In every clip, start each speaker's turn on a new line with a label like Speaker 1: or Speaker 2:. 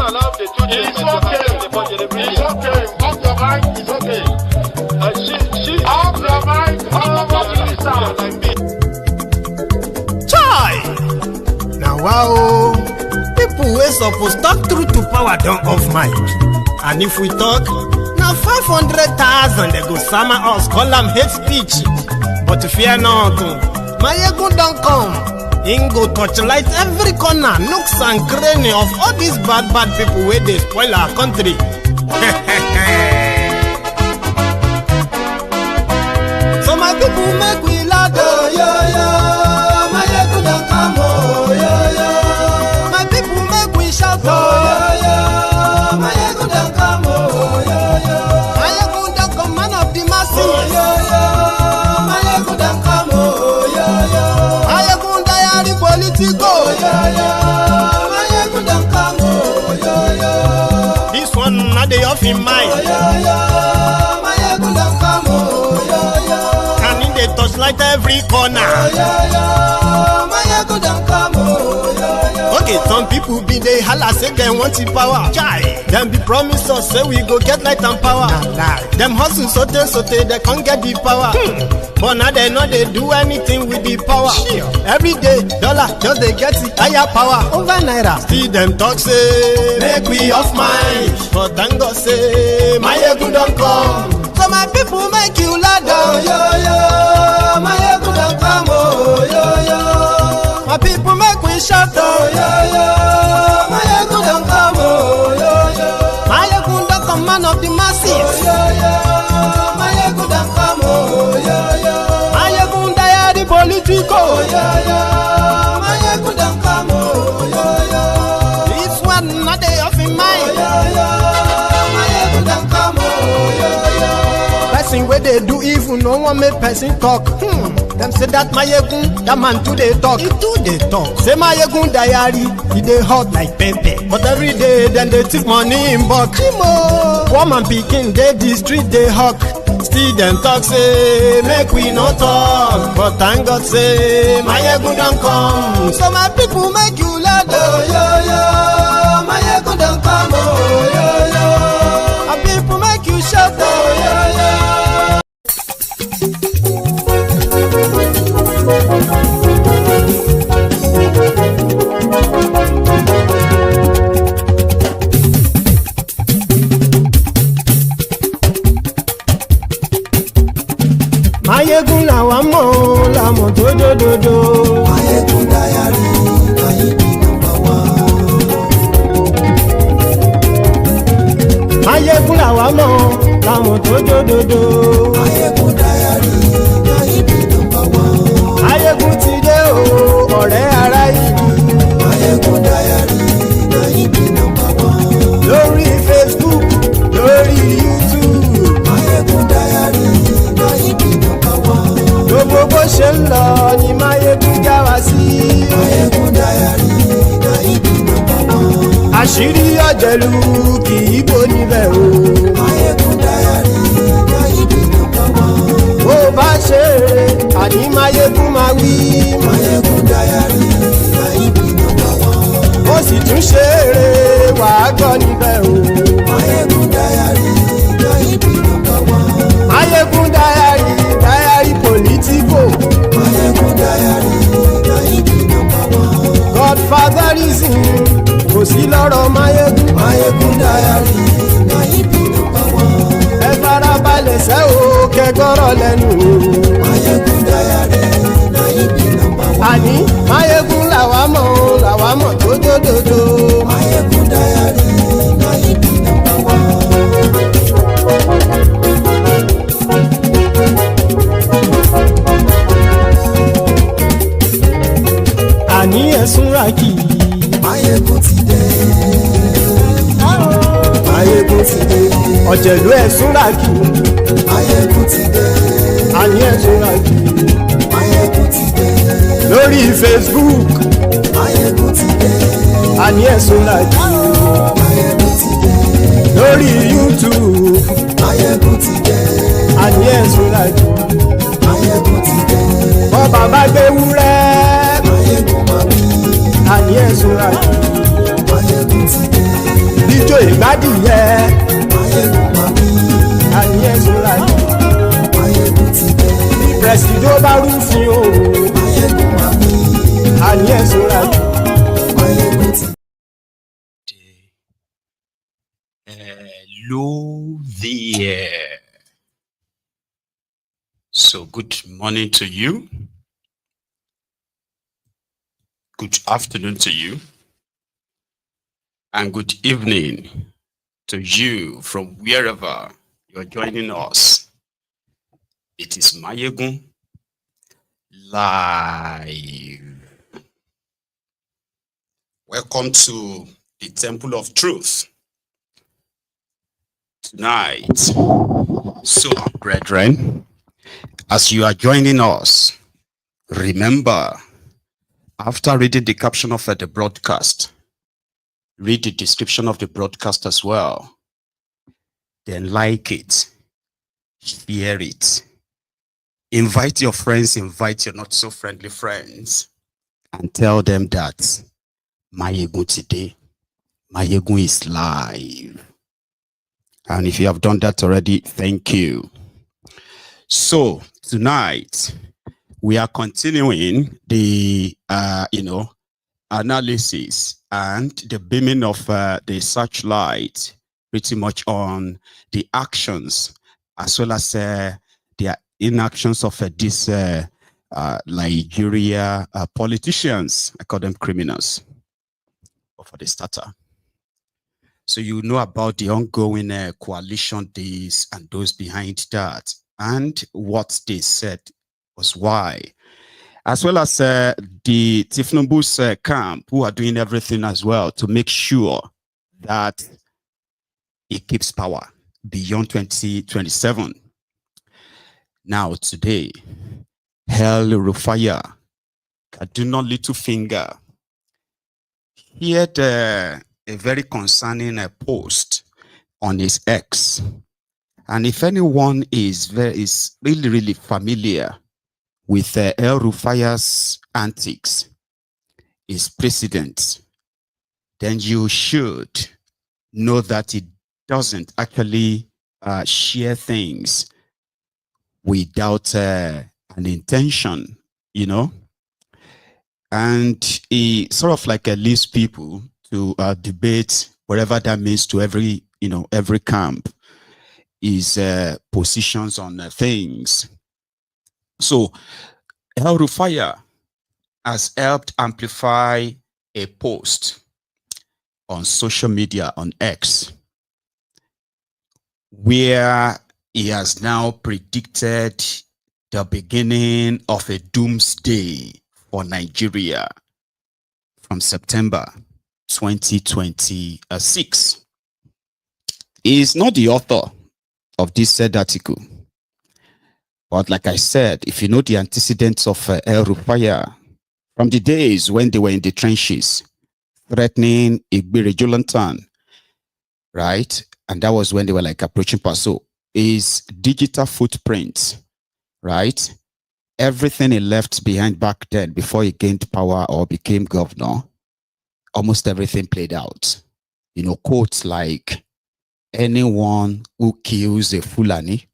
Speaker 1: allow the two
Speaker 2: It's okay. It's okay. Off your mind. It's okay. Off your mind.
Speaker 3: Chai! Now wow, people wey suppose talk truth to power don off mic, and if we talk, na 500,000 they go sama us call am hate speech. But fear not, Maiyegun don come. Him go torchlight every corner, nooks and cranny of all these bad people wey dey spoil our country. So my people make we loud, oh yo yo. Maiyegun don come, oh yo yo. My people make we shout, oh yo yo. Maiyegun don come, oh yo yo. Maiyegun don come, man of the masses, oh yo yo. Maiyegun don come, oh yo yo. Maiyegun diary politico, oh yo yo. Maiyegun don come, oh yo yo. This one na dey off in mind, oh yo yo. Maiyegun don come, oh yo yo. Can he dey touchlight every corner, oh yo yo. Maiyegun don come, oh yo yo. Okay, some people be dey holla say dem want the power. Chai, dem be promise us say we go get light and power. Dem hustle sote they can't get the power. But now they know they do anything with the power. Every day, dollar just they get the higher power over naira. Still them talk say make we off mind, but thank God say Maiyegun don come. So my people make you loud, oh yo yo. Maiyegun don come, oh yo yo. My people make we shout, oh yo yo. Maiyegun don come, oh yo yo. Maiyegun don come, man of the masses, oh yo yo. Maiyegun don come, oh yo yo. Maiyegun diary politico, oh yo yo. Maiyegun don come, oh yo yo. This one not dey off in mind, oh yo yo. Maiyegun don come, oh yo yo. Person wey dey do evil no one make person talk. Them say that Maiyegun, that man too dey talk. He too dey talk. Say Maiyegun diary, he dey hot like pepper. But every day then they take money in bulk. Poor man pikin dey the street dey hawk. Still them talk say make we no talk. But thank God say Maiyegun don come. So my people make you loud, oh yo yo. Maiyegun don come, oh yo yo. My people make you shout, oh yo yo. Maiyegun làwa mọ̀ làmọ̀ tó dòdòdò.
Speaker 4: Maiyegun diary, Maiyegun number one.
Speaker 3: Maiyegun làwa mọ̀ làmọ̀ tó dòdòdò.
Speaker 4: Maiyegun diary, Maiyegun number one.
Speaker 3: Maiyegun ti dé o, ọ̀rẹ́ ara ìlú.
Speaker 4: Maiyegun diary, Maiyegun number one.
Speaker 3: Lórí Facebook, lórí YouTube.
Speaker 4: Maiyegun diary, Maiyegun number one.
Speaker 3: Gbogbo bó ṣe ń lọ ni Maiyegun já wa sí.
Speaker 4: Maiyegun diary, Maiyegun number one.
Speaker 3: Àṣírí ọ̀jẹ̀lú kì í bò níbẹ̀ o.
Speaker 4: Maiyegun diary, Maiyegun number one.
Speaker 3: Bó bá ṣe eré, àní Maiyegun máa wí.
Speaker 4: Maiyegun diary, Maiyegun number one.
Speaker 3: Ó sì tún ṣe eré, wàá gbọ́ níbẹ̀ o.
Speaker 4: Maiyegun diary, Maiyegun number one.
Speaker 3: Maiyegun diary politico.
Speaker 4: Maiyegun diary, Maiyegun number one.
Speaker 3: Godfatherism kò sí lọ́rọ̀ Maiyegun.
Speaker 4: Maiyegun diary, Maiyegun number one.
Speaker 3: Ẹ farabalẹ̀ sẹ́ o kẹgọ́rọ̀ lẹ́nu o.
Speaker 4: Maiyegun diary, Maiyegun number one.
Speaker 3: Àní Maiyegun làwa mọ̀ tó dòdòdò.
Speaker 4: Maiyegun diary, Maiyegun number one.
Speaker 3: Àní ẹ̀sùn ràkì.
Speaker 4: Maiyegun ti dé. Maiyegun ti dé.
Speaker 3: Ọ̀jẹ̀lú ẹ̀sùn ràkì.
Speaker 4: Maiyegun ti dé.
Speaker 3: Àní ẹ̀sùn ràkì.
Speaker 4: Maiyegun ti dé.
Speaker 3: Lórí Facebook.
Speaker 4: Maiyegun ti dé.
Speaker 3: Àní ẹ̀sùn ràkì.
Speaker 4: Maiyegun ti dé.
Speaker 3: Lórí YouTube.
Speaker 4: Maiyegun ti dé.
Speaker 3: Àní ẹ̀sùn ràkì.
Speaker 4: Maiyegun ti dé.
Speaker 3: Bọ́ bàbá gbé wúrẹ́.
Speaker 4: Maiyegun máa wí.
Speaker 3: Àní ẹ̀sùn ràkì.
Speaker 4: Maiyegun ti dé.
Speaker 3: ẹ̀sìn tó bá rúfin o
Speaker 4: Maiyegun máa wí.
Speaker 3: àní ẹ̀ sọ́ra jù.
Speaker 4: Maiyegun ti
Speaker 1: Hello there. So good morning to you. Good afternoon to you. And good evening to you from wherever you're joining us. It is Maiyegun live. Welcome to the Temple of Truth tonight. So, brethren, as you are joining us, remember, after reading the caption of the broadcast, read the description of the broadcast as well. Then like it, share it. Invite your friends, invite your not so friendly friends, and tell them that Maiyegun today, Maiyegun is live. And if you have done that already, thank you. So tonight we are continuing the analysis and the beaming of the searchlight pretty much on the actions as well as the inactions of these Nigeria politicians. I call them criminals for the starter. So you know about the ongoing coalition days and those behind that, and what they said was why, as well as the thiefnubu's camp, who are doing everything as well to make sure that it keeps power beyond 2027. Now today, Hell Rufai, Kaduna Littlefinger, he had a very concerning post on his X. And if anyone is really familiar with El Rufai's antics, his precedent, then you should know that he doesn't actually share things without an intention, you know. And he sort of like leaves people to debate whatever that means to every camp, is positions on things. So El Rufai has helped amplify a post on social media on X, where he has now predicted the beginning of a doomsday for Nigeria from September 2026. He is not the author of this said article, but like I said, if you know the antecedents of El Rufai from the days when they were in the trenches threatening Igbire Jolantan, right? And that was when they were like approaching Paso. His digital footprint, right? Everything he left behind back then before he gained power or became governor, almost everything played out. You know, quotes like, anyone who kills a Fulani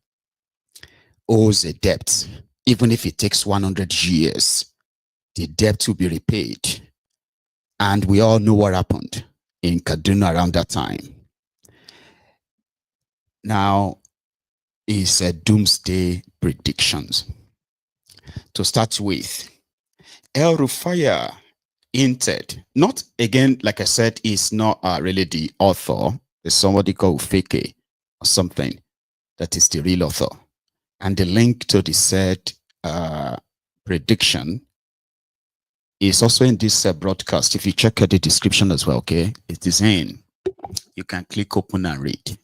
Speaker 1: owes a debt. Even if it takes 100 years, the debt will be repaid. And we all know what happened in Kaduna around that time. Now, is doomsday predictions. To start with, El Rufai hinted, not again, like I said, is not really the author. There's somebody called Fake or something that is the real author. And the link to the said prediction is also in this broadcast. If you check out the description as well, okay, it is in. You can click open and read.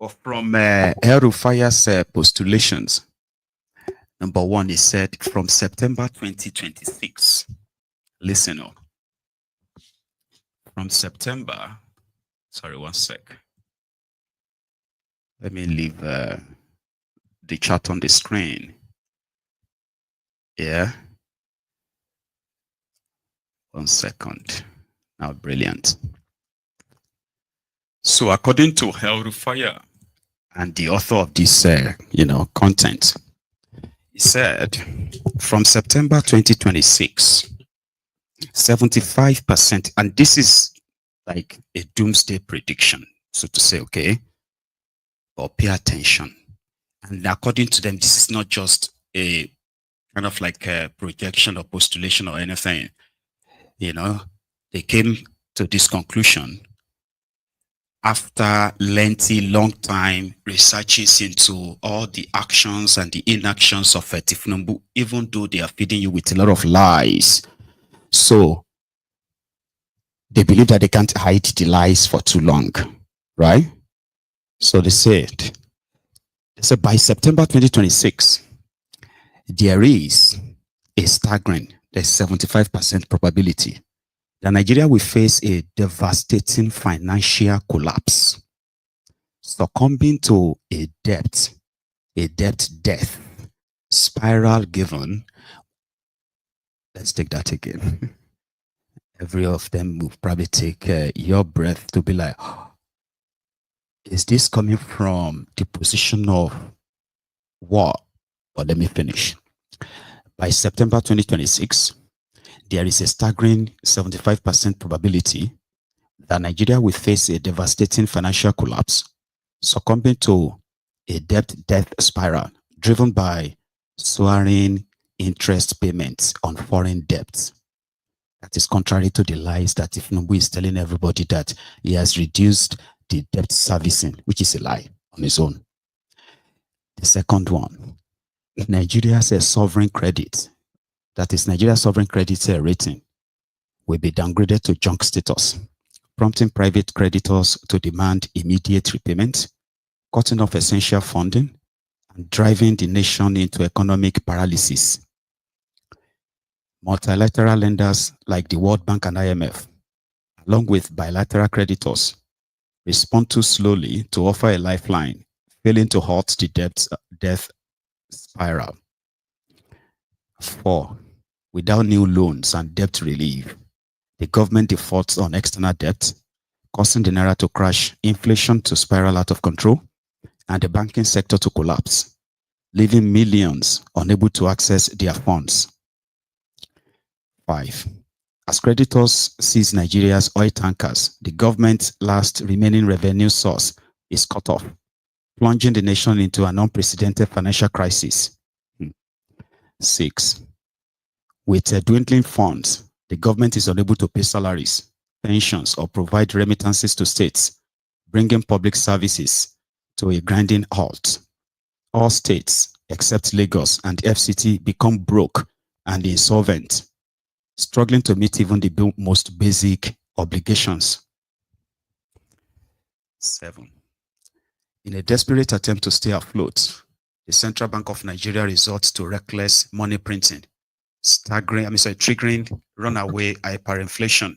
Speaker 1: But from El Rufai's postulations, number one, he said from September 2026. Listen up. From September, sorry, one sec. Let me leave the chart on the screen. Yeah. 1 second. Now, brilliant. So, according to El Rufai and the author of this, content, he said from September 2026, 75%, and this is like a doomsday prediction, so to say, okay? But pay attention. And according to them, this is not just a kind of like a projection or postulation or anything. You know, they came to this conclusion after lengthy, long time researches into all the actions and the inactions of thiefnubu, even though they are feeding you with a lot of lies. So they believe that they can't hide the lies for too long, right? So they said by September 2026, there is a staggering, there's 75% probability that Nigeria will face a devastating financial collapse, succumbing to a debt death spiral given. Let's take that again. Every of them will probably take your breath to be like, is this coming from the position of what? But let me finish. By September 2026, there is a staggering 75% probability that Nigeria will face a devastating financial collapse, succumbing to a debt death spiral driven by soaring interest payments on foreign debts. That is contrary to the lies that thiefnubu is telling everybody that he has reduced the debt servicing, which is a lie on its own. The second one, Nigeria's sovereign credit, that is Nigeria's sovereign credit rating, will be downgraded to junk status, prompting private creditors to demand immediate repayment, cutting off essential funding, and driving the nation into economic paralysis. Multilateral lenders like the World Bank and IMF, along with bilateral creditors, respond too slowly to offer a lifeline, failing to halt the death spiral. 4. Without new loans and debt relief, the government defaults on external debt, causing the naira to crash, inflation to spiral out of control, and the banking sector to collapse, leaving millions unable to access their funds. 5. As creditors seize Nigeria's oil tankers, the government's last remaining revenue source is cut off, plunging the nation into an unprecedented financial crisis. 6. With dwindling funds, the government is unable to pay salaries, pensions, or provide remittances to states, bringing public services to a grinding halt. All states, except Lagos and FCT, become broke and insolvent, struggling to meet even the most basic obligations. 7. In a desperate attempt to stay afloat, the Central Bank of Nigeria resorts to reckless money printing, triggering runaway hyperinflation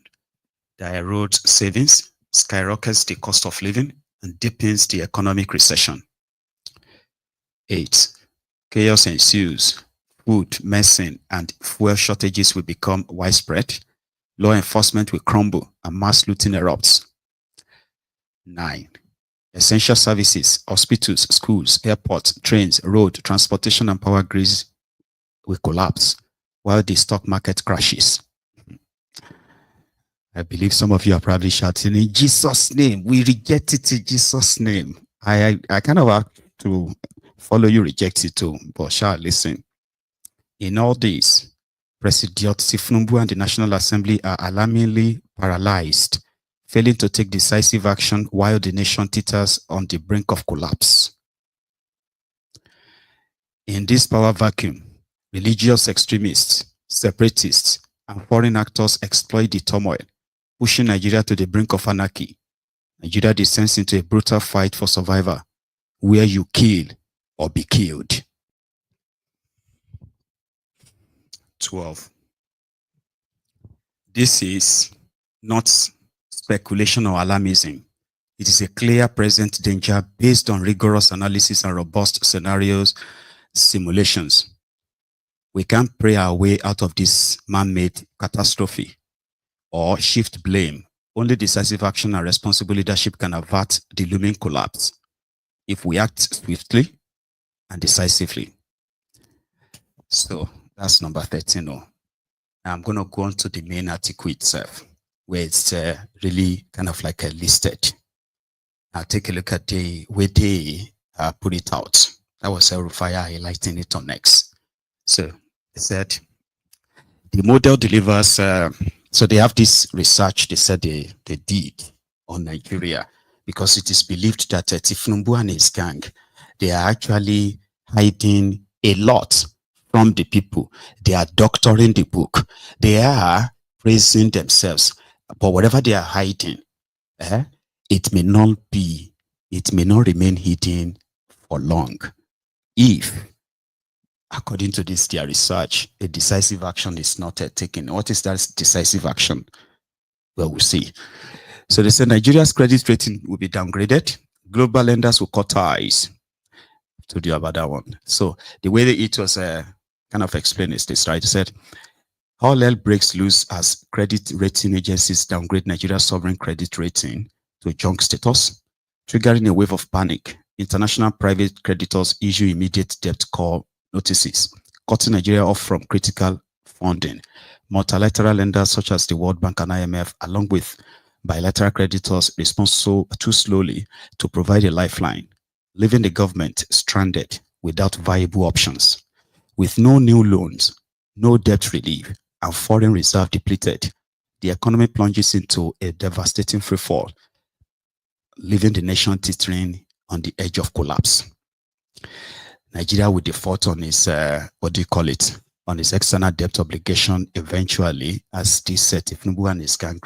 Speaker 1: that erodes savings, skyrockets the cost of living, and deepens the economic recession. 8. Chaos ensues. Food, medicine, and fuel shortages will become widespread. Law enforcement will crumble and mass looting erupts. 9. Essential services, hospitals, schools, airports, trains, road, transportation, and power grids will collapse while the stock market crashes. I believe some of you are probably shouting, in Jesus' name, we reject it in Jesus' name. I kind of have to follow you, reject it too, but listen. In all this, President thiefnubu and the National Assembly are alarmingly paralyzed, failing to take decisive action while the nation teeters on the brink of collapse. In this power vacuum, religious extremists, separatists, and foreign actors exploit the turmoil, pushing Nigeria to the brink of anarchy. Nigeria descends into a brutal fight for survival, where you kill or be killed. 12. This is not speculation or alarmism. It is a clear present danger based on rigorous analysis and robust scenarios, simulations. We can't pray our way out of this man-made catastrophe or shift blame. Only decisive action and responsible leadership can avert the looming collapse if we act swiftly and decisively. So that's number 13. Oh. I'm going to go on to the main article itself, where it's really kind of like listed. I'll take a look at the way they put it out. That was Rufai highlighting it on X. So they said the model delivers. So they have this research they said they did on Nigeria, because it is believed that thiefnubu and his gang, they are actually hiding a lot from the people. They are doctoring the book. They are praising themselves. But whatever they are hiding, it may not remain hidden for long. If, according to this, their research, a decisive action is not taken. What is that decisive action? Well, we'll see. So they said Nigeria's credit rating will be downgraded. Global lenders will cut ties. I told you about that one. So the way that it was kind of explained is this, right? It said, all hell breaks loose as credit rating agencies downgrade Nigeria's sovereign credit rating to junk status, triggering a wave of panic. International private creditors issue immediate debt call notices, cutting Nigeria off from critical funding. Multilateral lenders such as the World Bank and IMF, along with bilateral creditors, respond too slowly to provide a lifeline, leaving the government stranded without viable options. With no new loans, no debt relief, and foreign reserve depleted, the economy plunges into a devastating freefall, leaving the nation teetering on the edge of collapse. Nigeria will default on its, on its external debt obligation eventually, as this thiefnubu and his gang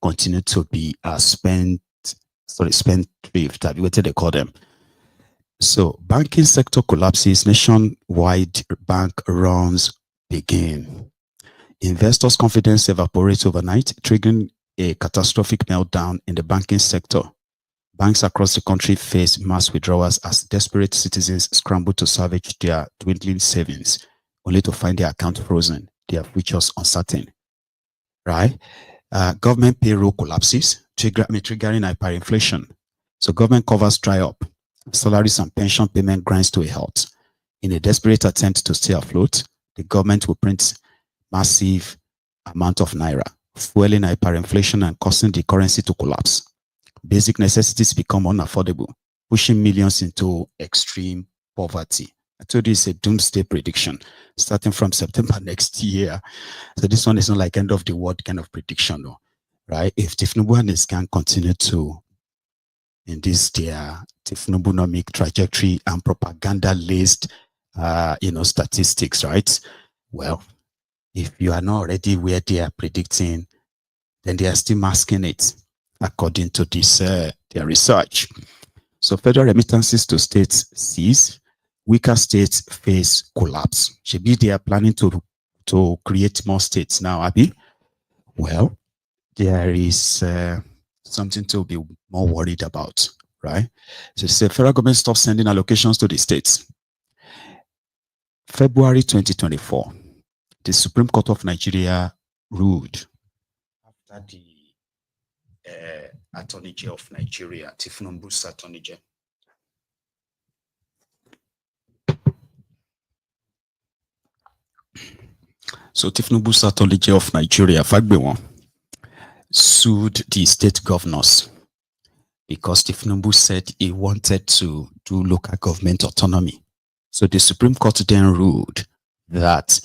Speaker 1: continue to be spendthrift, what they call them. So banking sector collapses, nationwide bank runs begin. Investors' confidence evaporates overnight, triggering a catastrophic meltdown in the banking sector. Banks across the country face mass withdrawals as desperate citizens scramble to salvage their dwindling savings, only to find their account frozen, their futures uncertain. Right? Government payroll collapses, triggering hyperinflation. So government covers dry up. Salaries and pension payment grinds to a halt. In a desperate attempt to stay afloat, the government will print massive amount of naira, fueling hyperinflation and causing the currency to collapse. Basic necessities become unaffordable, pushing millions into extreme poverty. I told you it's a doomsday prediction starting from September next year. So this one is not like end of the world kind of prediction, no, right? If thiefnubu and his gang continue to in this their thiefnubunomic trajectory and propaganda-laced, statistics, right? Well, if you are not already where they are predicting, then they are still masking it, according to this their research. So federal remittances to states cease, weaker states face collapse. Maybe they are planning to create more states now, Abi. Well, there is something to be more worried about, right? So the federal government stops sending allocations to the states. February 2024, the Supreme Court of Nigeria ruled after the Attorney General of Nigeria, thiefnubu's Attorney General. So thiefnubu's Attorney General of Nigeria, Fagbewan, sued the state governors because thiefnubu said he wanted to do local government autonomy. So the Supreme Court then ruled that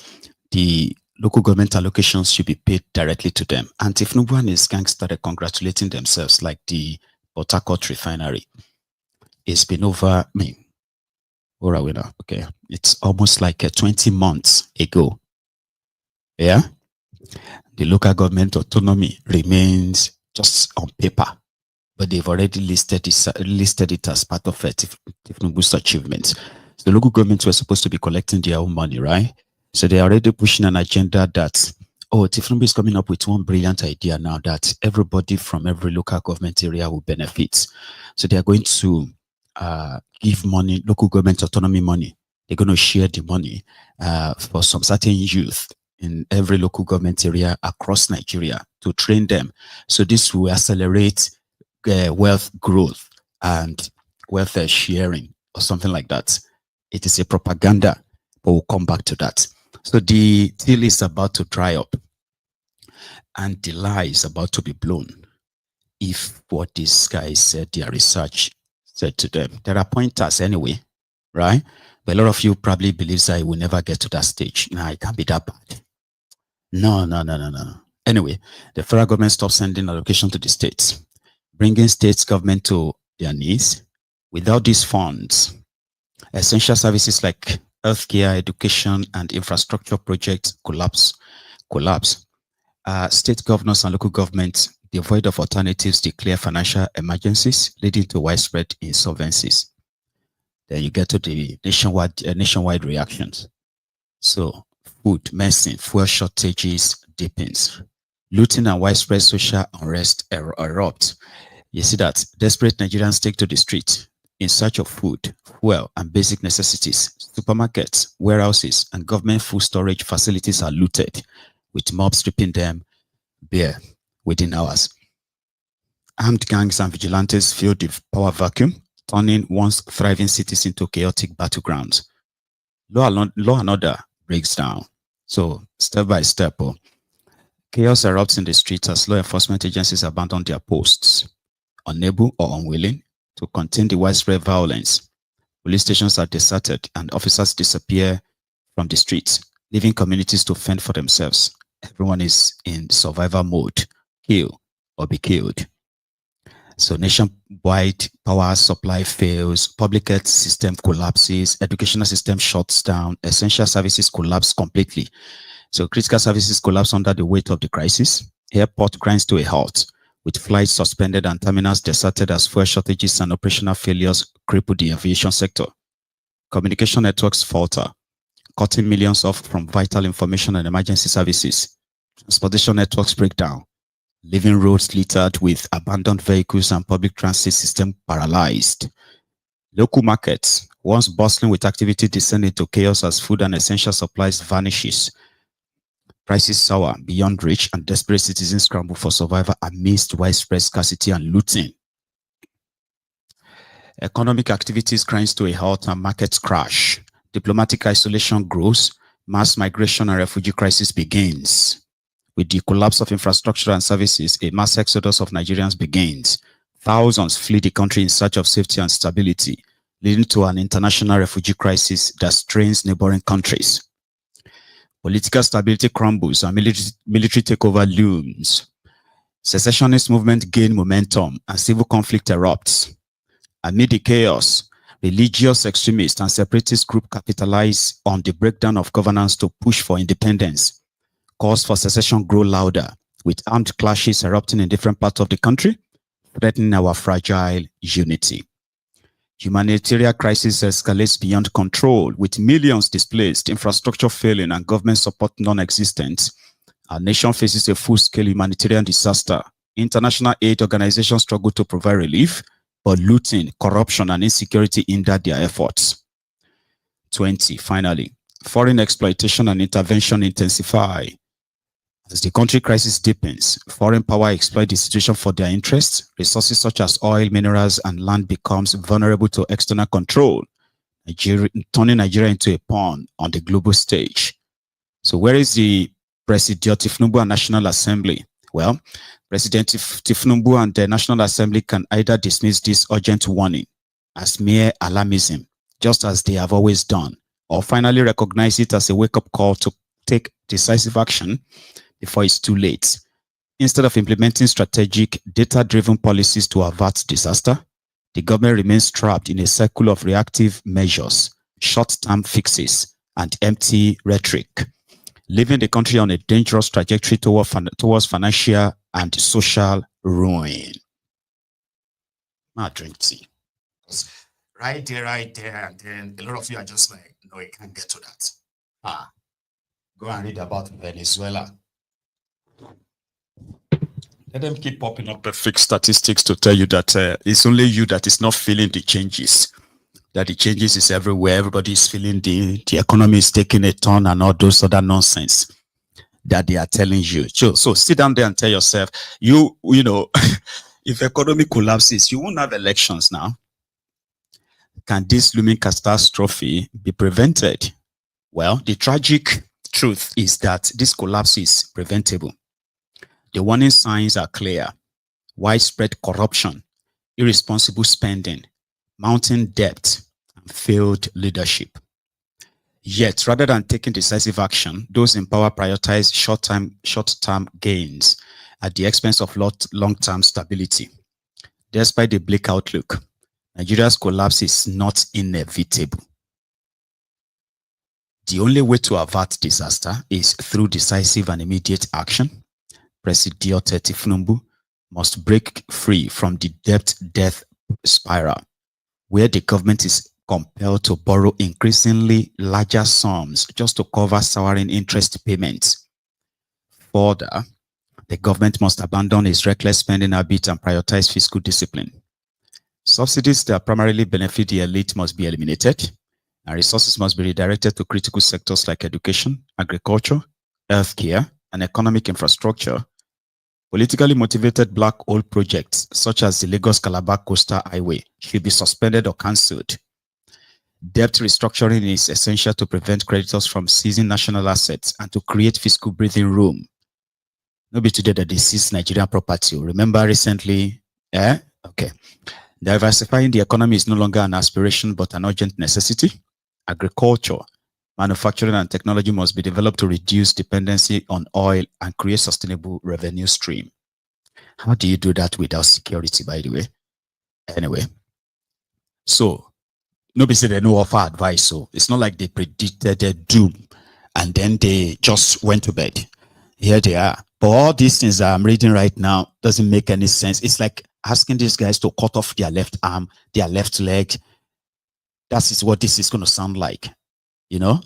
Speaker 1: the local government allocations should be paid directly to them. And thiefnubu and his gang started congratulating themselves, like the Port Harcourt refinery. It's been over, where are we now? Okay, it's almost like 20 months ago. Yeah, the local government autonomy remains just on paper, but they've already listed it as part of thiefnubu's achievements. So the local governments were supposed to be collecting their own money, right? So they're already pushing an agenda that, thiefnubu is coming up with one brilliant idea now that everybody from every local government area will benefit. So they are going to give money, local government autonomy money. They're going to share the money for some certain youth in every local government area across Nigeria to train them. So this will accelerate wealth growth and wealth sharing or something like that. It is a propaganda, but we'll come back to that. So the till is about to dry up and the lie is about to be blown. If what these guys said, their research said to them, there are pointers anyway, right? But a lot of you probably believe that it will never get to that stage. Nah, it can't be that bad. No. Anyway, the federal government stopped sending allocation to the states, bringing states government to their knees. Without these funds, essential services like healthcare, education, and infrastructure projects collapse. State governors and local governments, devoid of alternatives, declare financial emergencies, leading to widespread insolvencies. Then you get to the nationwide reactions. So, food, medicine, fuel shortages deepens. Looting and widespread social unrest erupt. You see that desperate Nigerians take to the street in search of food, fuel, and basic necessities. Supermarkets, warehouses, and government food storage facilities are looted, with mobs stripping them bare within hours. Armed gangs and vigilantes fill the power vacuum, turning once thriving cities into chaotic battlegrounds. Law and order breaks down. So, step by step, chaos erupts in the streets as law enforcement agencies abandon their posts, unable or unwilling to contain the widespread violence. Police stations are deserted and officers disappear from the streets, leaving communities to fend for themselves. Everyone is in survival mode, kill or be killed. So nationwide power supply fails, public health system collapses, educational system shuts down, essential services collapse completely. So critical services collapse under the weight of the crisis. Airport grinds to a halt, with flights suspended and terminals deserted as fuel shortages and operational failures cripple the aviation sector. Communication networks falter, cutting millions off from vital information and emergency services. Transportation networks break down, leaving roads littered with abandoned vehicles and public transit system paralyzed. Local markets, once bustling with activity, descend into chaos as food and essential supplies vanishes. Prices soar beyond reach and desperate citizens scramble for survival amidst widespread scarcity and looting. Economic activities grinds to a halt and markets crash. Diplomatic isolation grows. Mass migration and refugee crisis begins. With the collapse of infrastructure and services, a mass exodus of Nigerians begins. Thousands flee the country in search of safety and stability, leading to an international refugee crisis that strains neighboring countries. Political stability crumbles and military takeover looms. Secessionist movement gain momentum and civil conflict erupts. Amid the chaos, religious extremists and separatist groups capitalize on the breakdown of governance to push for independence. Calls for secession grow louder, with armed clashes erupting in different parts of the country, threatening our fragile unity. Humanitarian crisis escalates beyond control, with millions displaced, infrastructure failing, and government support non-existent. Our nation faces a full-scale humanitarian disaster. International aid organizations struggle to provide relief, but looting, corruption, and insecurity hinder their efforts. 20. Finally, foreign exploitation and intervention intensify. As the country crisis deepens, foreign power exploit the situation for their interests. Resources such as oil, minerals, and land becomes vulnerable to external control, turning Nigeria into a pawn on the global stage. So where is the President thiefnubu and National Assembly? Well, President thiefnubu and the National Assembly can either dismiss this urgent warning as mere alarmism, just as they have always done, or finally recognize it as a wake-up call to take decisive action before it's too late. Instead of implementing strategic, data-driven policies to avert disaster, the government remains trapped in a cycle of reactive measures, short-term fixes, and empty rhetoric, leaving the country on a dangerous trajectory towards financial and social ruin. I'll drink tea. Right there, and then a lot of you are just like, no, you can't get to that. Go and read about Venezuela. Let them keep popping up the fake statistics to tell you that it's only you that is not feeling the changes. That the changes is everywhere. Everybody is feeling the economy is taking a turn and all those other nonsense that they are telling you. So sit down there and tell yourself, you know, if economy collapses, you won't have elections now. Can this looming catastrophe be prevented? Well, the tragic truth is that this collapse is preventable. The warning signs are clear: widespread corruption, irresponsible spending, mounting debt, and failed leadership. Yet, rather than taking decisive action, those in power prioritize short-term gains at the expense of long-term stability. Despite the bleak outlook, Nigeria's collapse is not inevitable. The only way to avert disaster is through decisive and immediate action. President thiefnubu must break free from the debt spiral, where the government is compelled to borrow increasingly larger sums just to cover soaring interest payments. Further, the government must abandon its reckless spending habit and prioritize fiscal discipline. Subsidies that primarily benefit the elite must be eliminated, and resources must be redirected to critical sectors like education, agriculture, healthcare, and economic infrastructure. Politically motivated black hole projects such as the Lagos-Calabar Coastal Highway should be suspended or cancelled. Debt restructuring is essential to prevent creditors from seizing national assets and to create fiscal breathing room. No be today that they seize Nigerian property. Remember recently, Okay. Diversifying the economy is no longer an aspiration but an urgent necessity. Agriculture, manufacturing, and technology must be developed to reduce dependency on oil and create sustainable revenue stream. How do you do that without security, by the way? Anyway, so nobody said they no offer advice, so it's not like they predicted their doom and then they just went to bed. Here they are. But all these things that I'm reading right now doesn't make any sense. It's like asking these guys to cut off their left arm, their left leg. That is what this is going to sound like. You know,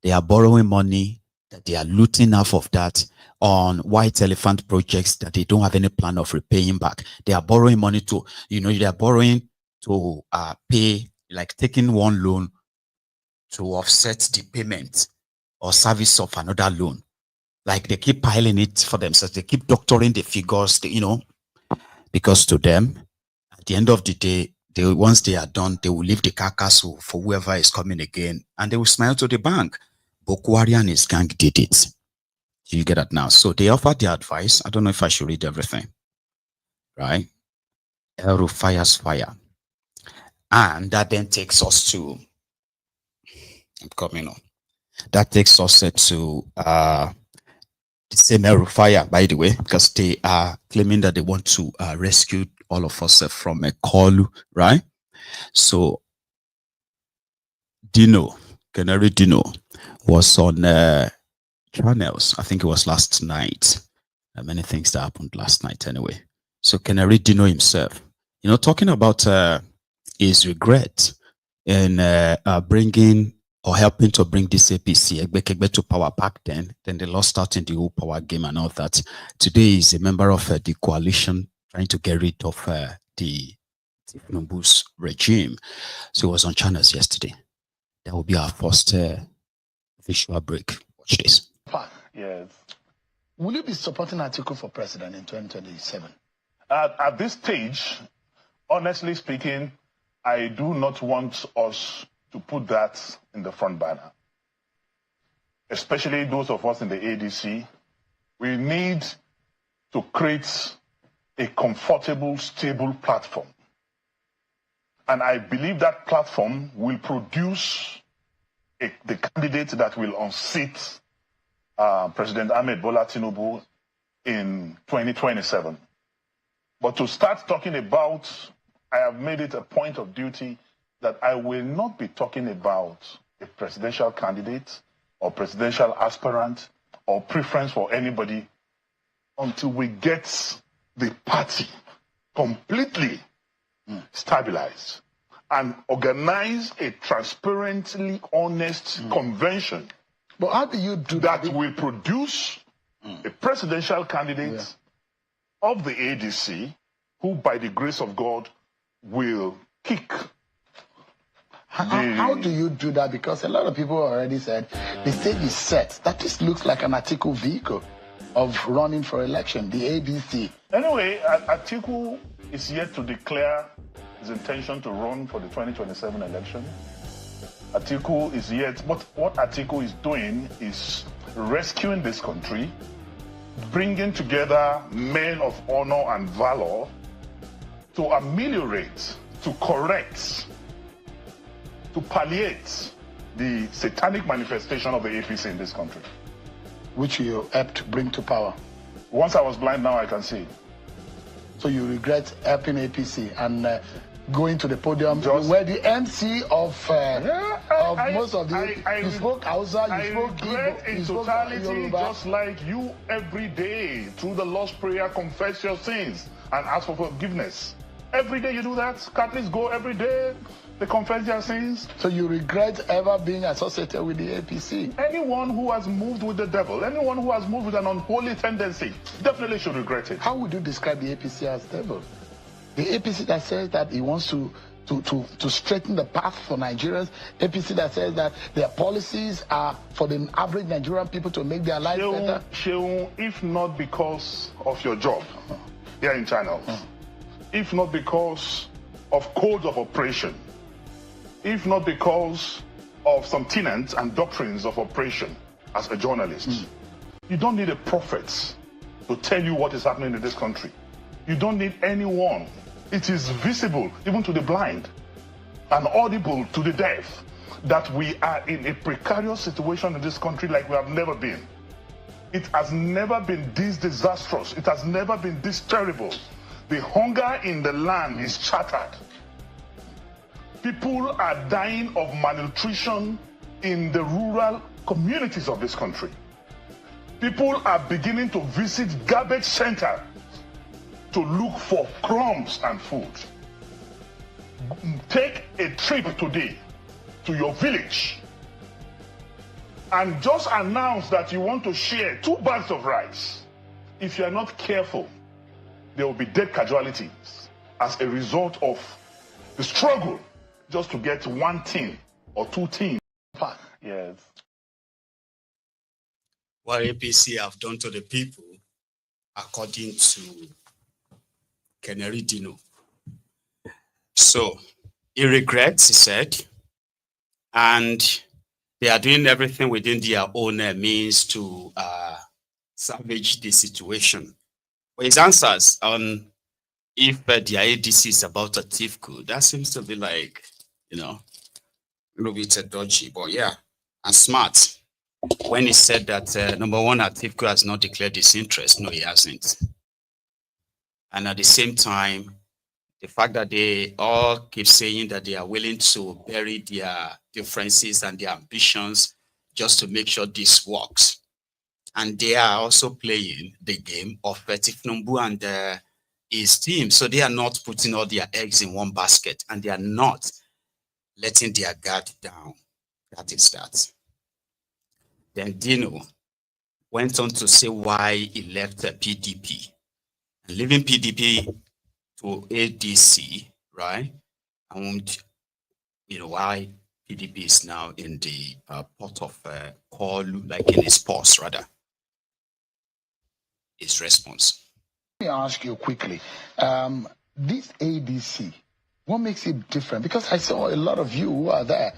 Speaker 1: they are borrowing money, that they are looting half of that on white elephant projects that they don't have any plan of repaying back. They are borrowing money to, they are borrowing to pay, like taking one loan to offset the payment or service of another loan. Like they keep piling it for themselves. They keep doctoring the figures, because to them, at the end of the day, once they are done, they will leave the carcass for whoever is coming again, and they will smile to the bank. Bokwari and his gang did it. You get that now? So they offered their advice. I don't know if I should read everything. Right? Rufai's fire. And that then takes us to, I'm coming on. That takes us to the same Rufai, by the way, because they are claiming that they want to rescue all of us from a call, right? So Dino, Canary Dino, was on channels. I think it was last night. Many things that happened last night anyway. So Canary Dino himself, talking about his regret in bringing or helping to bring this APC to power back then they lost out in the whole power game and all that. Today he's a member of the coalition trying to get rid of the thiefnubu's regime. So he was on channels yesterday. That will be our first visual break. Watch this.
Speaker 5: Yes.
Speaker 6: Will you be supporting Atiku for president in 2027?
Speaker 5: At this stage, honestly speaking, I do not want us to put that in the front banner. Especially those of us in the ADC, we need to create a comfortable, stable platform. And I believe that platform will produce the candidate that will unseat President Ahmed Bola Tinubu in 2027. But to start talking about, I have made it a point of duty that I will not be talking about a presidential candidate or presidential aspirant or preference for anybody until we get the party completely stabilized and organize a transparently honest convention.
Speaker 6: But how do you do
Speaker 5: that? Will produce a presidential candidate of the ADC who, by the grace of God, will kick.
Speaker 6: How do you do that? Because a lot of people already said the stage is set. That just looks like an Atiku vehicle of running for election, the ADC.
Speaker 5: Anyway, Atiku is yet to declare his intention to run for the 2027 election. Atiku is yet, what Atiku is doing is rescuing this country, bringing together men of honor and valor to ameliorate, to correct, to palliate the satanic manifestation of the APC in this country.
Speaker 6: Which you helped bring to power.
Speaker 5: Once I was blind, now I can see.
Speaker 6: So you regret helping APC and going to the podium
Speaker 5: Just-
Speaker 6: where the MC of most of the... you spoke Hausa,
Speaker 5: I
Speaker 6: you spoke
Speaker 5: regret
Speaker 6: Igbo,
Speaker 5: in
Speaker 6: you spoke
Speaker 5: totality,
Speaker 6: Yoruba.
Speaker 5: just like you every day, through the Lord's Prayer, confess your sins and ask for forgiveness. Every day you do that. Catholics go every day, they confess their sins.
Speaker 6: So you regret ever being associated with the APC?
Speaker 5: Anyone who has moved with the devil, anyone who has moved with an unholy tendency, definitely should regret it.
Speaker 6: How would you describe the APC as devil? The APC that says that he wants to straighten the path for Nigerians, APC that says that their policies are for the average Nigerian people to make their lives better.
Speaker 5: Sheung, if not because of your job here in China, if not because of codes of operation, if not because of some tenets and doctrines of operation as a journalist, you don't need a prophet to tell you what is happening in this country. You don't need anyone. It is visible even to the blind and audible to the deaf that we are in a precarious situation in this country like we have never been. It has never been this disastrous. It has never been this terrible. The hunger in the land is shattered. People are dying of malnutrition in the rural communities of this country. People are beginning to visit garbage centers to look for crumbs and food. Take a trip today to your village and just announce that you want to share 2 bags of rice. If you are not careful, there will be dead casualties as a result of the struggle just to get 1 tin or 2 tins. Yes.
Speaker 1: What APC have done to the people, according to Canary Dino. So he regrets, he said, and they are doing everything within their own means to salvage the situation. But his answers on if the ADC is about a thief coup, that seems to be like, you know, a little bit dodgy, but yeah, and smart. When he said that, number one, a thief coup has not declared his interest. No, he hasn't. And at the same time, the fact that they all keep saying that they are willing to bury their differences and their ambitions just to make sure this works. And they are also playing the game of thiefnubu and his team. So they are not putting all their eggs in one basket and they are not letting their guard down. That is that. Then Dino went on to say why he left the PDP. And leaving PDP to ADC, right? And you know why PDP is now in the pot of call, like in his purse, rather. His response.
Speaker 6: Let me ask you quickly, this ADC, what makes it different? Because I saw a lot of you who are there,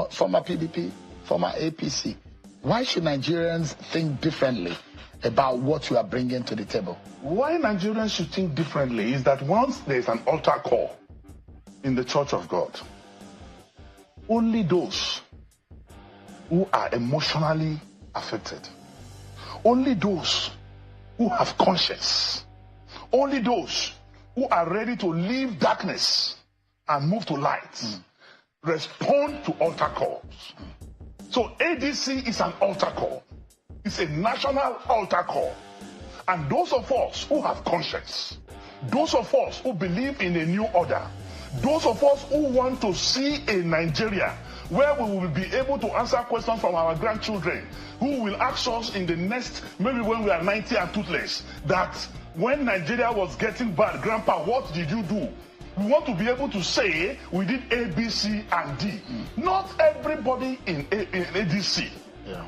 Speaker 6: former PDP, former APC. Why should Nigerians think differently about what you are bringing to the table?
Speaker 5: Why Nigerians should think differently is that once there's an altar call in the Church of God, only those who are emotionally affected, only those who have conscience, only those who are ready to leave darkness and move to light, respond to altar calls. So ADC is an altar call. It's a national altar call. And those of us who have conscience, those of us who believe in a new order, those of us who want to see a Nigeria where we will be able to answer questions from our grandchildren, who will ask us in the next, maybe when we are 90 and toothless, that when Nigeria was getting bad, Grandpa, what did you do? We want to be able to say we did A, B, C, and D. Not everybody in ADC.
Speaker 6: Yeah.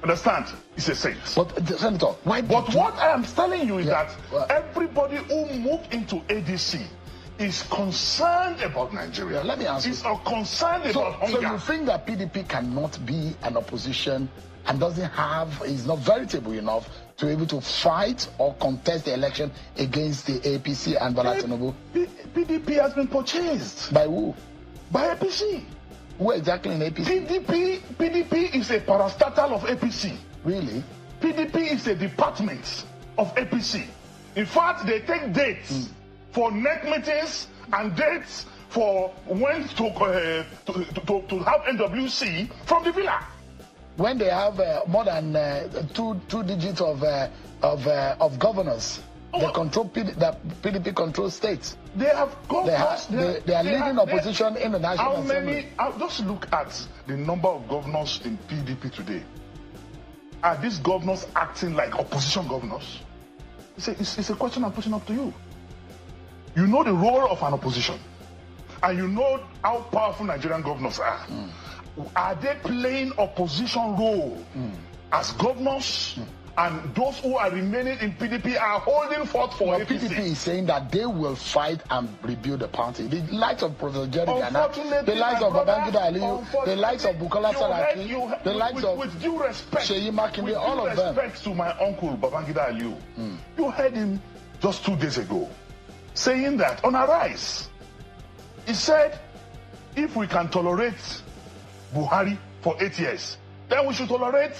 Speaker 5: Understand? It's a saint.
Speaker 6: But Senator, why?
Speaker 5: But what I am telling you is that
Speaker 6: Well,
Speaker 5: everybody who moved into ADC is concerned about Nigeria.
Speaker 6: Let me ask you.
Speaker 5: Is concerned about hunger.
Speaker 6: So you think that PDP cannot be an opposition and is not veritable enough to be able to fight or contest the election against the APC and Tinubu?
Speaker 5: PDP has been purchased.
Speaker 6: By who?
Speaker 5: By APC.
Speaker 6: Who exactly in APC?
Speaker 5: PDP is a parastatal of APC.
Speaker 6: Really?
Speaker 5: PDP is a department of APC. In fact, they take dates for net meetings and dates for when to have NWC from the villa.
Speaker 6: When they have more than two digits of governors, they control PDP controls states.
Speaker 5: They have governors.
Speaker 6: They are leading opposition in the National Assembly.
Speaker 5: Just look at the number of governors in PDP today. Are these governors acting like opposition governors? It's a question I'm putting up to you. You know the role of an opposition, and you know how powerful Nigerian governors are. Are they playing opposition role as governors? And those who are remaining in PDP are holding forth for APC.
Speaker 6: PDP is saying that they will fight and rebuild the party. The likes of Professor Jerry Ghana, the likes of Babangida Aliyu, the likes of Bukola Saraki, the likes of
Speaker 5: with due respect,
Speaker 6: Sheyi Makinde, all of them.
Speaker 5: With due respect to my uncle Babangida Aliyu, you heard him just 2 days ago saying that on Arise, he said, if we can tolerate Buhari for 8 years, then we should tolerate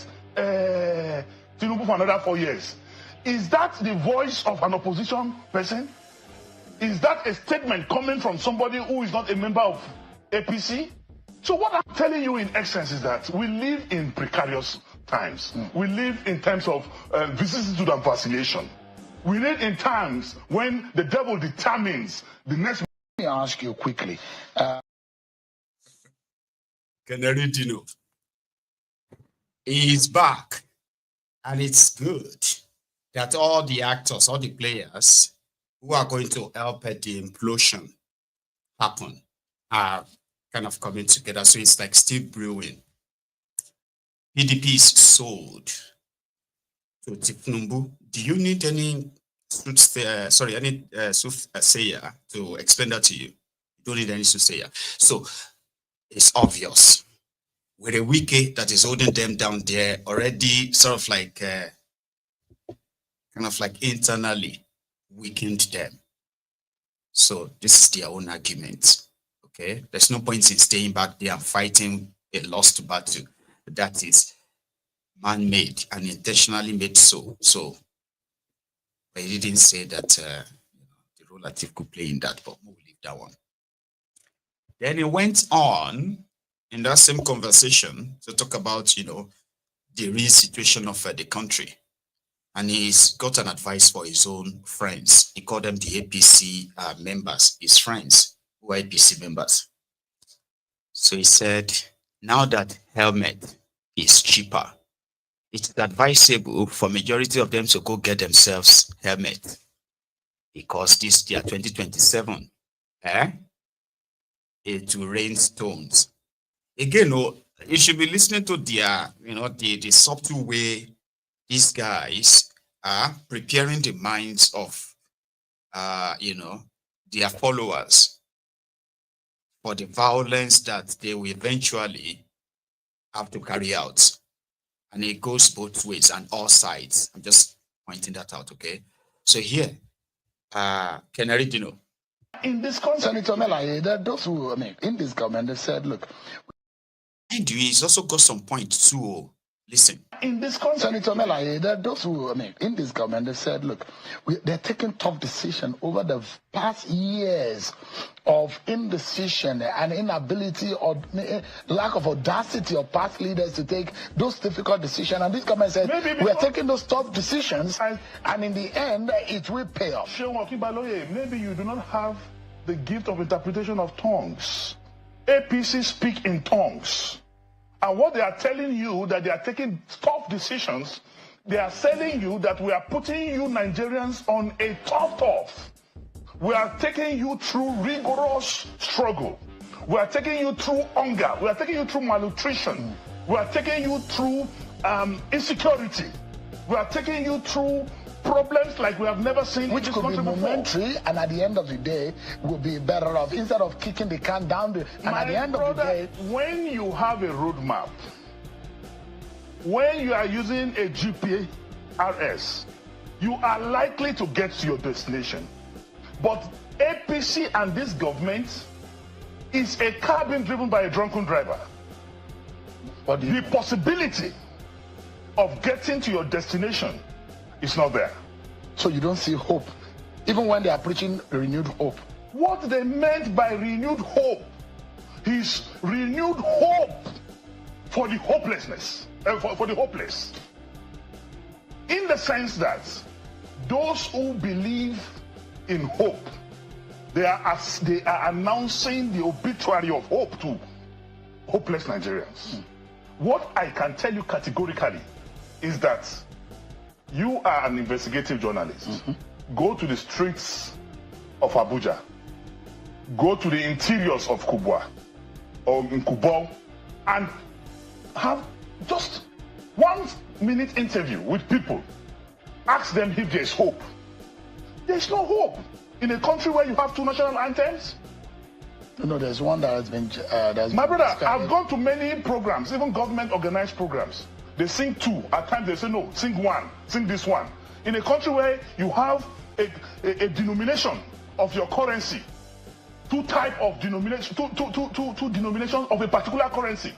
Speaker 5: Tinubu for another 4 years. Is that the voice of an opposition person? Is that a statement coming from somebody who is not a member of APC? So what I'm telling you in essence is that we live in precarious times. We live in times of vicissitude and vacillation. We live in times when the devil determines the next.
Speaker 6: Let me ask you quickly.
Speaker 1: Canary Dino is back. And it's good that all the actors, all the players who are going to help the implosion happen are kind of coming together. So it's like still brewing. PDP is sold to thiefnubu. Do you need any soothsayer to explain that to you? You don't need any soothsayer. So it's obvious. With a wiki that is holding them down there, already sort of like kind of like internally weakened them. So this is their own argument. Okay, there's no point in staying back there and fighting a lost battle that is man-made and intentionally made so. But he didn't say that the role that he could play in that, but we'll leave that one. Then he went on in that same conversation to talk about, the real situation of the country. And he's got an advice for his own friends. He called them the APC members, his friends who are APC members. So he said, now that helmet is cheaper, it's advisable for majority of them to go get themselves helmet because this year 2027, it will rain stones. Again, you should be listening to their, the subtle way these guys are preparing the minds of, their followers for the violence that they will eventually have to carry out. And it goes both ways and all sides. I'm just pointing that out, okay? So here, Canary Dino.
Speaker 6: In this context, Senator Melaye, there are those who, in this government, they said, look,
Speaker 1: and he's also got some points too. Listen.
Speaker 6: In this context, Senator Melaye, there are those who, in this government, they said, look, they're taking tough decisions over the past years of indecision and inability or lack of audacity of past leaders to take those difficult decisions. And this government said, we're taking those tough decisions, and in the end, it will pay off.
Speaker 5: Maybe you do not have the gift of interpretation of tongues. APC speak in tongues. And what they are telling you, that they are taking tough decisions, they are telling you that we are putting you Nigerians on a tough. We are taking you through rigorous struggle. We are taking you through hunger. We are taking you through malnutrition. We are taking you through insecurity. We are taking you through problems like we have never seen
Speaker 6: Which
Speaker 5: in this
Speaker 6: could be
Speaker 5: country before.
Speaker 6: momentary, and at the end of the day, we'll be better off instead of kicking the can down. And at the end of the day,
Speaker 5: when you have a roadmap, when you are using a GPRS, you are likely to get to your destination. But APC and this government is a car being driven by a drunken driver.
Speaker 6: what do you
Speaker 5: The possibility of getting to your destination is not there.
Speaker 6: So you don't see hope, even when they are preaching renewed hope.
Speaker 5: What they meant by renewed hope is renewed hope for the hopelessness, for the hopeless. In the sense that those who believe in hope, they are announcing the obituary of hope to hopeless Nigerians. What I can tell you categorically is that you are an investigative journalist. Go to the streets of Abuja. Go to the interiors of Kubwa or in Kubwa and have just 1 minute interview with people. Ask them if there's hope. There's no hope in a country where you have 2 national anthems.
Speaker 6: You know, there's one that has been.
Speaker 5: My brother, I've gone to many programs, even government organized programs. They sing 2. At times they say no, sing 1, sing this one. In a country where you have a denomination of your currency, 2 type of denomination, two denominations of a particular currency.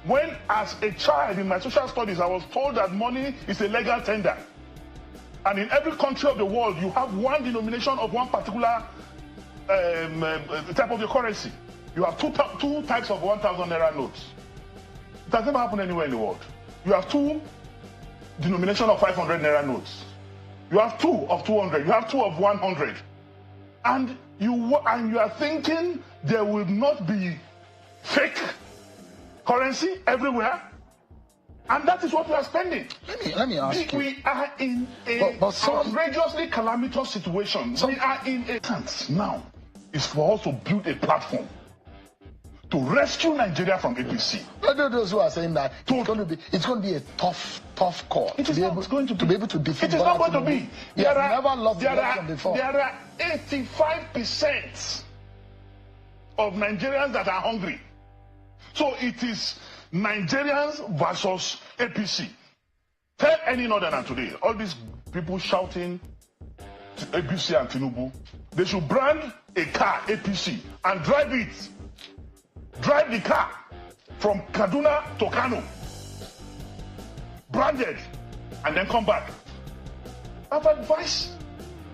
Speaker 5: When as a child in my social studies, I was told that money is a legal tender. And in every country of the world, you have 1 denomination of one particular type of your currency. You have two types of 1,000 naira notes. It has never happened anywhere in the world. You have 2 denomination of 500 naira notes. You have 2 of 200. You have 2 of 100. And you are thinking there will not be fake currency everywhere. And that is what we are spending.
Speaker 6: Let me ask you.
Speaker 5: We are in a outrageously calamitous situation. We are in a chance now is for us to build a platform to rescue Nigeria from APC.
Speaker 6: Those who are saying that it's going to be a tough call.
Speaker 5: It is not going to be able to defeat. It is not going to be.
Speaker 6: There are
Speaker 5: 85% of Nigerians that are hungry. So it is Nigerians versus APC. Tell any northerner today, all these people shouting APC and Tinubu, they should brand a car APC and drive it. Drive the car from Kaduna to Kano, branded, and then come back. I've advised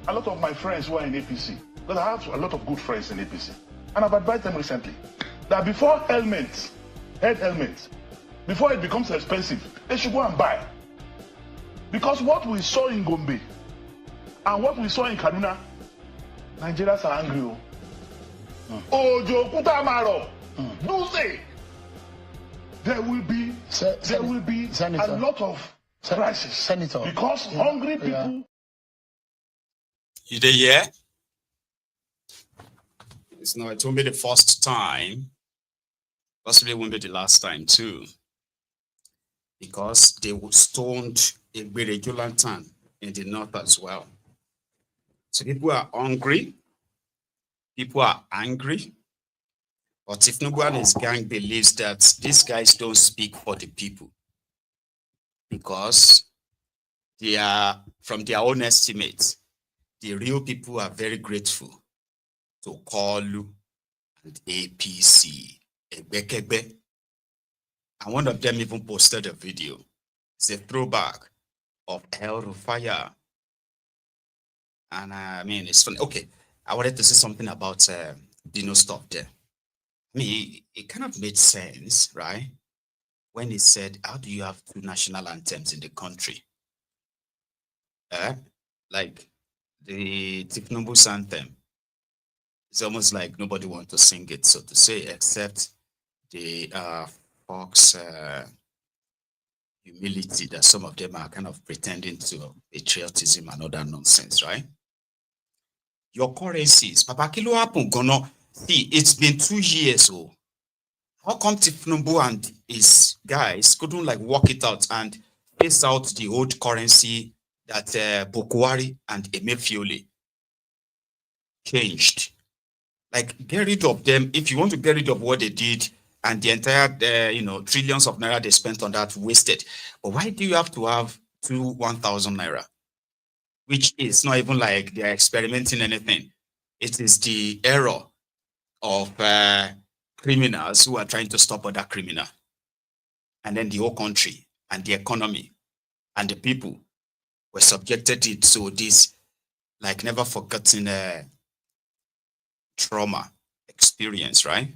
Speaker 5: a lot of my friends who are in APC, but I have a lot of good friends in APC, and I've advised them recently that before head helmets, before it becomes expensive, they should go and buy. Because what we saw in Gombe and what we saw in Kaduna, Nigerians are angry. Ojo Kutamaro. Doomsday. There will be
Speaker 6: Senator,
Speaker 5: a lot of crisis.
Speaker 6: Senator,
Speaker 5: because hungry people.
Speaker 6: Yeah.
Speaker 1: You there yet? It's not. It won't be the first time. Possibly won't be the last time too. Because they stoned a regular town in the north as well. So people are hungry. People are angry. But thiefnubu and his gang believes that these guys don't speak for the people because they are, from their own estimates, the real people are very grateful to Kolu and APC. And one of them even posted a video. It's a throwback of Rufai. And I mean, it's funny. Okay, I wanted to say something about Dino stuff there. I mean, it kind of made sense, right? When he said, how do you have 2 national anthems in the country? Like the thiefnubu's anthem. It's almost like nobody wants to sing it, so to say, except the Fox humility that some of them are kind of pretending to patriotism and other nonsense, right? Your currencies, Papa Kilo happen gonna. See, it's been 2 years. So how come thiefnubu and his guys couldn't like work it out and face out the old currency that Bokwari and Emefiole changed. Like, get rid of them. If you want to get rid of what they did and the entire, trillions of naira they spent on that wasted. But why do you have to have 1,000 naira? Which is not even like they're experimenting anything. It is the error of criminals who are trying to stop other criminal. And then the whole country and the economy and the people were subjected to it. So this, like, never forgotten trauma experience, right?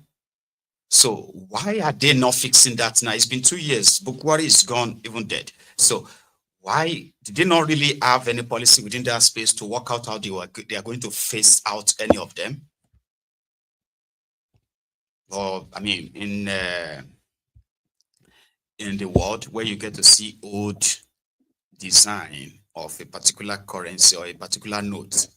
Speaker 1: So why are they not fixing that now? It's been 2 years. Bukwari is gone, even dead. So why did they not really have any policy within that space to work out how they are going to phase out any of them? Or I mean, in the world where you get to see old design of a particular currency or a particular note,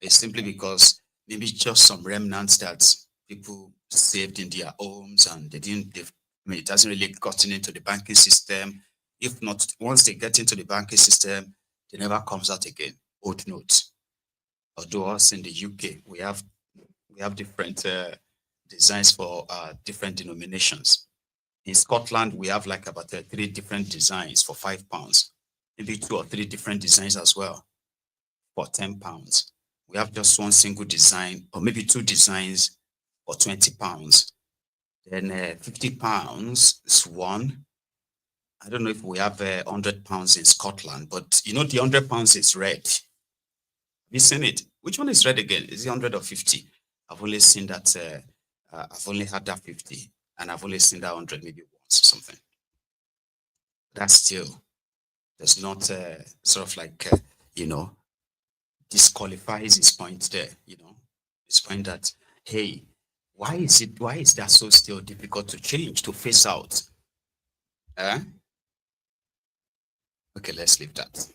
Speaker 1: it's simply because maybe just some remnants that people saved in their homes and it hasn't really gotten into the banking system. If not, once they get into the banking system, they never comes out again. Old notes. Although us in the UK, we have different designs for different denominations. In Scotland, we have like about 3 different designs for £5, maybe 2 or 3 different designs as well for £10. We have just one single design, or maybe 2 designs for £20. Then £50 is one. I don't know if we have £100 in Scotland, but you know the £100 is red. Have you seen it? Which one is red again? Is it 100 or 50? I've only seen that. I've only had that 50, and I've only seen that 100 maybe once or something. That still does not sort of like disqualifies his point there. His point that, hey, why is that so still difficult to change, to phase out? Okay, let's leave that.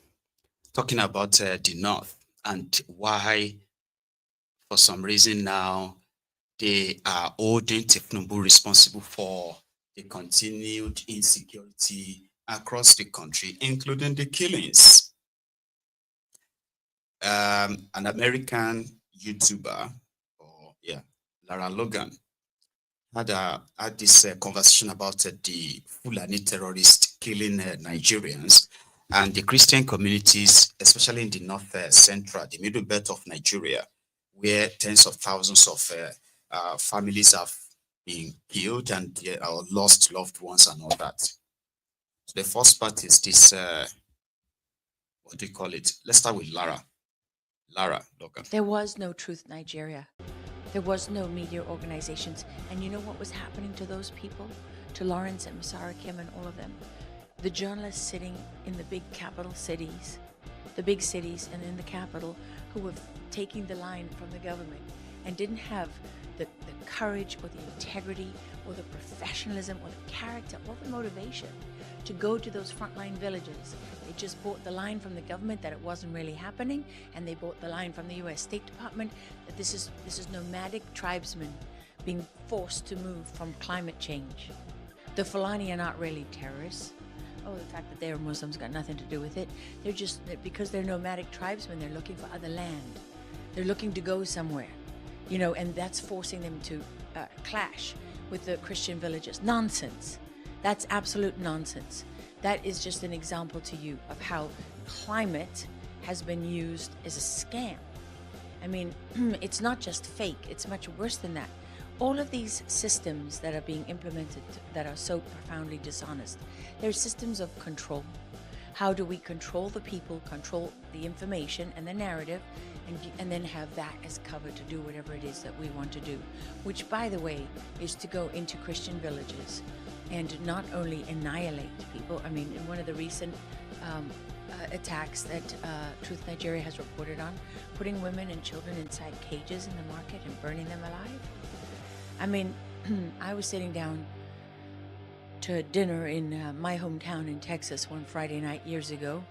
Speaker 1: Talking about the North and why, for some reason now, they are holding thiefnubu responsible for the continued insecurity across the country, including the killings. An American YouTuber, Lara Logan, had this conversation about the Fulani terrorists killing Nigerians and the Christian communities, especially in the north central, the middle belt of Nigeria, where tens of thousands of families have been killed and lost loved ones and all that. So the first part is this, what do you call it? Let's start with Lara. Lara Logan.
Speaker 7: There was no Truth Nigeria. There was no media organizations. And you know what was happening to those people? To Lawrence and Masara Kim and all of them? The journalists sitting in the big capital cities, the big cities and in the capital, who were taking the line from the government and didn't have the courage or the integrity or the professionalism or the character or the motivation to go to those frontline villages. They just bought the line from the government that it wasn't really happening, and they bought the line from the U.S. State Department that this is nomadic tribesmen being forced to move from climate change. The Fulani are not really terrorists. Oh, the fact that they're Muslims got nothing to do with it. Because they're nomadic tribesmen, they're looking for other land. They're looking to go somewhere, and that's forcing them to clash with the Christian villages. Nonsense. That's absolute nonsense. That is just an example to you of how climate has been used as a scam. I mean, it's not just fake, it's much worse than that. All of these systems that are being implemented that are so profoundly dishonest, they're systems of control. How do we control the people, control the information and the narrative, and then have that as cover to do whatever it is that we want to do, which, by the way, is to go into Christian villages and not only annihilate people. I mean, in one of the recent attacks that Truth Nigeria has reported on, putting women and children inside cages in the market and burning them alive. I mean, I was sitting down to dinner in my hometown in Texas one Friday night years ago.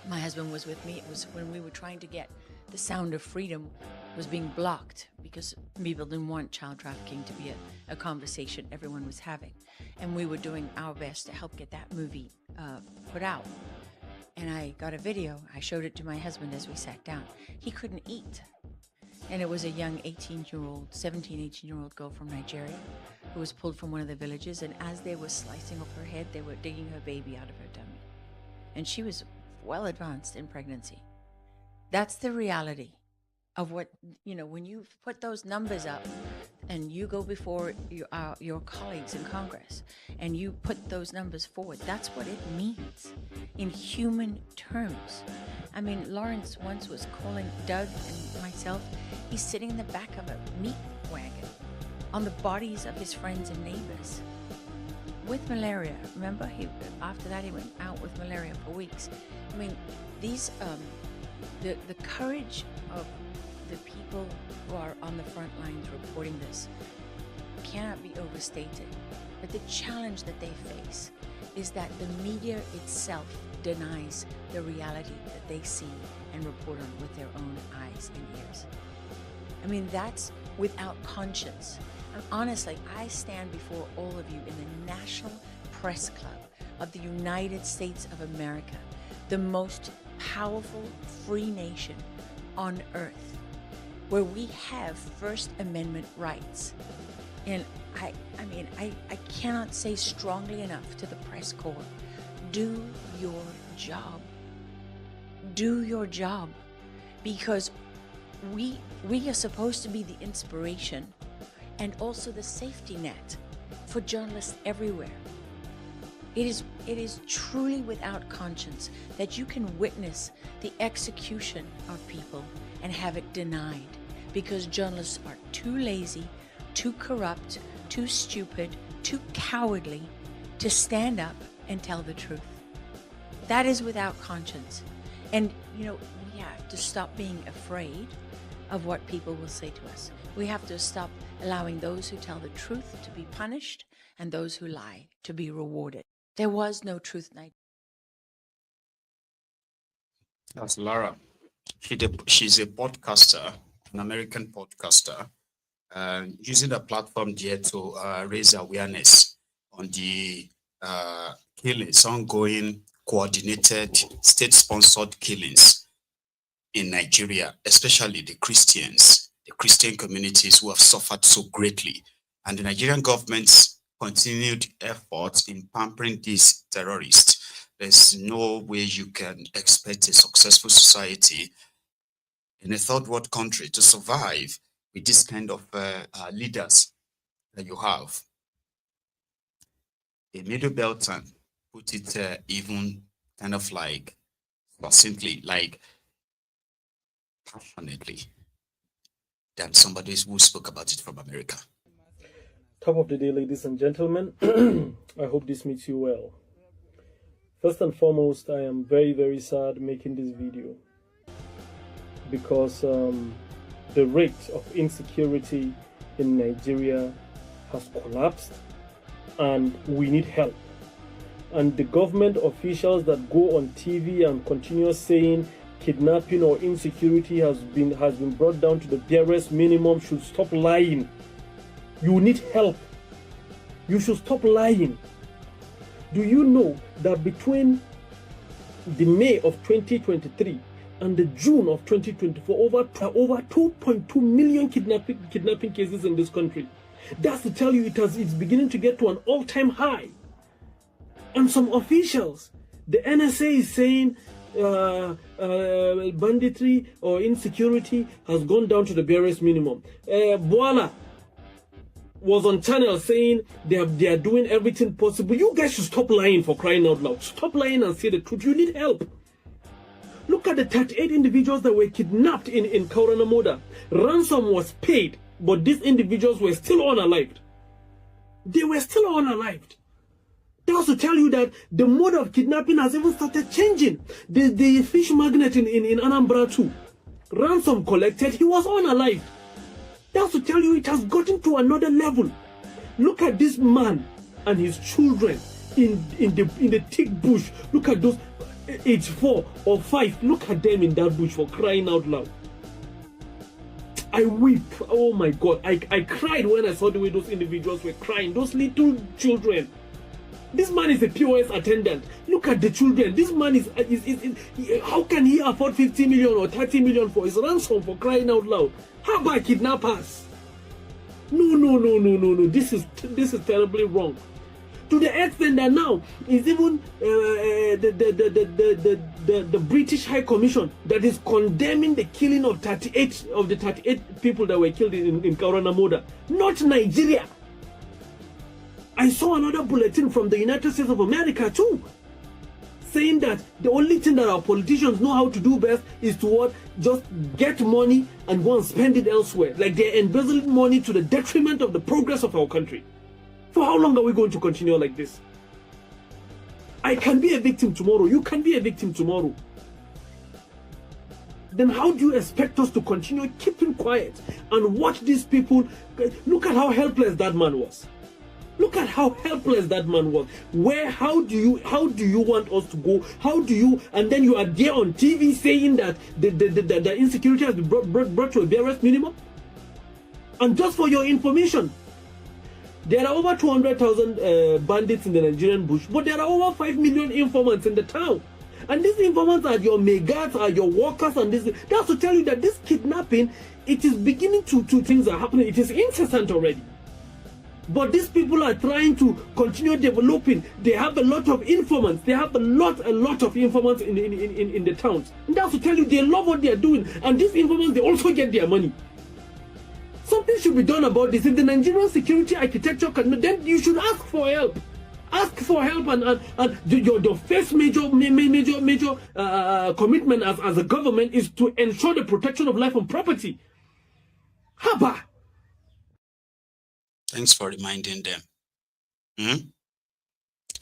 Speaker 7: My husband was with me. It was when we were trying to get the sound of freedom was being blocked because people didn't want child trafficking to be a conversation everyone was having. And we were doing our best to help get that movie put out. and I got a video. I showed it to my husband as we sat down. He couldn't eat. And it was a young 18-year-old girl from Nigeria who was pulled from one of the villages. And as they were slicing off her head, they were digging her baby out of her tummy. And she was well advanced in pregnancy. That's the reality of what, when you put those numbers up and you go before your colleagues in Congress and you put those numbers forward, that's what it means in human terms. I mean, Lawrence once was calling Doug and myself, he's sitting in the back of a meat wagon on the bodies of his friends and neighbors with malaria. Remember, after that he went out with malaria for weeks. I mean, these the courage of the people who are on the front lines reporting this cannot be overstated. But the challenge that they face is that the media itself denies the reality that they see and report on with their own eyes and ears. I mean, that's without conscience. And honestly, I stand before all of you in the National Press Club of the United States of America, the most powerful free nation on earth, where we have First Amendment rights. And I cannot say strongly enough to the press corps, do your job. Do your job. Because we are supposed to be the inspiration and also the safety net for journalists everywhere. It is truly without conscience that you can witness the execution of people and have it denied because journalists are too lazy, too corrupt, too stupid, too cowardly to stand up and tell the truth. That is without conscience. And, we have to stop being afraid of what people will say to us. We have to stop allowing those who tell the truth to be punished and those who lie to be rewarded. There was no truth night.
Speaker 1: That's Lara. She's a podcaster, an American podcaster, using the platform there to raise awareness on the killings, ongoing coordinated state-sponsored killings in Nigeria, especially the Christian communities who have suffered so greatly. And the Nigerian government's continued efforts in pampering these terrorists. There's no way you can expect a successful society in a third world country to survive with this kind of leaders that you have. A middle belton put it even kind of like succinctly, like passionately, than somebody who spoke about it from America.
Speaker 8: Top of the day, ladies and gentlemen. I hope this meets you well. First and foremost, I am very, very sad making this video because the rate of insecurity in Nigeria has collapsed and we need help. And the government officials that go on TV and continue saying kidnapping or insecurity has been brought down to the barest minimum should stop lying. You need help. You should stop lying. Do you know that between the May of 2023 and the June of 2024, over 2.2 million kidnapping cases in this country? That's to tell you it's beginning to get to an all-time high. And some officials, the NSA is saying banditry or insecurity has gone down to the barest minimum. Boala was on channel saying they are doing everything possible. You guys should stop lying, for crying out loud. Stop lying and say the truth. You need help. Look at the 38 individuals that were kidnapped in Kauranamoda. Ransom was paid, but these individuals were still unalived. They were still unalived. That was to tell you that the mode of kidnapping has even started changing. The fish magnet in Anambra too. Ransom collected, he was unalived. That's to tell you it has gotten to another level. Look at this man and his children in the thick bush. Look at those age 4 or 5. Look at them in that bush, for crying out loud. I weep. Oh my God. I cried when I saw the way those individuals were crying. Those little children. This man is a POS attendant. Look at the children. This man is how can he afford 50 million or 30 million for his ransom, for crying out loud? How about kidnappers? No. This is terribly wrong. To the extent that now is even the British High Commission that is condemning the killing of 38 of the 38 people that were killed in Kauranamoda, not Nigeria. I saw another bulletin from the United States of America too, saying that the only thing that our politicians know how to do best is to what? Just get money and go and spend it elsewhere. Like they're embezzling money to the detriment of the progress of our country. For how long are we going to continue like this? I can be a victim tomorrow. You can be a victim tomorrow. Then how do you expect us to continue keeping quiet and watch these people? Look at how helpless that man was. Look at how helpless that man was. How do you want us to go? How do you, and then you are there on TV saying that the insecurity has been brought to a barest minimum? And just for your information, there are over 200,000 bandits in the Nigerian bush, but there are over 5 million informants in the town. And these informants are your megas, are your workers, and this. That's to tell you that this kidnapping, it is beginning to things are happening. It is incessant already. But these people are trying to continue developing. They have a lot of informants. They have a lot of informants in the towns. And that's to tell you they love what they are doing. And these informants, they also get their money. Something should be done about this. If the Nigerian security architecture can, then you should ask for help. Ask for help, and your first major commitment as a government is to ensure the protection of life and property. Haba.
Speaker 1: Thanks for reminding them.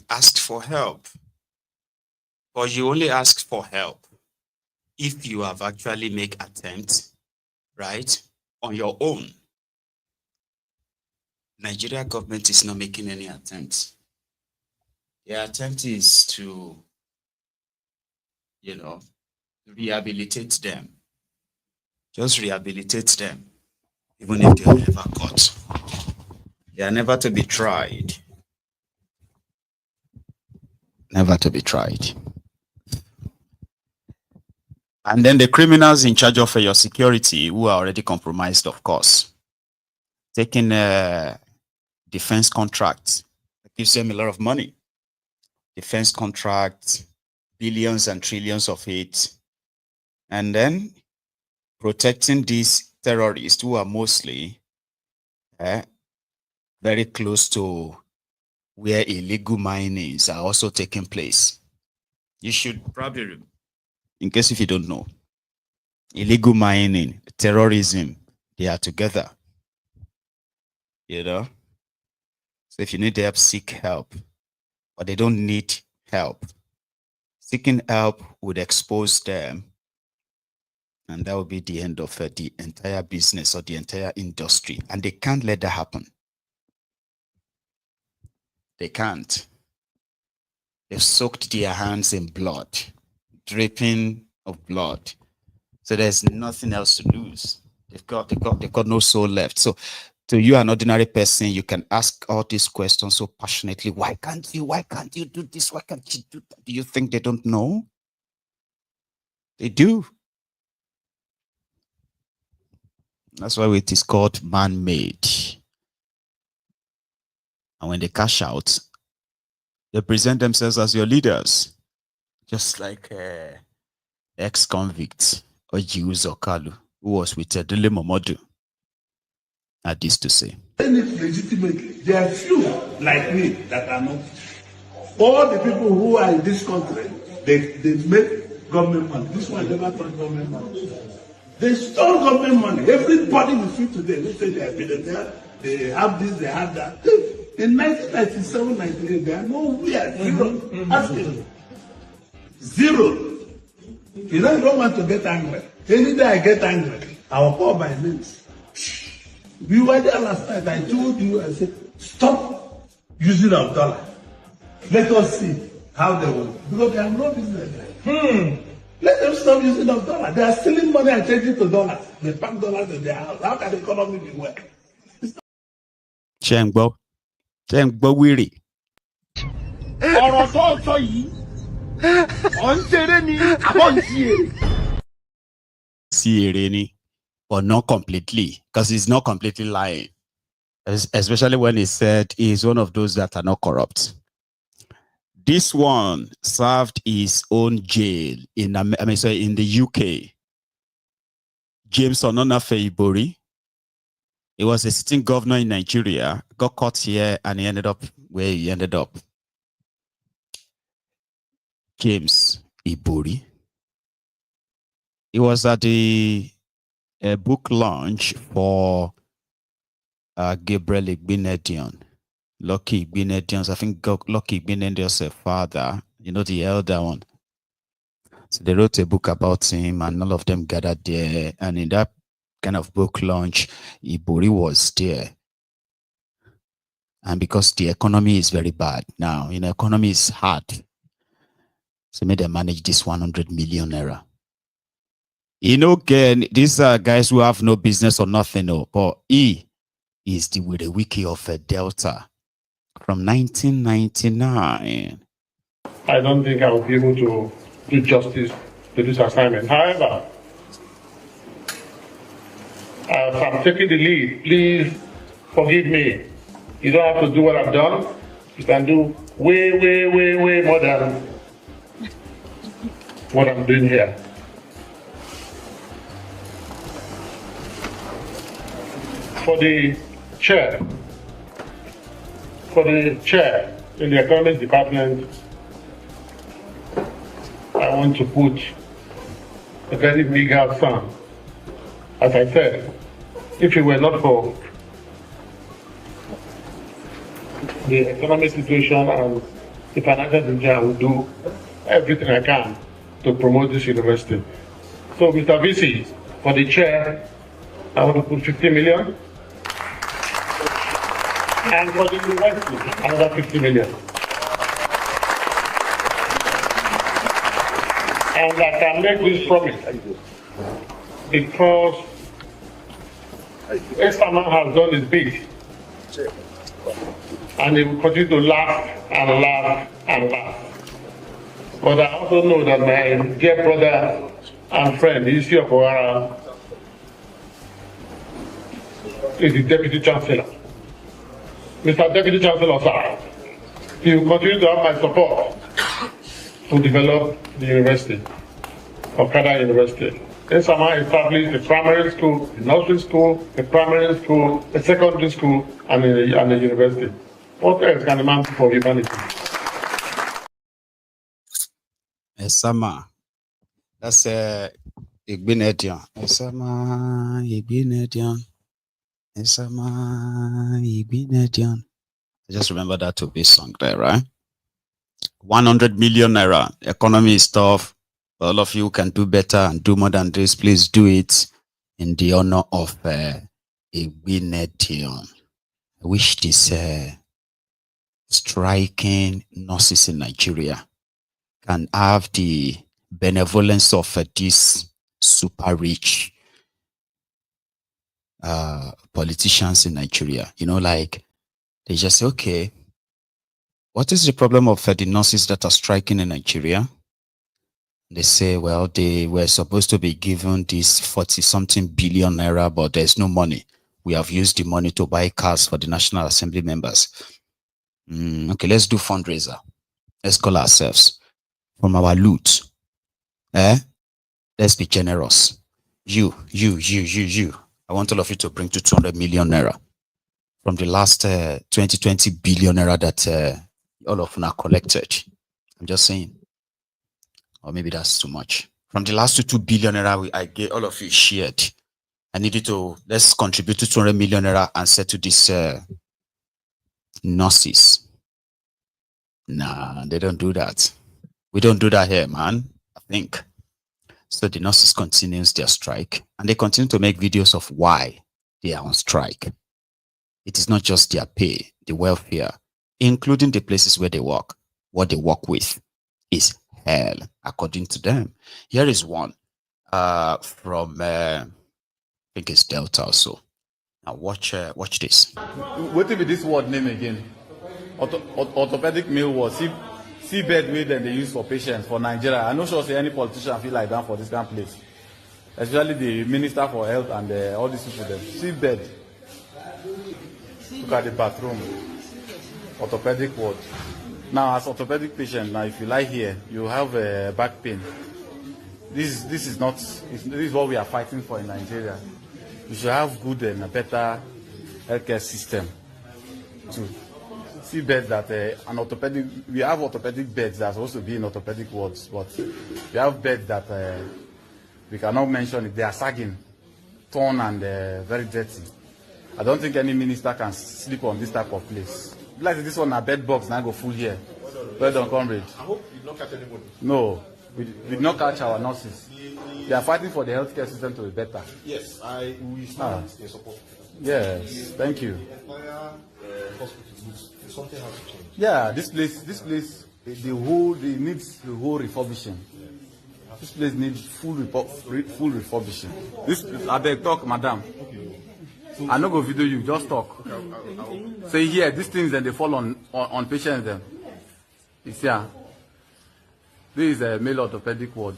Speaker 1: Ask for help. But you only ask for help if you have actually made attempts, right, on your own. Nigeria government is not making any attempts. Their attempt is to, rehabilitate them. Just rehabilitate them, even if they are never caught. They are never to be tried. Never to be tried. And then the criminals in charge of your security, who are already compromised, of course, taking defense contracts, that gives them a lot of money. Defense contracts, billions and trillions of it. And then protecting these terrorists who are mostly very close to where illegal minings are also taking place. You should probably, in case if you don't know, illegal mining, terrorism, they are together. So if you need help, seek help. But they don't need help. Seeking help would expose them, and that would be the end of the entire business or the entire industry. And they can't let that happen. They can't. They've soaked their hands in blood, dripping of blood. So there's nothing else to lose. They've got no soul left. So to you, an ordinary person, you can ask all these questions so passionately. Why can't you? Why can't you do this? Why can't you do that? Do you think they don't know? They do. That's why it is called man-made. And when they cash out, they present themselves as your leaders. Just like ex-convicts or Jews or Kalu, who was with Dele Momodu, had this to say.
Speaker 9: Legitimately, there are few like me that are not. All the people who are in this country, they make government money. This one never touched government money. They stole government money. Everybody you see today, they say they are billionaires, they have this, they have that. In 1997, 1998, they are nowhere. Zero. Ask them. Zero. You don't want to get angry. Any day I get angry, I will call my names. We were there last night. I told you, I said, stop using of dollar. Let us see how they will. Because they have no business. Let them stop using of dollar. They are stealing money and changing to dollars. They pack dollars in their house. How can the economy be well?
Speaker 2: ọ̀rọ̀ tó sọ yìí ọ̀ ń ṣeré ni àbọ̀ ń
Speaker 1: ṣeré. But not completely, because he's not completely lying. Especially when he said he's one of those that are not corrupt. This one served his own jail in the UK. James Ononafe Ibori. He was a sitting governor in Nigeria, got caught here, and he ended up where he ended up. James Ibori. He was at the book launch for Gabriel Igbinedion. Lucky Igbinedion. I think Lucky Igbinedion's father, the elder one. So they wrote a book about him, and all of them gathered there. And in that kind of book launch, Ibori was there. And because the economy is very bad now, economy is hard. So made them manage this 100 million naira. Again, these are guys who have no business or nothing, but he is with the wiki of Delta from 1999.
Speaker 9: I don't think I will be able to do justice to this assignment. However, as I'm taking the lead, please forgive me. You don't have to do what I've done. You can do way, way, way, way more than what I'm doing here. For the chair in the economics department, I want to put a very big sum. As I said, if it were not for the economic situation and the financial situation, I would do everything I can to promote this university. So, Mr. VC, for the chair, I want to put 50 million. And for the university, another 50 million. And I can make this promise because Esama has done his bit. And he will continue to laugh and laugh and laugh. But I also know that my dear brother and friend, the issue of Owara, is the Deputy Chancellor. Mr. Deputy Chancellor, sir, he will continue to have my support to develop the university, Okada University. Insama established a primary school, a nursery school, a primary school, a secondary school, and a university. What else can a man do for humanity?
Speaker 1: Insama, that's Igbinedion. Insama, Igbinedion. Insama, Igbinedion. I just remember that to be song there, right? 100 million naira. Economy is tough. All of you can do better and do more than this. Please do it in the honor of Igbinedion. I wish this striking nurses in Nigeria can have the benevolence of this super rich politicians in Nigeria. Like they just say, okay, what is the problem of the nurses that are striking in Nigeria? They say, well, they were supposed to be given this 40-something billion naira, but there's no money. We have used the money to buy cars for the National Assembly members. Okay, let's do fundraiser. Let's call ourselves from our loot. Let's be generous. You. I want all of you to bring to 200 million naira from the last 20 billion naira that all of them are collected. I'm just saying. Or maybe that's too much. From the last 2 billion naira I get all of you shared. I need you to, let's contribute to 200 million naira and set to this nurses. Nah, they don't do that. We don't do that here, man. I think. So the nurses continues their strike, and they continue to make videos of why they are on strike. It is not just their pay, the welfare, including the places where they work. What they work with is hell, according to them. Here is one from I think it's Delta also. Now watch this.
Speaker 10: What if this word name again? Orthopedic male was if seabed way that they use for patients for Nigeria. I'm not sure say any politician feel like that for this kind of place. Especially the Minister for Health and all these people there. Seabed. Look at the bathroom. Orthopedic ward. Now, as orthopedic patient, now if you lie here, you have back pain. This is what we are fighting for in Nigeria. We should have good and better healthcare system too. See beds that an orthopedic, we have orthopedic beds that are supposed to be in orthopedic wards, but we have beds that we cannot mention it. They are sagging, torn, and very dirty. I don't think any minister can sleep on this type of place. Like this one, a bed box now go full here. Well done, comrade.
Speaker 11: I hope you did not catch anybody.
Speaker 10: No, we did not catch our nurses. They are fighting for the healthcare system to be better.
Speaker 11: Yes, we stand in support.
Speaker 10: Yes, thank you.
Speaker 11: Something has to change.
Speaker 10: Yeah, this place, it needs the whole refurbishing. This place needs full refurbishing. I beg talk, madam. I no go video you, just talk. Say here, these things then they fall on patients then. You see, this is a male orthopedic ward.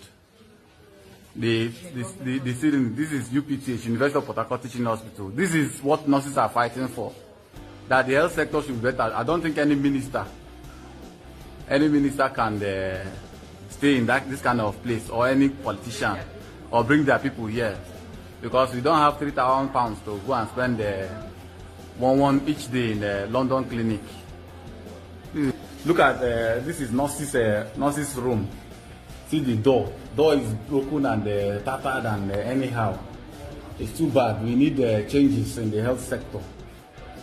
Speaker 10: The ceiling, this is UPTH, University of Port Harcourt Teaching Hospital. This is what nurses are fighting for. That the health sector should be better. I don't think any minister can stay in this kind of place, or any politician, or bring their people here, because we don't have £3,000 to go and spend one each day in the London clinic. Look at this is nurses room. See the door is broken and tattered and anyhow. It's too bad. We need changes in the health sector.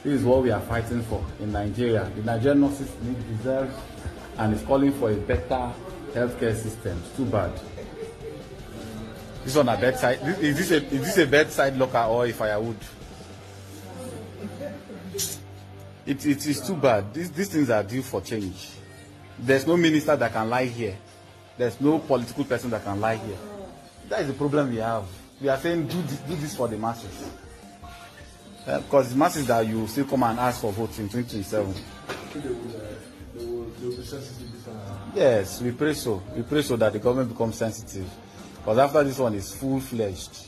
Speaker 10: This is what we are fighting for in Nigeria. The Nigerian nurses deserve and is calling for a better healthcare system. It's too bad. This one a bedside. Is this a bedside locker or a firewood? It is too bad. These things are due for change. There's no minister that can lie here. There's no political person that can lie here. That is the problem we have. We are saying do this for the masses. Because the masses that you still come and ask for votes in 2027. Yes, we pray so. We pray so that the government becomes sensitive. Because after this one is full-fledged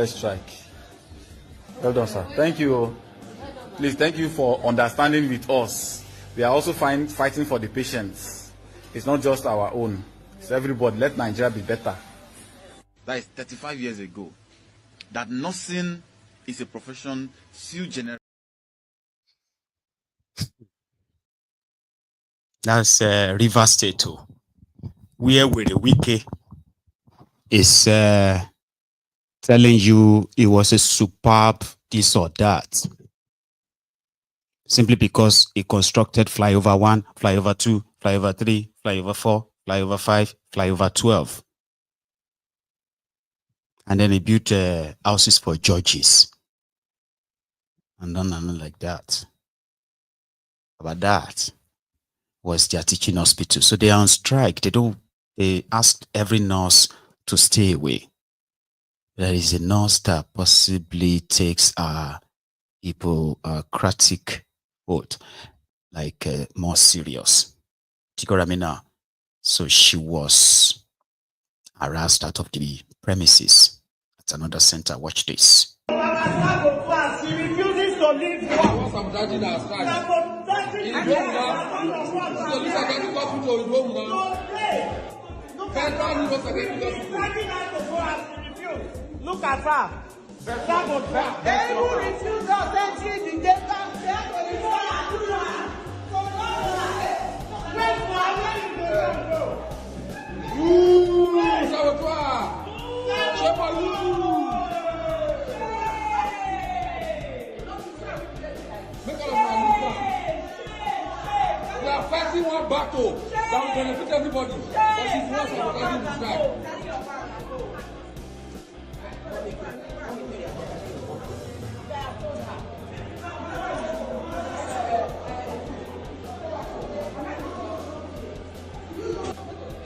Speaker 10: strike. Well done, sir. Thank you. Please, thank you for understanding with us. We are also fighting for the patients. It's not just our own. It's everybody. Let Nigeria be better. That is 35 years ago. That nursing is a profession sui generis.
Speaker 1: That's Rivers State too, where the wiki is telling you it was a superb this or that, simply because it constructed flyover 1, flyover 2, flyover 3, flyover 4, flyover 5, flyover 12, and then it built houses for judges, and none like that. About that was their teaching hospital. So they are on strike. They asked every nurse to stay away. There is a nurse that possibly takes a Hippocratic oath, like more serious. So she was harassed out of the premises at another center. Watch this.
Speaker 3: He refuses to leave work. Look at her. They will refuse us entry the data.
Speaker 12: We are fighting one battle that will benefit everybody. But if you want to the strike.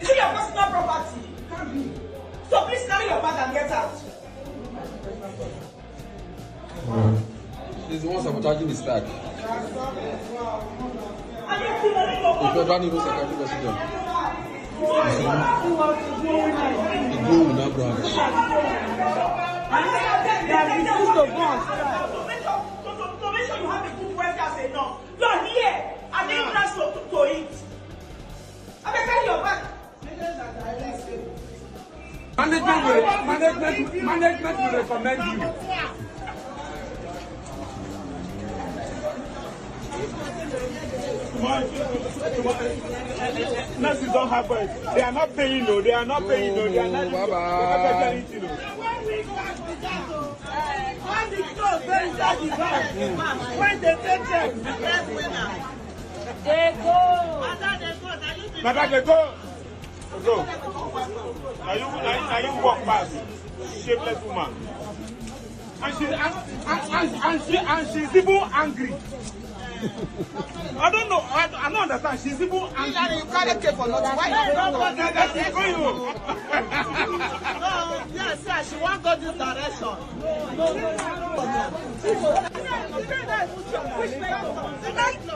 Speaker 3: Is it your personal property? So please carry your bag and get out.
Speaker 12: She's the one sabotaging the strike.
Speaker 3: And
Speaker 12: If ever need security president, the goal will not branch.
Speaker 13: To make sure you have a good workers enough. You're here and the interest to it. I will carry your back.
Speaker 12: Management will recommend you.
Speaker 2: Nurses don't have voice. They are not paying, no. They are not paying, no. They are not. When they take them, they go. Madam, they go. Go. Now you walk past. Shapeless woman. And she's even angry. I don't know. I don't understand. She's even angry.
Speaker 13: You can't care for nothing. Why you don't go? No, yes, she won't go this direction.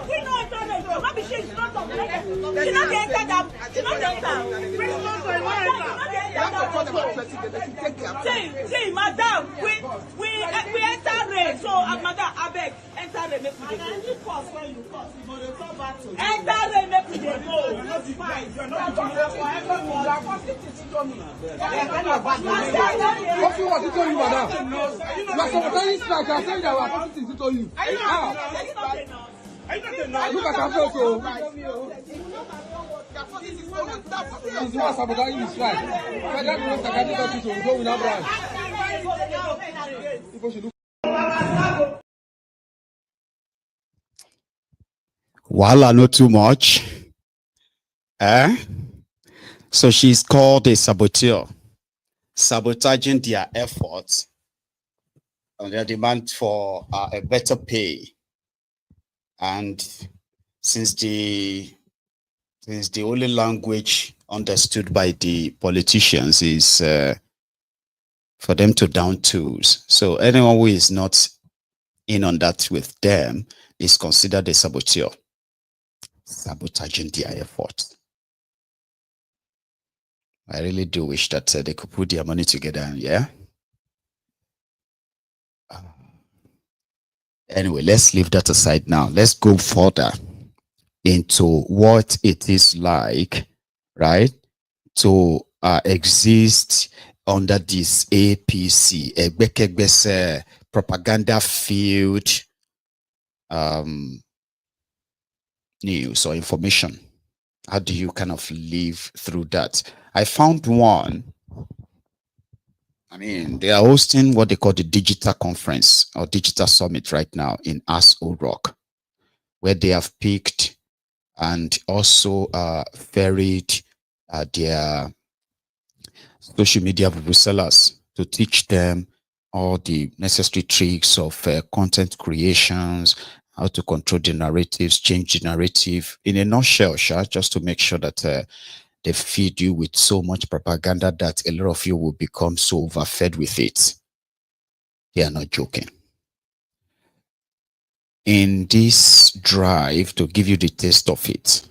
Speaker 13: We know it's not maybe she's not of she's not the enter that. She's not the enter. See, madam, we enter rain. So, madam, I beg, enter rain. Enter rain, make we dey go. That's fine. You're not
Speaker 12: what he told you, madam? You are sabotaging strike. I said that we are talking to you. Look at our photo. This is not sabotaging the strike. Federal government can get us to go without branch. People should look.
Speaker 1: Voila, not too much. So she's called a saboteur, sabotaging their efforts and their demand for a better pay. And since the only language understood by the politicians is for them to down tools, so anyone who is not in on that with them is considered a saboteur, sabotaging their efforts. I really do wish that they could put their money together, and yeah. Anyway, let's leave that aside now. Let's go further into what it is like, right, to exist under this APC, Egbekebese propaganda field news or information. How do you kind of live through that? I found one. I mean, they are hosting what they call the digital conference or digital summit right now in Aso Rock, where they have picked and also ferried their social media sellers to teach them all the necessary tricks of content creations, how to control the narratives, change the narrative in a nutshell, just to make sure that they feed you with so much propaganda that a lot of you will become so overfed with it. They are not joking. In this drive to give you the taste of it,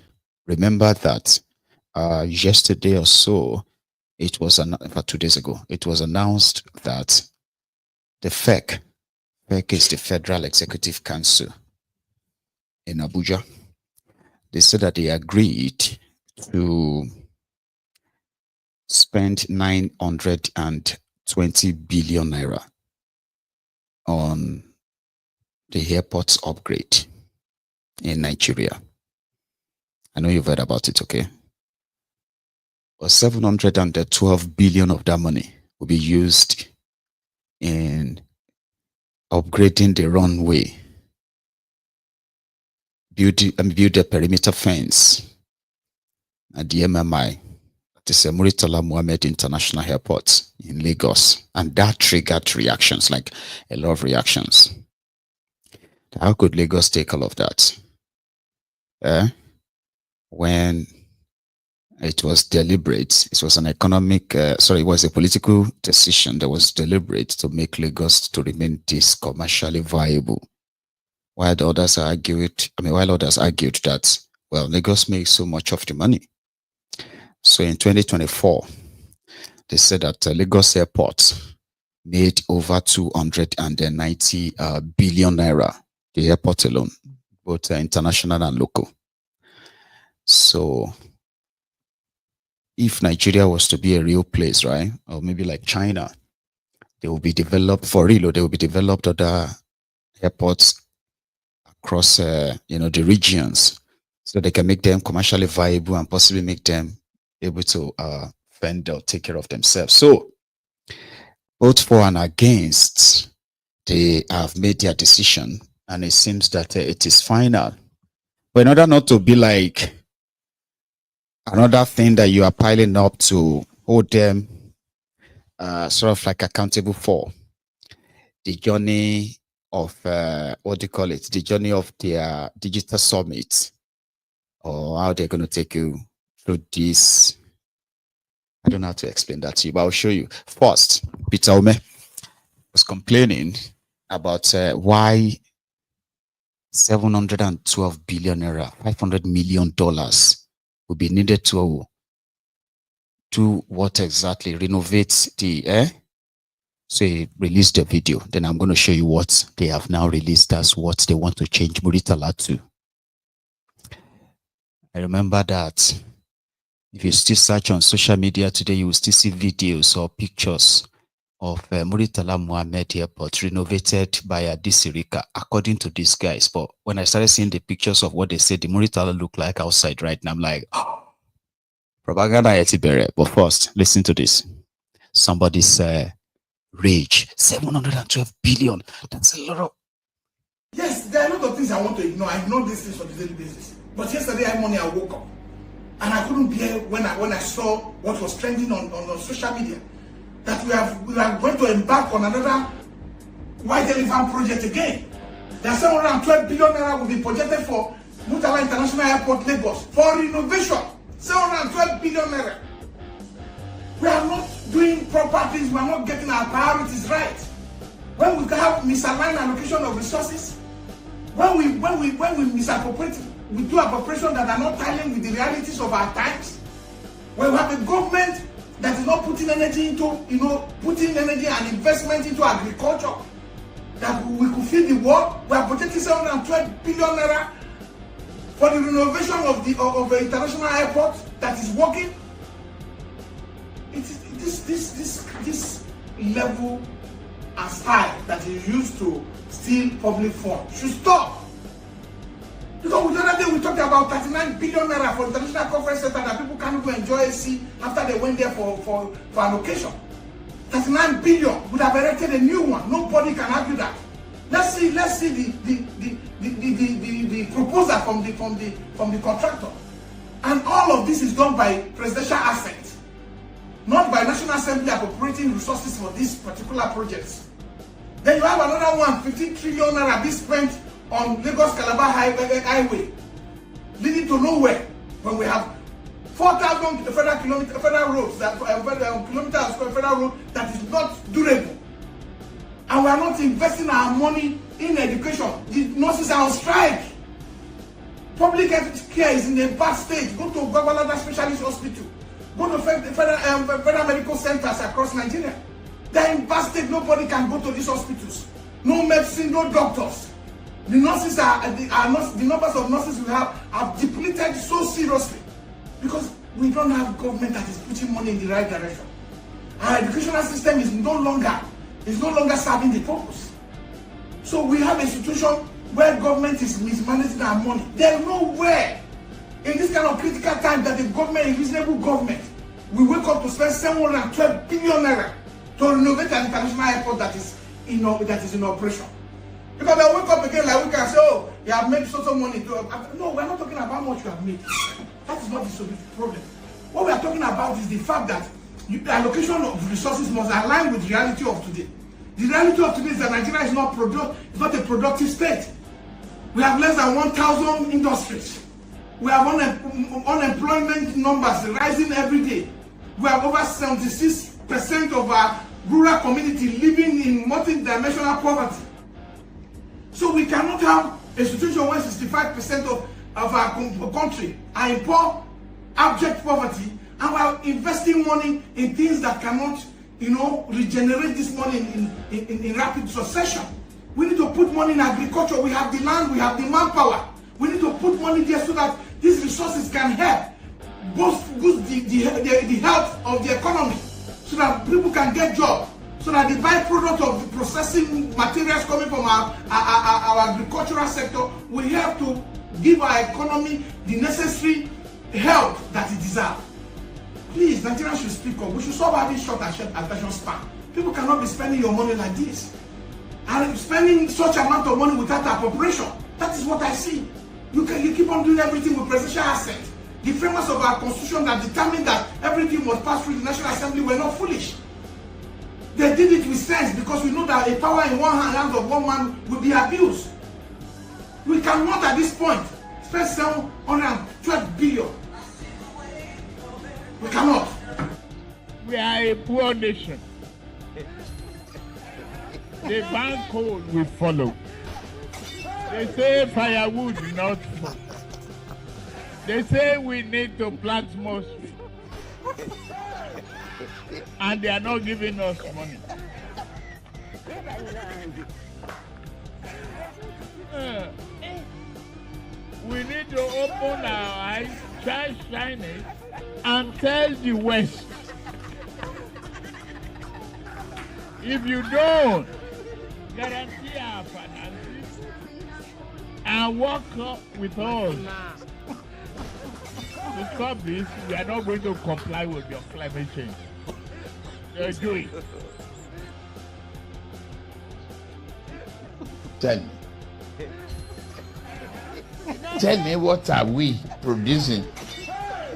Speaker 1: remember that yesterday or so, it was about 2 days ago, it was announced that the FEC is the Federal Executive Council in Abuja. They said that they agreed to spend 920 billion naira on the airport's upgrade in Nigeria. I know you've heard about it, okay? But 712 billion of that money will be used in upgrading the runway, build a perimeter fence at the MMI, the Muritala Mohammed International Airport in Lagos. And that triggered reactions, like a lot of reactions. How could Lagos take all of that? When it was deliberate, it was an economic, it was a political decision that was deliberate to make Lagos to remain this commercially viable. While others argued that, Well, Lagos makes so much of the money. So in 2024, they said that Lagos Airport made over 290 billion naira, the airport alone, both international and local. So if Nigeria was to be a real place, right, or maybe like China, they will be developed for real, or they will be developed other airports across, the regions, so they can make them commercially viable and possibly make them able to fend or take care of themselves. So both for and against, they have made their decision, and it seems that it is final. But in order not to be like another thing that you are piling up to hold them sort of like accountable for, the journey of the journey of their digital summit, or how they're going to take you through this. I don't know how to explain that to you, but I'll show you. First, Peter Ome was complaining about why 712 billion naira, $500 million will be needed to do what exactly? Renovate the air. So he released the video. Then I'm going to show you what they have now released as what they want to change Muritala to. I remember that if you still search on social media today, you will still see videos or pictures of Muritala Mohammed Airport renovated by Adisirika, according to these guys. But when I started seeing the pictures of what they said the Muritala look like outside right now, I'm like, oh, propaganda etibere. But first, listen to this. Somebody's rage. 712 billion. That's a lot of...
Speaker 9: Yes, there are a lot of things I want to ignore. I ignore these things on a daily basis. But yesterday morning I woke up and I couldn't bear when I saw what was trending on social media, that we are going to embark on another wide elephant project again. That 712 billion naira will be projected for Murtala International Airport, Lagos, for renovation. 712 billion naira. We are not doing proper things. We are not getting our priorities right. When we have misaligned allocation of resources, when we misappropriate, we do appropriation that are not tying with the realities of our times. When we have a government that is not putting energy into, putting energy and investment into agriculture, that we could feed the world. We are projecting 712 billion naira for the renovation of the international airport that is working. This level and style that is used to steal public funds should stop. Because the other day we talked about 39 billion naira for international conference center that people can't even enjoy AC after they went there for an occasion. 39 billion would have erected a new one. Nobody can argue that. Let's see the proposal from the contractor. And all of this is done by presidential assets, not by National Assembly appropriating resources for these particular projects. Then you have another one, 15 trillion naira being spent on Lagos-Calabar highway, leading to nowhere, when we have 4,000 federal roads, federal road that is not durable. And we are not investing our money in education. The nurses are on strike. Public health care is in a bad state. Go to Babalada Specialist Hospital. Go to federal medical centers across Nigeria. They're in bad state. Nobody can go to these hospitals. No medicine, no doctors. The nurses the numbers of nurses we have depleted so seriously because we don't have government that is putting money in the right direction. Our educational system is no longer serving the purpose. So we have a situation where government is mismanaging our money. There's nowhere in this kind of critical time that the government, a reasonable government, we wake up to spend 712 billion naira to renovate an international airport that is in operation. Because they wake up again like we can say, oh, you have made so money. No, we're not talking about how much you have made. That is not the problem. What we are talking about is the fact that the allocation of resources must align with the reality of today. The reality of today is that Nigeria is not a productive state. We have less than 1,000 industries. We have unemployment numbers rising every day. We have over 76% of our rural community living in multi-dimensional poverty. So we cannot have a situation where 65% of of our country are in poor, abject poverty, and we are investing money in things that cannot, regenerate this money in rapid succession. We need to put money in agriculture. We have the land, we have the manpower. We need to put money there so that these resources can help boost the health of the economy, so that people can get jobs, so that the byproduct of the processing materials coming from our agricultural sector will help to give our economy the necessary health that it deserves. Please, Nigerians should speak up. We should stop having short attention span. People cannot be spending your money like this. And spending such amount of money without appropriation. That is what I see. You keep on doing everything with presidential assent. The framers of our constitution that determined that everything must pass through the National Assembly were not foolish. They did it with sense, because we know that a power in one hand of one man will be abused. We cannot at this point spend 712 billion. We cannot.
Speaker 14: We are a poor nation. The bank code will follow. They say firewood, not food. They say we need to plant more trees. And they are not giving us money. We need to open our eyes, try shining, and tell the West, if you don't guarantee our finances and work up with us to stop this, we are not going to comply with your climate change. They'll do it.
Speaker 15: Tell me what are we producing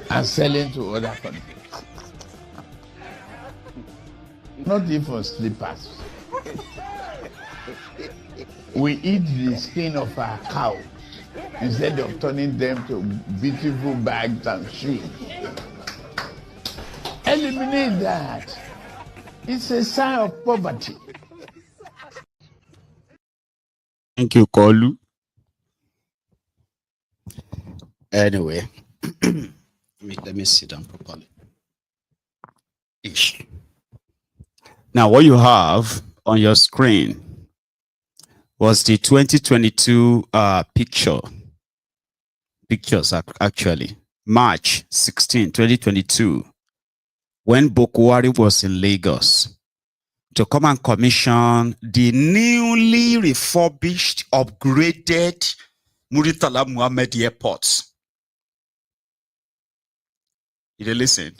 Speaker 15: and selling to other countries? Not even slippers. We eat the skin of our cows instead of turning them to beautiful bags and shoes. Eliminate that. It's a sign of poverty.
Speaker 1: Thank you, Kolu. Anyway, let me sit down properly. Ish. Now, what you have on your screen was the 2022 pictures actually, March 16, 2022, when Bokwari was in Lagos to come and commission the newly refurbished, upgraded Muritala Muhammad Airport. Did you listen?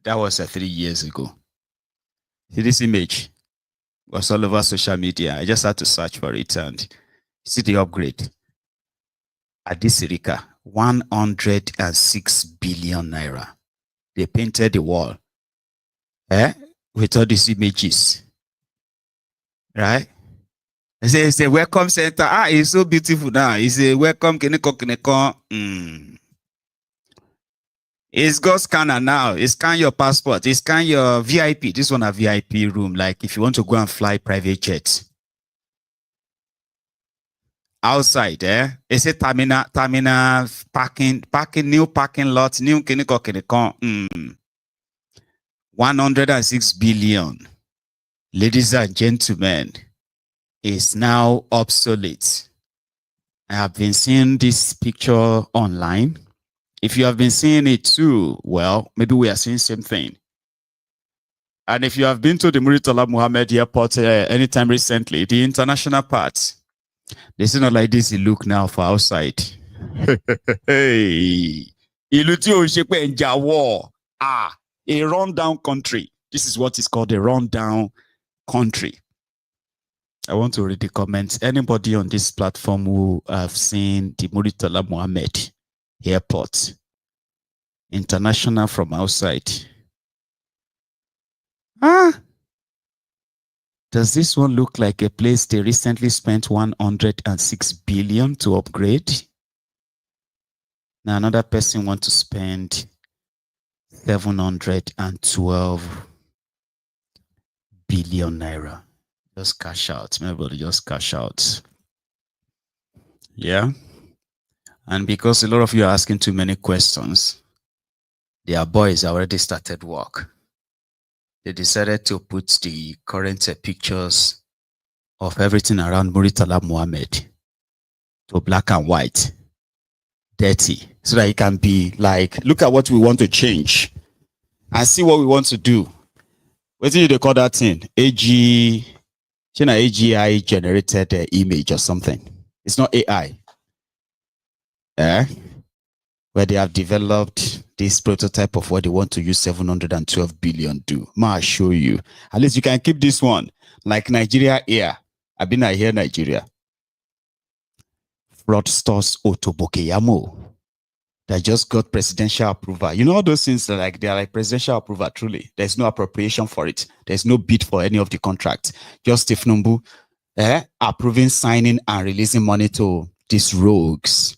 Speaker 1: That was 3 years ago. See, this image was all over social media. I just had to search for it and see the upgrade. Adisirika, 106 billion naira. They painted the wall. With all these images. Right? It's a welcome center. It's so beautiful now. It's a welcome kineko. It's got scanner now. It scan your passport. It scan your VIP. This one a VIP room. Like if you want to go and fly private jets. Outside, it's a terminal parking, new parking lot, new kineko. 106 billion. Ladies and gentlemen, is now obsolete. I have been seeing this picture online. If you have been seeing it too, well, maybe we are seeing the same thing. And if you have been to the Muritala Muhammad Airport anytime recently, the international part, this is not like this you look now for outside. Hey, a rundown country. This is what is called a rundown country. I want to read the comments. Anybody on this platform who have seen the Muritala Muhammad Airport international from outside? Does this one look like a place they recently spent 106 billion to upgrade? Now another person wants to spend 712 billion naira. Just cash out. Everybody just cash out. Yeah. And because a lot of you are asking too many questions, their boys already started work. They decided to put the current pictures of everything around Muritala Muhammad to black and white, dirty, so that it can be like, look at what we want to change and see what we want to do. What do you call that thing? AGI generated image or something. It's not AI. Where they have developed this prototype of what they want to use 712 billion do. Ma, show you. At least you can keep this one. Like Nigeria here. I've been here, Nigeria. Fraudsters Otobokeyamo. That just got presidential approval. You know all those things that they are like presidential approval, truly. There's no appropriation for it. There's no bid for any of the contracts. Just thiefnubu approving, signing, and releasing money to these rogues.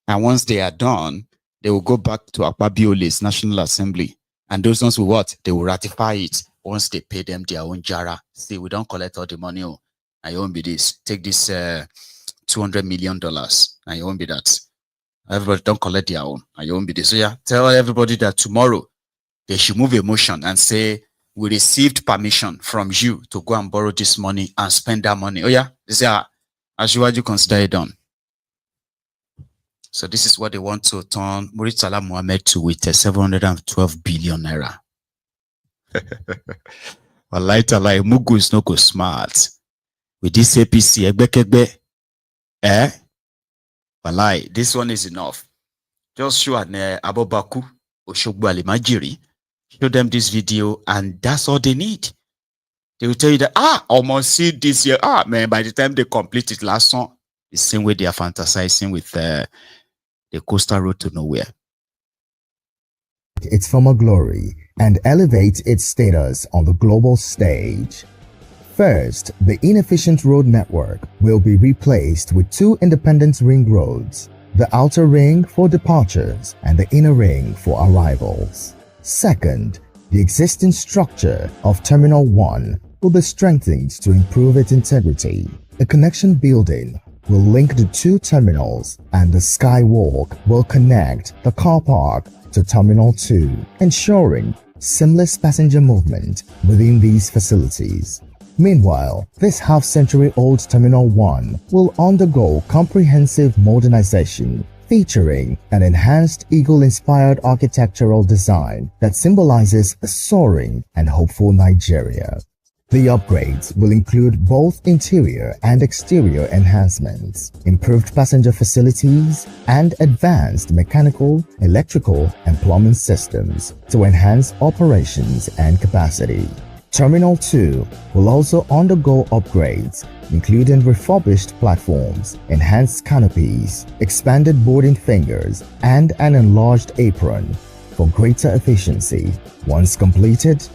Speaker 1: And once they are done, they will go back to Akpabiole's National Assembly. And those ones will what? They will ratify it once they pay them their own jara. See, we don't collect all the money. Oh, and you won't be this. Take this $200 million. And you won't be that. Everybody don't collect their own. And you won't be this. So yeah, tell everybody that tomorrow they should move a motion and say, we received permission from you to go and borrow this money and spend that money. Oh yeah, this is as you consider it done. So this is what they want to turn Muritala Muhammad to with 712 billion naira. Wallahi talai, Mugu is not go smart. With this APC, Wallahi, this one is enough. Just show an Abobaku, Oshogbu Alimajiri, show them this video, and that's all they need. They will tell you that, almost see this year, man, by the time they complete it last song, the same way they are fantasizing with the coastal road to nowhere.
Speaker 16: Its former glory and elevate its status on the global stage. First, the inefficient road network will be replaced with 2 independent ring roads, the outer ring for departures and the inner ring for arrivals. Second, the existing structure of Terminal 1 will be strengthened to improve its integrity. A connection building will link the 2 terminals, and the skywalk will connect the car park to Terminal 2, ensuring seamless passenger movement within these facilities. Meanwhile, this half-century-old Terminal 1 will undergo comprehensive modernization, featuring an enhanced eagle-inspired architectural design that symbolizes a soaring and hopeful Nigeria. The upgrades will include both interior and exterior enhancements, improved passenger facilities, and advanced mechanical, electrical, and plumbing systems to enhance operations and capacity. Terminal 2 will also undergo upgrades, including refurbished platforms, enhanced canopies, expanded boarding fingers, and an enlarged apron for greater efficiency. Once completed,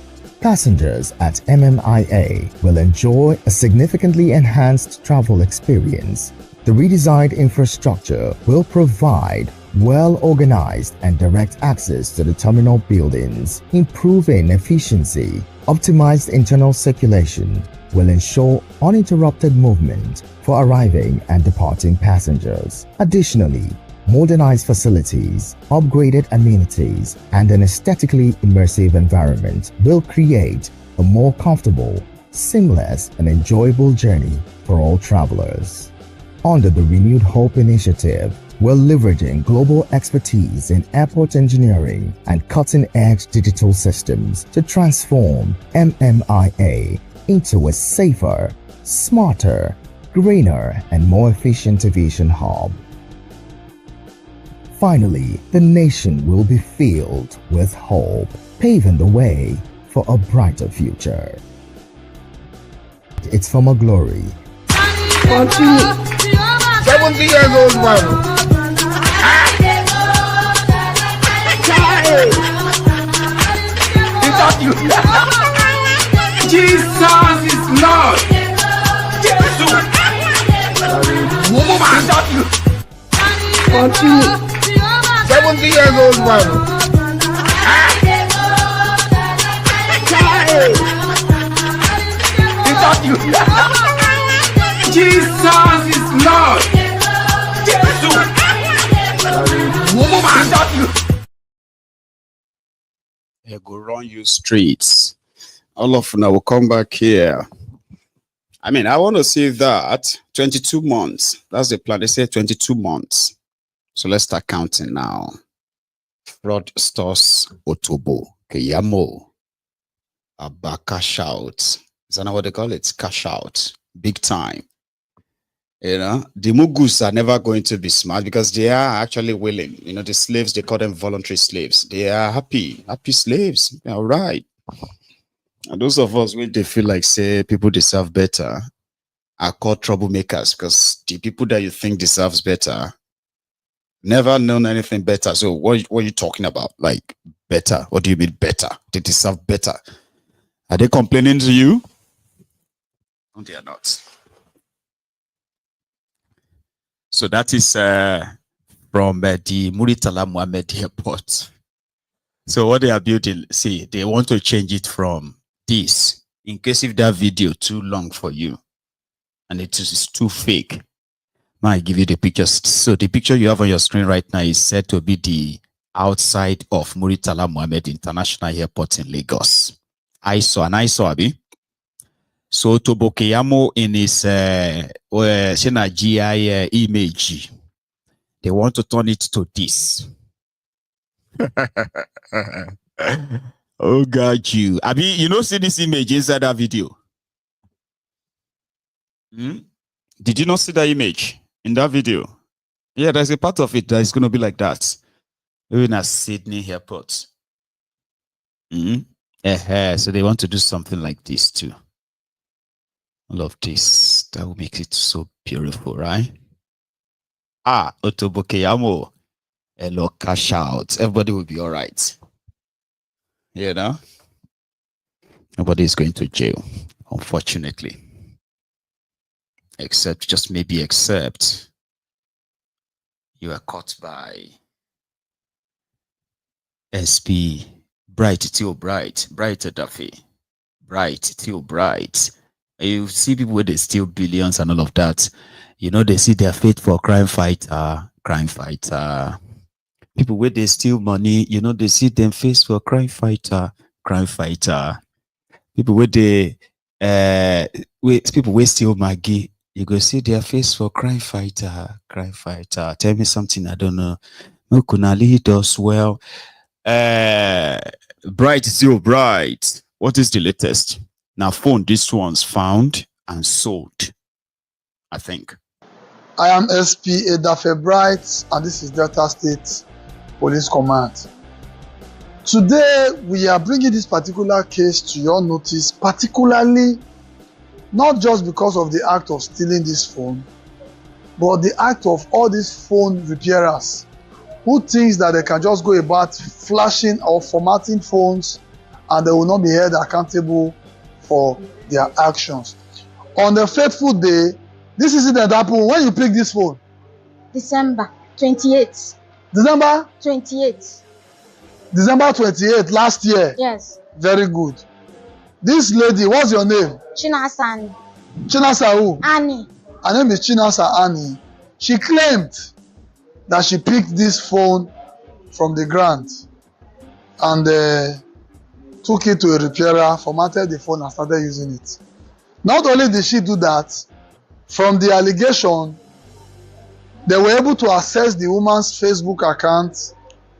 Speaker 16: passengers at MMIA will enjoy a significantly enhanced travel experience. The redesigned infrastructure will provide well-organized and direct access to the terminal buildings, improving efficiency. Optimized internal circulation will ensure uninterrupted movement for arriving and departing passengers. Additionally, modernized facilities, upgraded amenities, and an aesthetically immersive environment will create a more comfortable, seamless, and enjoyable journey for all travelers. Under the Renewed Hope initiative, we're leveraging global expertise in airport engineering and cutting-edge digital systems to transform MMIA into a safer, smarter, greener, and more efficient aviation hub. Finally, the nation will be filled with hope, paving the way for a brighter future. Its former glory.
Speaker 15: 70 years old man. Is that you? Jesus is Lord. Jesus. Is that you? 70 years old man. Is that you? Jesus is Lord. Jesus.
Speaker 1: They go run you streets. All of them will come back here. I mean, I want to see that 22 months. That's the plan. They say 22 months. So let's start counting now. Fraudsters Otobo, Keyamo, cash out. Is that not what they call it? Cash out. Big time. You know, the Mugus are never going to be smart because they are actually willing. You know, the slaves, they call them voluntary slaves. They are happy slaves. All right. And those of us when they feel like, say, people deserve better are called troublemakers because the people that you think deserves better never known anything better. So what are you talking about? Like better? What do you mean better? They deserve better. Are they complaining to you? No, they are not. So that is from the Muritala Mohammed Airport. So what they are building, see, they want to change it from this, in case if that video too long for you and it is too fake. I give you the pictures. So the picture you have on your screen right now is said to be the outside of Muritala Mohammed International Airport in Lagos. I saw Abi. So Tobokeyamo in his GI image, they want to turn it to this. Oh God, you Abi, you know, see this image inside that video. Did you not see that image in that video? Yeah, there's a part of it that is going to be like that. Even at Sydney Airport. So they want to do something like this too. I love this. That will make it so beautiful, right? Otobokeyamo. Hello, cash out. Everybody will be all right. You know? Nobody is going to jail, unfortunately. Except you are caught by SP Bright till Bright Duffy. Bright till Bright. You see people where they steal billions and all of that. You know, they see their fate for crime fighter. People where they steal money, you know, they see them face for crime fighter. People where they people where steal Maggie, you go see their face for crime fighter. Tell me something I don't know. No, Kunali does well. Bright zero bright. What is the latest? Now phone, this one's found and sold, I think.
Speaker 17: I am SP Edafe Bright, and this is Delta State Police Command. Today, we are bringing this particular case to your notice, particularly not just because of the act of stealing this phone, but the act of all these phone repairers who thinks that they can just go about flashing or formatting phones and they will not be held accountable for their actions. On the fateful day, this incident happened when you picked this phone.
Speaker 18: December 28th.
Speaker 17: December?
Speaker 18: 28th.
Speaker 17: December 28th, last year?
Speaker 18: Yes.
Speaker 17: Very good. This lady, what's your name?
Speaker 18: Chinasa.
Speaker 17: Chinasa who?
Speaker 18: Annie.
Speaker 17: Her name is Chinasa Annie. She claimed that she picked this phone from the ground and took it to a repairer, formatted the phone and started using it. Not only did she do that, from the allegation, they were able to access the woman's Facebook account,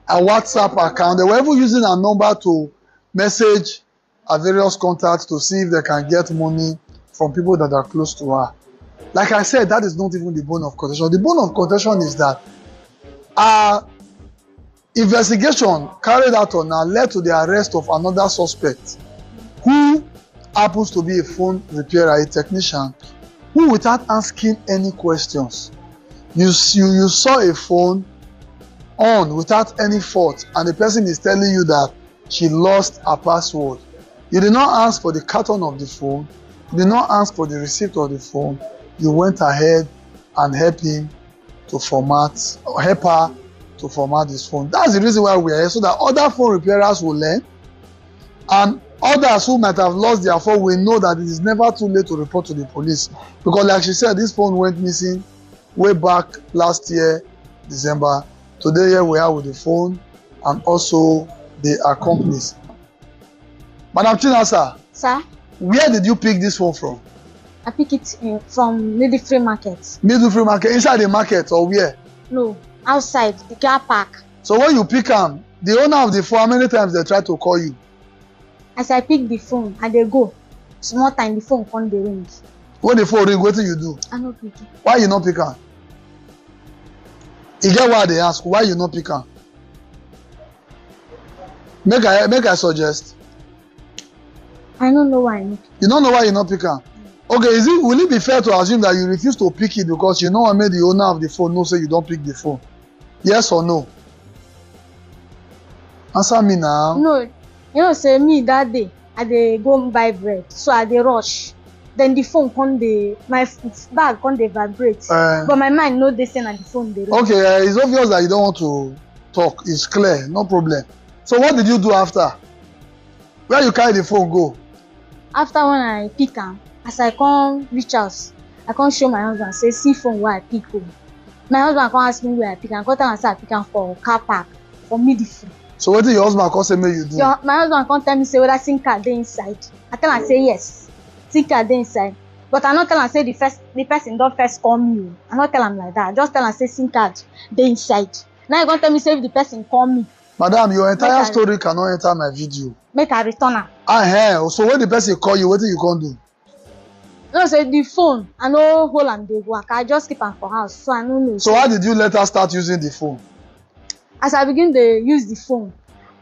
Speaker 17: a WhatsApp account. They were even using her number to message her various contacts to see if they can get money from people that are close to her. Like I said, that is not even the bone of contention. The bone of contention is that our investigation carried out on her led to the arrest of another suspect who happens to be a phone repairer, a technician, who without asking any questions, you saw a phone on without any fault and the person is telling you that she lost her password. You did not ask for the carton of the phone. You did not ask for the receipt of the phone. You went ahead and helped him to format, or help her to format this phone. That's the reason why we are here, so that other phone repairers will learn, and others who might have lost their phone will know that it is never too late to report to the police. Because like she said, this phone went missing way back last year, December. Today here we are with the phone and also the accomplice. Madam Chinasa,
Speaker 18: Sir,
Speaker 17: where did you pick this phone from?
Speaker 18: I pick it from Midfield Market.
Speaker 17: Midfield Market, inside the market or where?
Speaker 18: No, outside the car park.
Speaker 17: So when you pick them, the owner of the phone, how many times they try to call you?
Speaker 18: As I pick the phone and they go, small time the phone come dey ring.
Speaker 17: When the phone ring, what do you do?
Speaker 18: I no pick it.
Speaker 17: Why you not pick am? You get why they ask, why you not pick am? Make I suggest.
Speaker 18: I don't know why I no pick.
Speaker 17: You don't know why you not pick am? Okay, will it be fair to assume that you refuse to pick it because you know what made the owner of the phone know say you don't pick the phone? Yes or no? Answer me now.
Speaker 18: No, you know say me that day I dey go buy bread, so I dey rush. Then the phone come dey, my bag come dey vibrate. But my mind no dey say na the phone dey ring.
Speaker 17: Okay, it's obvious that you don't want to talk. It's clear, no problem. So what did you do after? Where you carry the phone go?
Speaker 18: After when I pick am, as I come reach house, I come show my husband say see phone where I pick home. My husband come ask me where I pick am, come tell am say I pick am for car park for Midfield.
Speaker 17: So what did your husband come say make you do?
Speaker 18: My husband come tell me say whether SIM card dey inside. I tell am say yes, SIM card dey inside. But I no tell am say the person don first call me. I no tell am like that. I just tell am say SIM card dey inside. Now you come tell me say if the person call me.
Speaker 17: Madam, your entire story cannot enter my video.
Speaker 18: Make I return am.
Speaker 17: So when the person call you, what do you come do?
Speaker 18: No, say the phone, I no hold am dey work. I just keep am for house, so I no know.
Speaker 17: So how did you let her start using the phone?
Speaker 18: As I begin to use the phone,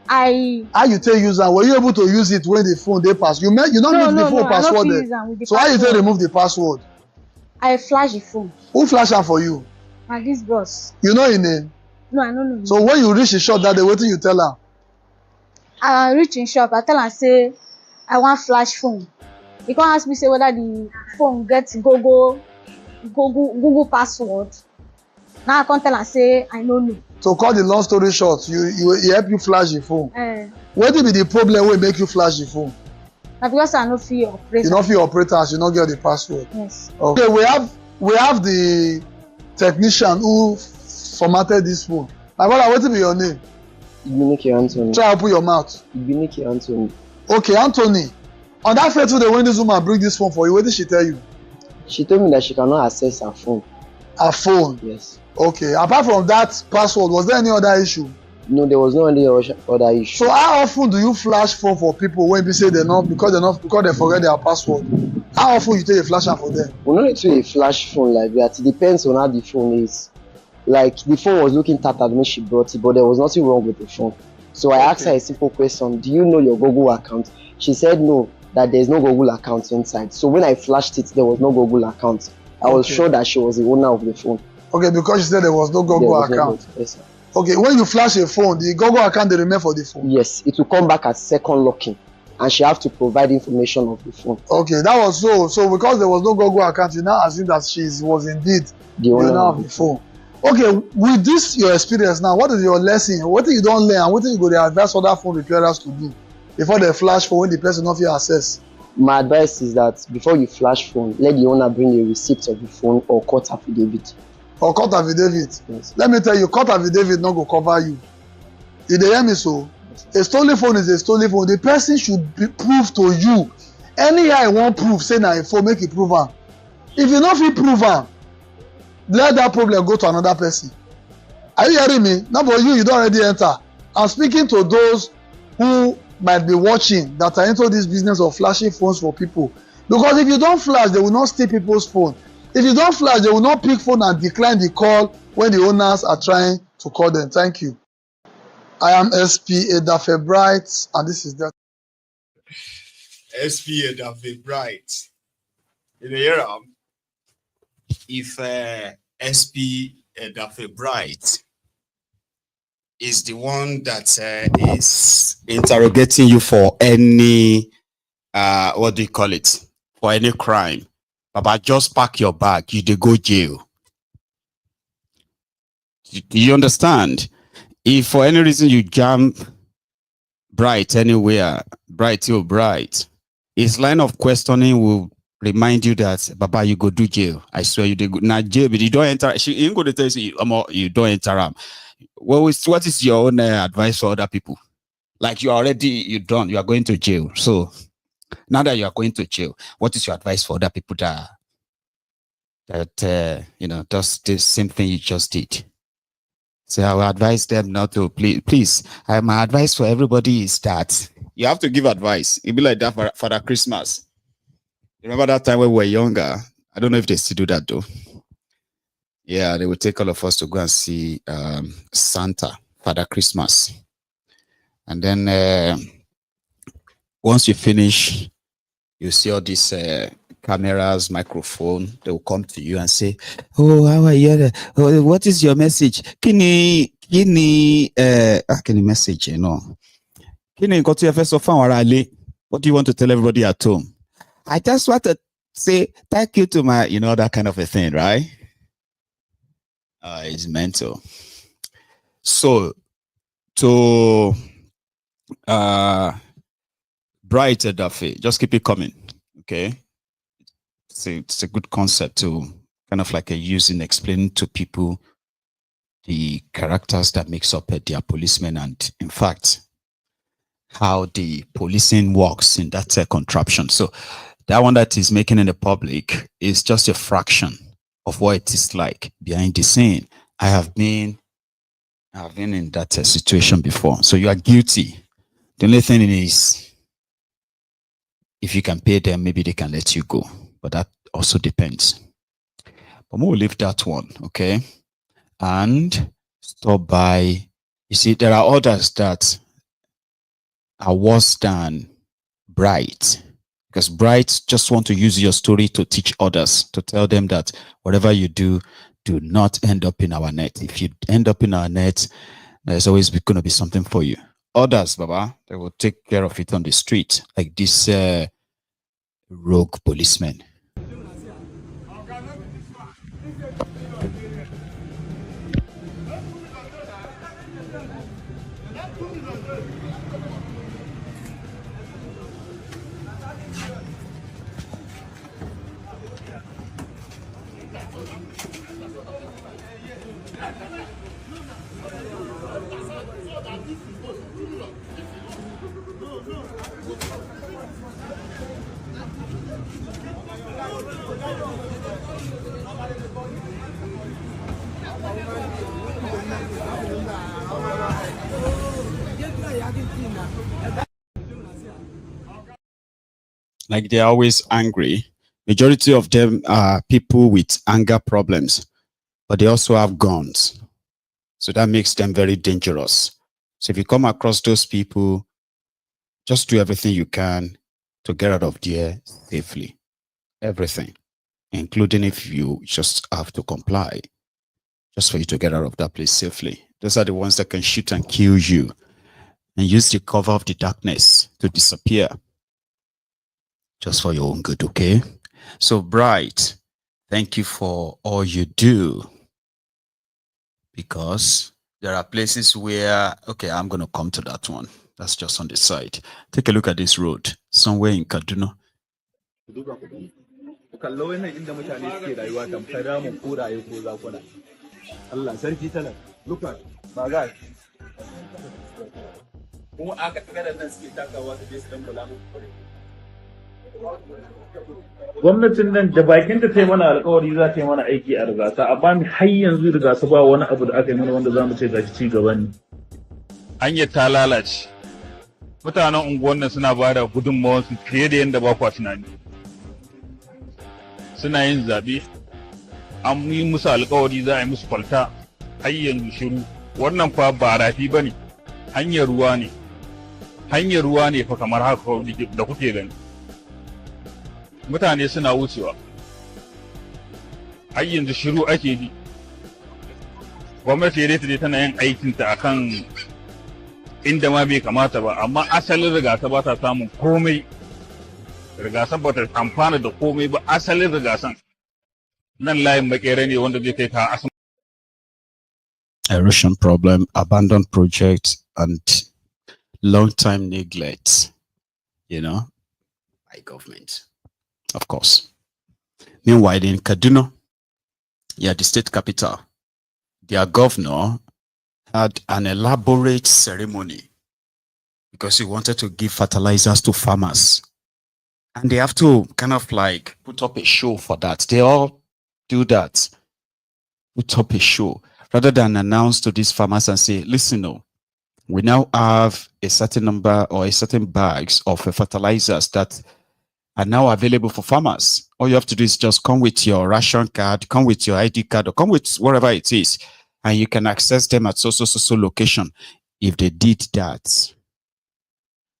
Speaker 18: How
Speaker 17: you take use am? Were you able to use it when the phone dey pass? You don't leave the phone password there. So how you take remove the password?
Speaker 18: I flash the phone.
Speaker 17: Who flash am for you?
Speaker 18: Na this boss.
Speaker 17: You know him name?
Speaker 18: No, I no know him.
Speaker 17: So when you reach the shop that day, wetin you tell am?
Speaker 18: I reach in shop, I tell am say I wan flash phone. He come ask me say whether the phone get Google password. Now I come tell am say I no know.
Speaker 17: To cut the long story short, he help you flash the phone. Wetin be the problem wey make you flash the phone?
Speaker 18: Na because I no fit operate.
Speaker 17: You no fit operate as you no get the password.
Speaker 18: Yes.
Speaker 17: Okay, we have the technician who formatted this phone. My brother, wetin be your name?
Speaker 19: Ibinike Anthony.
Speaker 17: Try open your mouth.
Speaker 19: Ibinike Anthony.
Speaker 17: Okay, Anthony. On that fateful day when this woman bring this phone for you, what did she tell you?
Speaker 19: She told me that she cannot access her phone.
Speaker 17: Her phone?
Speaker 19: Yes.
Speaker 17: Okay. Apart from that password, was there any other issue?
Speaker 19: No, there was no any other issue.
Speaker 17: So how often do you flash phone for people when they say because they forget their password? How often you take a flash for them?
Speaker 19: We don't need to a flash phone like that. It depends on how the phone is. Like the phone was looking tattered when she brought it, but there was nothing wrong with the phone. So I asked her a simple question: do you know your Google account? She said no, that there's no Google account inside. So when I flashed it, there was no Google account. I was sure that she was the owner of the phone.
Speaker 17: Okay, because she said there was no Google account.
Speaker 19: Yes, sir.
Speaker 17: Okay, when you flash a phone, the Google account they remain for the phone?
Speaker 19: Yes, it will come back as second locking, and she have to provide information of the phone.
Speaker 17: Okay, that was so because there was no Google account, you now assume that she was indeed the owner of the phone. Okay, with this your experience now, what is your lesson? What you don't learn and what you go to advise other phone repairers to do before they flash phone when the person not your access?
Speaker 19: My advice is that before you flash phone, let the owner bring a receipt of the phone or court affidavit.
Speaker 17: Or court affidavit?
Speaker 19: Yes.
Speaker 17: Let me tell you, court affidavit not go cover you. If they hear me so, a stolen phone is a stolen phone. The person should prove to you. Anyhow I want proof, say na a phone, make it prove am. If you not fit prove am, let that problem go to another person. Are you hearing me? Now for you don't already enter. I'm speaking to those who might be watching that are into this business of flashing phones for people. Because if you don't flash, they will not steal people's phone. If you don't flash, they will not pick phone and decline the call when the owners are trying to call them. Thank you. I am SP Edafe Bright, and this is that.
Speaker 20: SP Edafe Bright. In the era, if SP Edafe Bright is the one that is interrogating you for any what do you call it, for any crime, but just pack your bag, you dey go jail. Do you understand? If for any reason you jam Bright anywhere, Bright, his line of questioning will remind you that Baba, you go do jail. I swear you go now jail, but you don't enter. She ain't going to tell you, you don't enter. What is your own advice for other people?
Speaker 1: Like you're done, you are going to jail. So now that you are going to jail, what is your advice for other people that does the same thing you just did? So I will advise them not to, please. My advice for everybody is that you have to give advice. It'll be like that for that Christmas. Remember that time when we were younger? I don't know if they still do that though. Yeah, they would take all of us to go and see Santa, Father Christmas. And then once you finish, you see all these cameras, microphone. They will come to you and say, "Oh, how are you? Oh, what is your message? Can you message? You know, can you go to your first of all? What do you want to tell everybody at home? I just want to say thank you to my, that kind of a thing, right? It's mental. So to Bright Duffy, just keep it coming, okay? It's a good concept to kind of like using explaining to people the characters that makes up their policemen, and in fact how the policing works in that contraption. So that one that is making in the public is just a fraction of what it is like behind the scene. I have been in that situation before. So you are guilty. The only thing is, if you can pay them, maybe they can let you go. But that also depends. But we'll leave that one, okay? And stop by. You see, there are others that are worse than Bright. Because Bright just want to use your story to teach others, to tell them that whatever you do not end up in our net. If you end up in our net, there's always going to be something for you. Others, Baba, they will take care of it on the street, like this rogue policeman. Like they're always angry. Majority of them are people with anger problems, but they also have guns. So that makes them very dangerous. So if you come across those people, just do everything you can to get out of there safely. Everything, including if you just have to comply, just for you to get out of that place safely. Those are the ones that can shoot and kill you and use the cover of the darkness to disappear. Just for your own good, okay? So Bright, thank you for all you do. Because there are places where, okay, I'm going to come to that one. That's just on the side. Take a look at this road, somewhere in Kaduna.
Speaker 2: Look at my guy.
Speaker 8: Gwamnatin nan da bakin da ta yi mana alƙawari za ta yi mana aiki a rigasa, amma har yanzu rigasa ba wani abu da aka yi mana wanda za mu ce gashi ci gaba ne.
Speaker 14: Hanyar ta lalace. Mutanen unguwan nan suna ba da gudunmawarsu fiye da yadda ba kwa tunani. Suna yin zaɓe, an yi musu alƙawari za a yi musu kwalta, har yanzu shiru. Wannan fa ba rafi ba ne, hanyar ruwa ne. Hanyar ruwa ne fa kamar haka da kuke gani. Mutane suna wucewa, har yanzu shiru ake ji. Gwamnati dai tana yin aikinta akan inda ma bai kamata ba, amma asalin rigasa ba ta samun komai. Rigasan ba ta amfana da komai ba, asalin rigasan nan layin makere ne wanda zai kai ka asibiti.
Speaker 1: Erosion problem, abandoned projects, and long-time neglect, by government. Of course. Meanwhile, in Kaduna, the state capital, their governor had an elaborate ceremony because he wanted to give fertilizers to farmers. And they have to kind of like put up a show for that. They all do that. Put up a show rather than announce to these farmers and say, listen, no, we now have a certain number or a certain bags of fertilizers that are now available for farmers. All you have to do is just come with your ration card, come with your ID card, or come with whatever it is, and you can access them at so location. If they did that,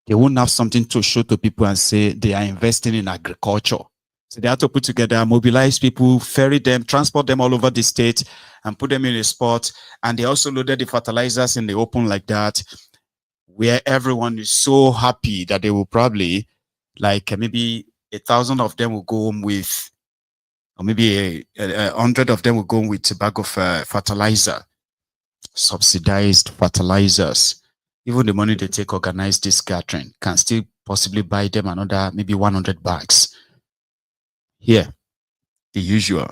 Speaker 1: they won't have something to show to people and say they are investing in agriculture. So they have to put together, mobilize people, ferry them, transport them all over the state, and put them in a spot. And they also loaded the fertilizers in the open like that, where everyone is so happy that they will probably, like maybe 1,000 of them will go home with, or maybe 100 of them will go home with a bag of fertilizer, subsidized fertilizers. Even the money they take organize this gathering can still possibly buy them another maybe 100 bags. Here, the usual.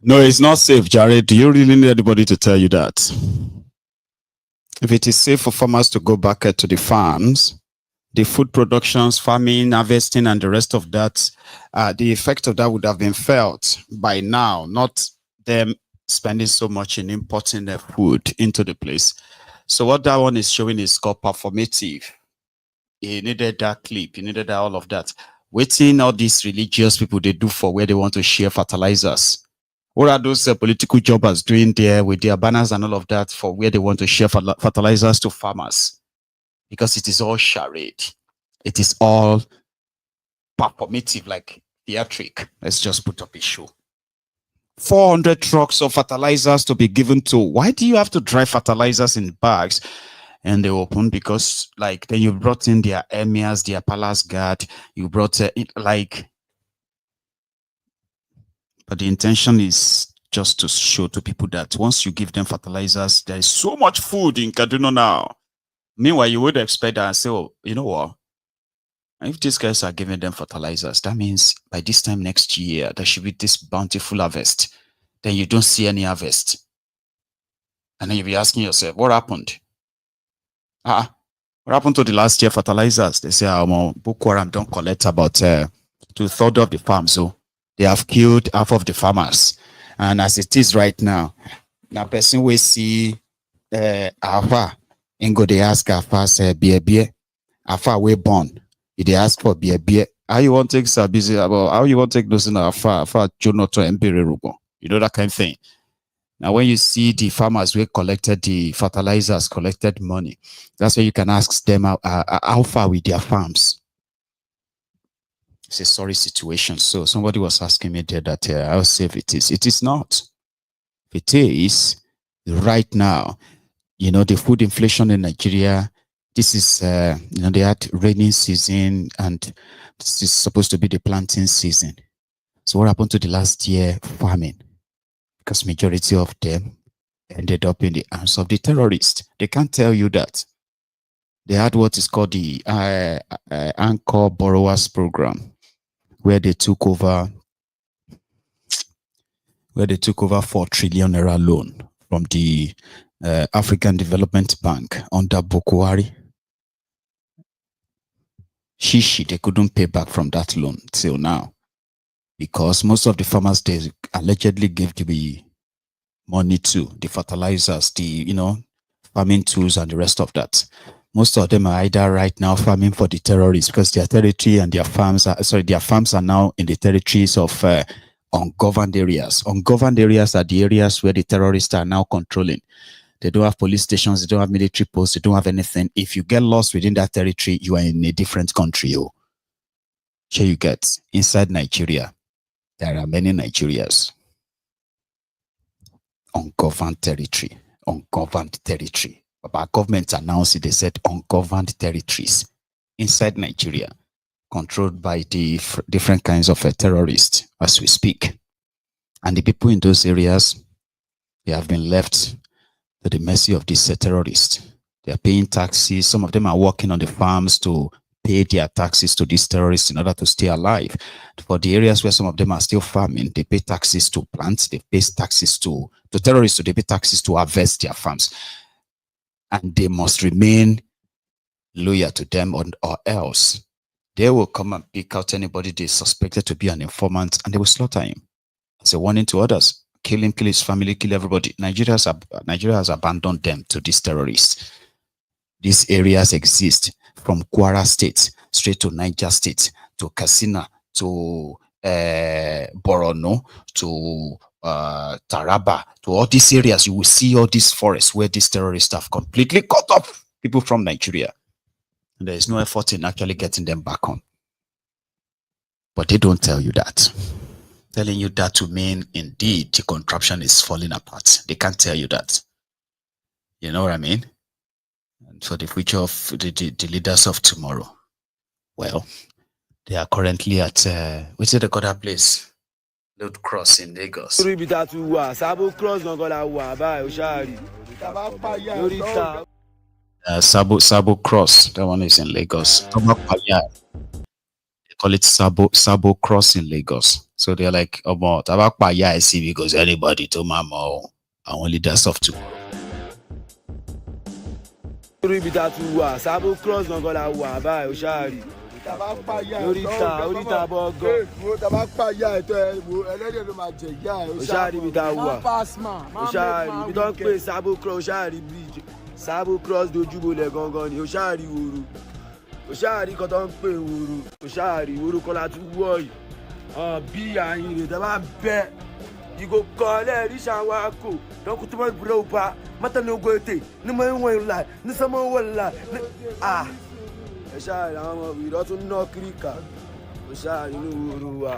Speaker 1: No, it's not safe, Jared. Do you really need anybody to tell you that? If it is safe for farmers to go back to the farms, the food productions, farming, harvesting, and the rest of that, the effect of that would have been felt by now, not them spending so much in importing their food into the place. So what that one is showing is called performative. He needed that clip, he needed all of that. Waiting all these religious people they do for where they want to share fertilizers. What are those political jobbers doing there with their banners and all of that for where they want to share fertilizers to farmers? Because it is all charade. It is all performative, like theatric. Let's just put up a show. 400 trucks of fertilizers to be given to. Why do you have to drive fertilizers in bags and they open? Because like then you brought in their emirs, their palace guard. You brought it like. But the intention is just to show to people that once you give them fertilizers, there is so much food in Kaduna now. Meanwhile, you would expect that and say, oh, you know what? If these guys are giving them fertilizers, that means by this time next year, there should be this bountiful harvest. Then you don't see any harvest. And then you'll be asking yourself, what happened? What happened to the last year fertilizers? They say, Boko Haram don't collect about 2/3 of the farms. So they have killed half of the farmers. And as it is right now, now person we see Alpha and go they ask Alpha say be Alpha we born. If they ask for be how you want to take Sabisi about how you want to take those in Alpha Juno to Emperor. You know that kind of thing. Now, when you see the farmers who collected the fertilizers, collected money, that's where you can ask them how far with their farms. It's a sorry situation. So somebody was asking me there that how safe it is. It is not. It is right now. You know, the food inflation in Nigeria, this is, you know, they had rainy season and this is supposed to be the planting season. So what happened to the last year farming? Because majority of them ended up in the hands of the terrorists. They can't tell you that. They had what is called the Anchor Borrowers Program, where they took over 4 trillion naira loan from the African Development Bank under Bokwari. They couldn't pay back from that loan till now, because most of the farmers they allegedly gave the money to, the fertilizers, the, you know, farming tools and the rest of that. Most of them are either right now farming for the terrorists because their territory and their farms are now in the territories of ungoverned areas. Ungoverned areas are the areas where the terrorists are now controlling. They don't have police stations, they don't have military posts, they don't have anything. If you get lost within that territory, you are in a different country. Here you get inside Nigeria. There are many Nigerians. Ungoverned territory. But our government announced it, they said ungoverned territories inside Nigeria, controlled by the different kinds of terrorists as we speak. And the people in those areas, they have been left to the mercy of these terrorists. They are paying taxes. Some of them are working on the farms to pay their taxes to these terrorists in order to stay alive. For the areas where some of them are still farming, they pay taxes to plants, they pay taxes to terrorists, so they pay taxes to harvest their farms. And they must remain loyal to them, or else they will come and pick out anybody they suspected to be an informant and they will slaughter him. As a warning to others. Kill him, kill his family, kill everybody. Nigeria has abandoned them to these terrorists. These areas exist from Kwara State straight to Niger State, to Katsina, to Borno, to Taraba, to all these areas. You will see all these forests where these terrorists have completely cut off people from Nigeria. And there is no effort in actually getting them back on. But they don't tell you that. Telling you that to mean indeed the contraption is falling apart. They can't tell you that. You know what I mean? And for the future of the leaders of tomorrow, well, they are currently at which is the other place? Load Cross in Lagos. Sabo Cross, that one is in Lagos. They call it Sabo Cross in Lagos. So they're like, about I see because anybody to mama our leaders of tomorrow.
Speaker 21: Sabo Cross no gola wa ba Oshari. Orita bogo. Oshari bi da wa. Oshari bi don pe Sabo Cross Oshari bridge. Sabo Cross dojúbolẹ̀ gangan ni Oshari woro. Oshari ko ton pe woro. Oshari woro kola tu wo yi. Bí àyìn rẹ̀ tẹ́ bá bẹ́ ìgò kọ́lẹ̀ ríṣà wa kò dọ́kú tó máa búrẹ́ òpá mọ́tà ní ogun ètè ní mọ́ ìwọ̀n ìlà ní sọ́mọ́ ìwọ̀n ìlà ní ẹ ṣáà rí àwọn ọmọ ìrọ́ tó ná kíríkà ẹ ṣáà rí inú ooru wa.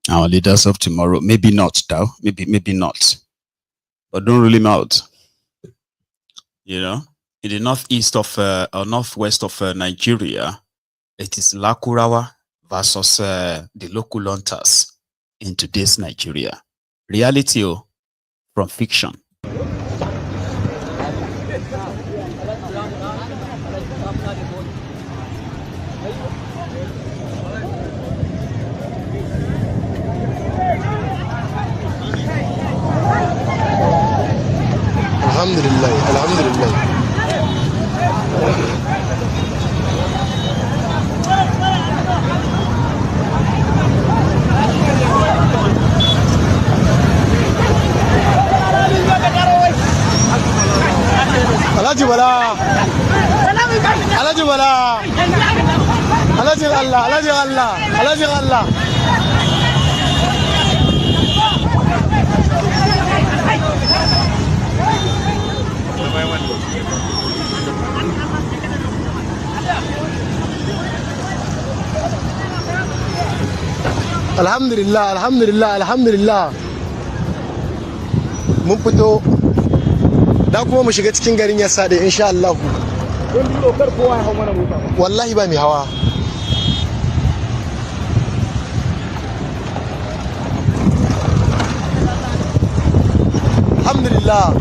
Speaker 1: Our leaders of tomorrow, maybe not though, maybe not, but don't rule him out. You know, in the northeast of or northwest of Nigeria, it is Lakurawa versus the local hunters in today's Nigeria. Reality from fiction.
Speaker 22: Alhamdulillah.
Speaker 21: Alhaji Bala. Alhaji Bala. Alhaji Allah. Alhaji Allah. Alhaji Allah. Alhamdulillah, alhamdulillah, alhamdulillah. Mun fito da kuma mu shiga cikin garin yasa da insha Allah. Don bi dokar kowa ya hawo mana mota. Wallahi ba mai hawa. Alhamdulillah.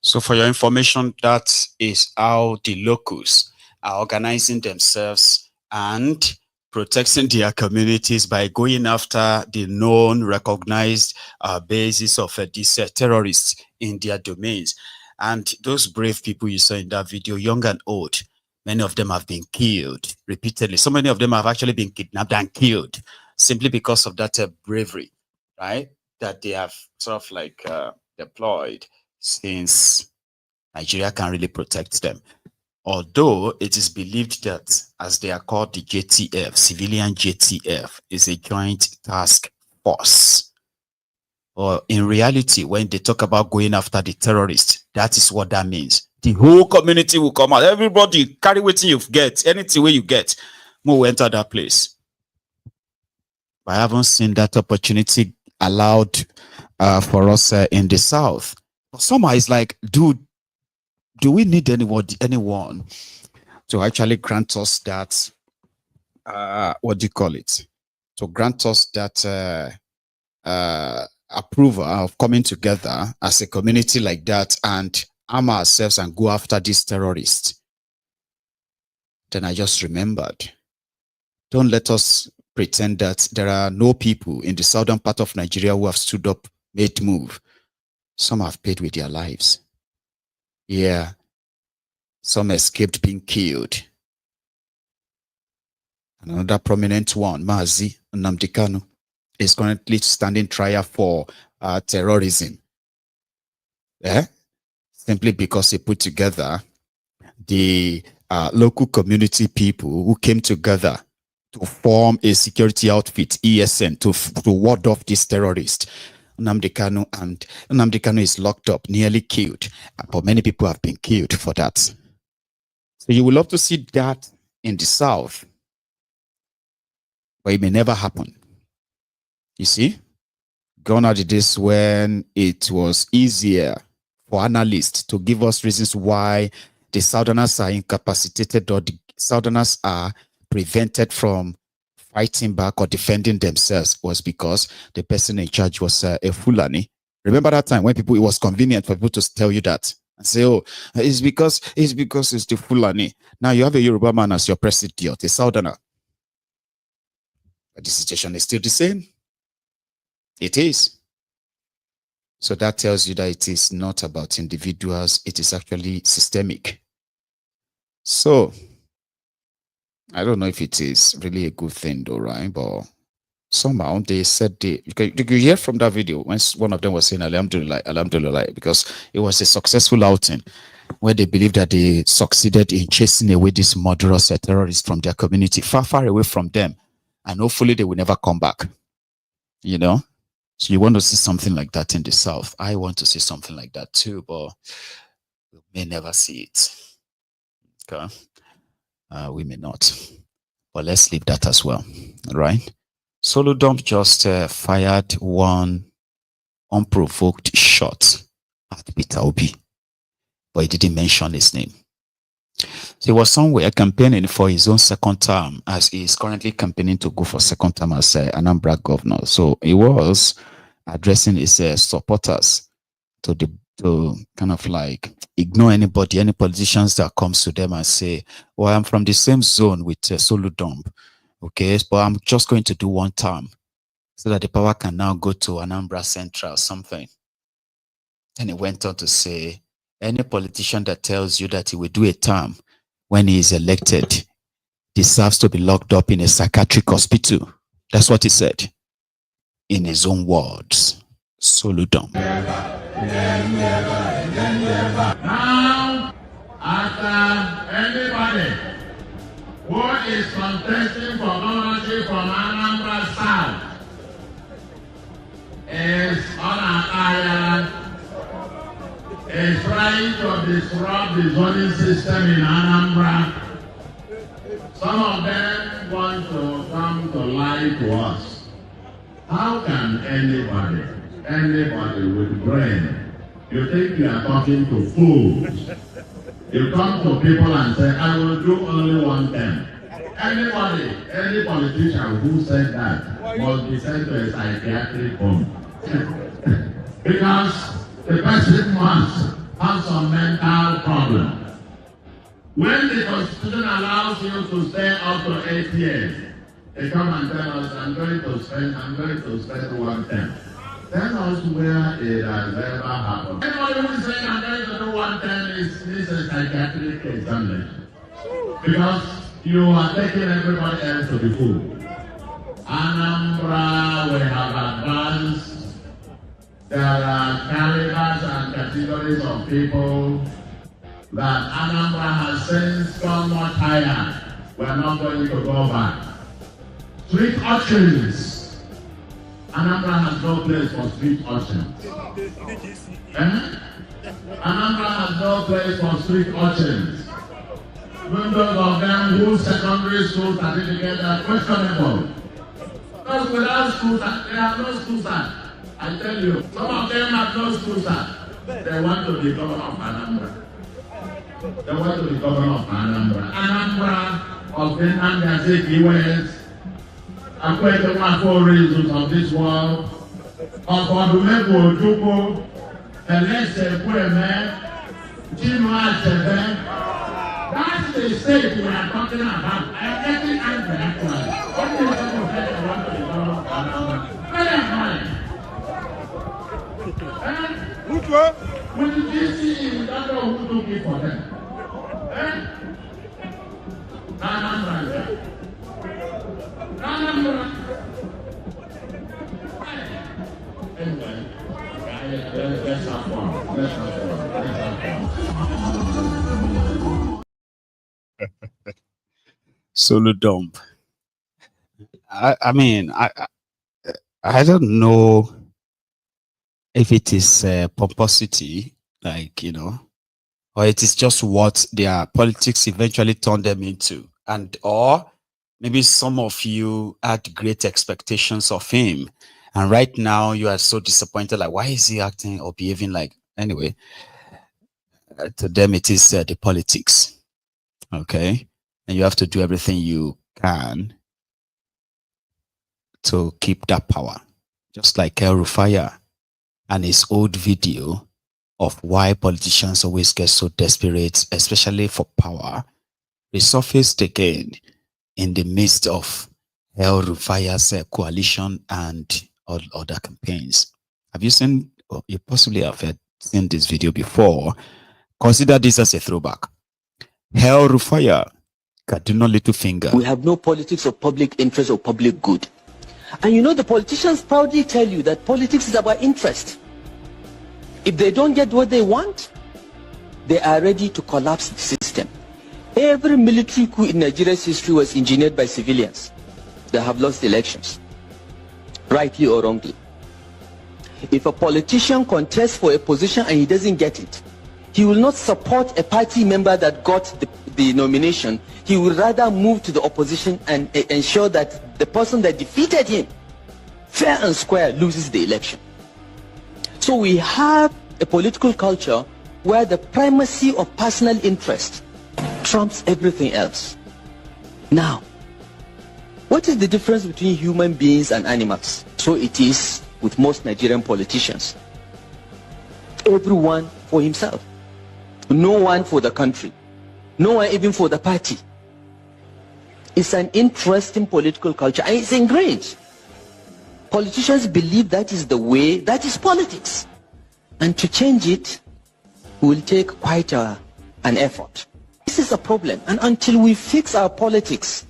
Speaker 1: So for your information, that is how the locals are organizing themselves and protecting their communities by going after the known, recognized bases of these terrorists in their domains. And those brave people you saw in that video, young and old, many of them have been killed repeatedly. So many of them have actually been kidnapped and killed simply because of that bravery, right? That they have sort of like deployed since Nigeria can really protect them. Although it is believed that, as they are called, the JTF, civilian JTF, is a joint task force. Or in reality, when they talk about going after the terrorists, that is what that means. The whole community will come out. Everybody carry what you get, anything where you get, more enter that place. But I haven't seen that opportunity allowed for us in the South. Somehow it's like, dude, do we need anyone to actually grant us that, what do you call it? To grant us that approval of coming together as a community like that and arm ourselves and go after these terrorists? Then I just remembered, don't let us pretend that there are no people in the southern part of Nigeria who have stood up, made move. Some have paid with their lives. Yeah. Some escaped being killed. Another prominent one, Mazi Nnamdi Kanu, is currently standing trial for terrorism. Yeah? Simply because he put together the local community people who came together to form a security outfit, ESN, to ward off these terrorists. Nnamdi Kanu is locked up, nearly killed, but many people have been killed for that. So you will love to see that in the South, but it may never happen. You see, gone are the days when it was easier for analysts to give us reasons why the Southerners are incapacitated or the Southerners are prevented from fighting back or defending themselves, was because the person in charge was a Fulani. Remember that time when it was convenient for people to tell you that and say, oh, it's because it's the Fulani. Now you have a Yoruba man as your president, a Southerner. But the situation is still the same. It is. So that tells you that it is not about individuals, it is actually systemic. So I don't know if it is really a good thing though, right? But somehow they said you could hear from that video when one of them was saying Alhamdulillah, Alhamdulillah, because it was a successful outing where they believe that they succeeded in chasing away these murderous terrorists from their community, far, far away from them. And hopefully they will never come back. You know? So you want to see something like that in the South. I want to see something like that too, but we may never see it. Okay? We may not. But let's leave that as well. All right? Solo Dump just fired one unprovoked shot at Peter Obi, but he didn't mention his name. So he was somewhere campaigning for his own second term, as he is currently campaigning to go for second term as Anambra governor. So he was addressing his supporters to kind of like ignore anybody, any politicians that comes to them and say, well, I'm from the same zone with Solo Dump, okay, but I'm just going to do one term so that the power can now go to Anambra Central or something. And he went on to say, any politician that tells you that he will do a term when he is elected deserves to be locked up in a psychiatric hospital. That's what he said. in his own words. Soludum.
Speaker 4: Now, after anybody who is contesting for governorship from Anambra South is on an island, is trying to disrupt the zoning system in Anambra. Some of them want to come to lie to us. How can anybody with brain, you think you are talking to fools? You come to people and say, I will do only one thing. Anybody, any politician who said that must be sent to a psychiatric home. Because the person must have some mental problem. When the Constitution allows you to stay up to 8 years, they come and tell us, I'm going to spend 1 term. Tell us where it has ever happened. Anybody who is saying I'm going to do 1 term is a psychiatric examination. Because you are taking everybody else to the fool. Anambra, we have advanced. There are calibers and categories of people that Anambra has since gone much higher. We are not going to go back. Street urchins. Anambra has no place for street urchins. Anambra has no place for street urchins. Members of them whose secondary school certificates are questionable. Because without school, they have no school cert. I tell you, some of them have no school cert. They want to be governor of Anambra. They want to be governor of Anambra. Anambra of the Nigerians, West, and quite the 4 reasons of this world. Of Odumego Ojuko, Elese Kweme, Dino Melaye. That's the state we are talking about. I am getting angry actually. What do you think of that? They want to be governor of Anambra? Very annoying. Which one? When the GC, you don't know who took it for them. Anambra. Anyway, let's have fun.
Speaker 1: Solo dump. I mean, I don't know if it is pomposity, like, you know, or it is just what their politics eventually turned them into. And, or maybe some of you had great expectations of him. And right now you are so disappointed, like, why is he acting or behaving like, anyway, to them it is the politics. Okay. And you have to do everything you can to keep that power. Just like Rufai and his old video of why politicians always get so desperate, especially for power, resurfaced again in the midst of Rufai's coalition and all other campaigns. Have you seen, or you possibly have seen this video before? Consider this as a throwback. Rufai, Kaduna Little Finger.
Speaker 5: We have no politics of public interest or public good. And you know, the politicians proudly tell you that politics is about interest. If they don't get what they want, they are ready to collapse the system. Every military coup in Nigeria's history was engineered by civilians. They have lost elections, rightly or wrongly. If a politician contests for a position and he doesn't get it, he will not support a party member that got the nomination. He will rather move to the opposition and ensure that the person that defeated him, fair and square, loses the election. So we have a political culture where the primacy of personal interest trumps everything else. Now, what is the difference between human beings and animals? So it is with most Nigerian politicians. Everyone for himself. No one for the country. No one even for the party. It's an interesting political culture and it's ingrained. Politicians believe that is the way, that is politics. And to change it will take quite an effort. This is a problem, and until we fix our politics,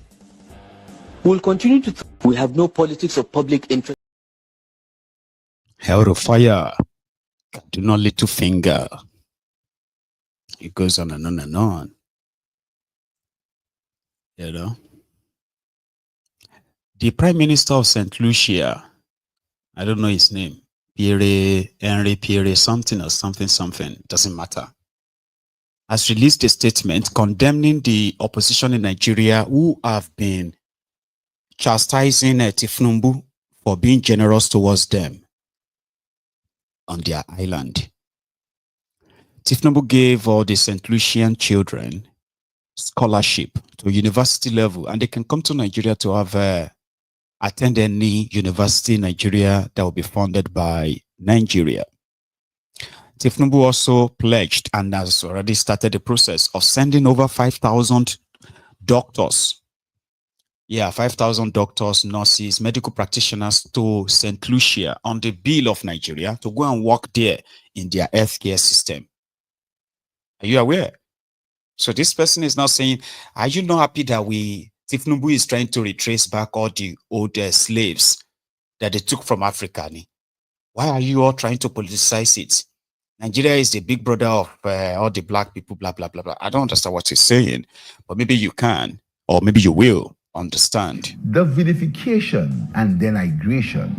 Speaker 5: we'll continue to we have no politics of public interest.
Speaker 1: Hellfire, do not little finger. It goes on and on and on. You know, the Prime Minister of St. Lucia, I don't know his name, Henry Pierre, something or something, doesn't matter, has released a statement condemning the opposition in Nigeria who have been chastising thiefnubu for being generous towards them on their island. thiefnubu gave all the St. Lucian children scholarship to university level, and they can come to Nigeria to have attend any university in Nigeria that will be funded by Nigeria. thiefnubu also pledged and has already started the process of sending over 5,000 doctors. 5,000 doctors, nurses, medical practitioners to St. Lucia on the bill of Nigeria to go and work there in their healthcare system. Are you aware? So this person is now saying, are you not happy that thiefnubu is trying to retrace back all the old slaves that they took from Africa? Why are you all trying to politicize it? Nigeria is the big brother of all the black people, blah, blah, blah, blah. I don't understand what he's saying, but maybe you can, or maybe you will understand.
Speaker 6: The vilification and denigration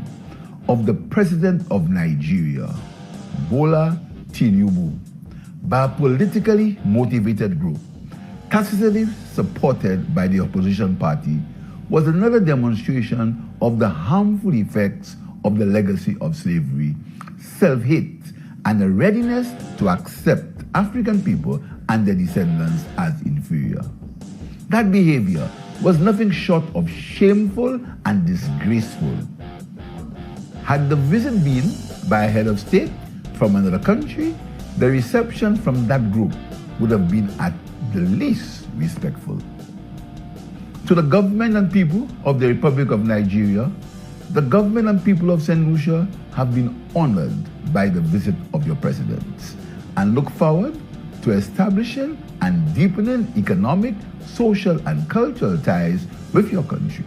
Speaker 6: of the president of Nigeria, Bola Tinubu, by a politically motivated group, tacitly supported by the opposition party, was another demonstration of the harmful effects of the legacy of slavery, self-hate, and a readiness to accept African people and their descendants as inferior. That behavior was nothing short of shameful and disgraceful. Had the visit been by a head of state from another country, the reception from that group would have been at the least respectful. To the government and people of the Republic of Nigeria, the government and people of St. Lucia have been honored by the visit of your presidents and look forward to establishing and deepening economic, social, and cultural ties with your country.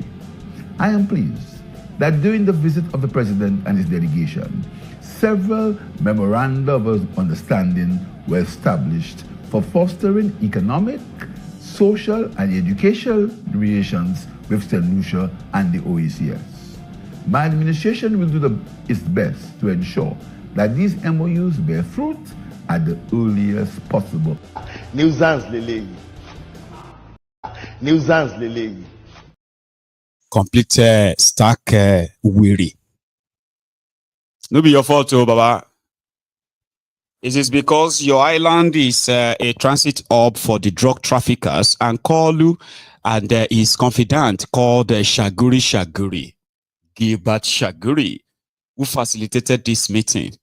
Speaker 6: I am pleased that during the visit of the president and his delegation, several memoranda of understanding were established for fostering economic, social, and educational relations with St. Lucia and the OECS. My administration will do its best to ensure that these MOUs bear fruit at the earliest possible.
Speaker 7: Nuisance Lele. Nuisance Lele.
Speaker 1: Complete stark weary. No be your fault, Baba. It is because your island is a transit hub for the drug traffickers, and Kolu and his confidant called Shaguri, Gilbert Shaguri, who facilitated this meeting.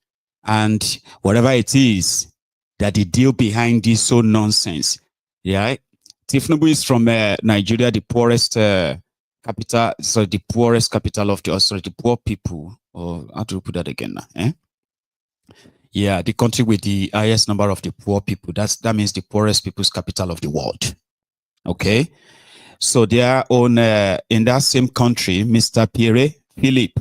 Speaker 1: And whatever it is that the deal behind this so nonsense, yeah. thiefnubu is from Nigeria, the poorest capital, so the poorest capital of the poor people. Or how do you put that again now? Yeah, the country with the highest number of the poor people. That means the poorest people's capital of the world. Okay, so they are on in that same country, Mr. Pierre Philip.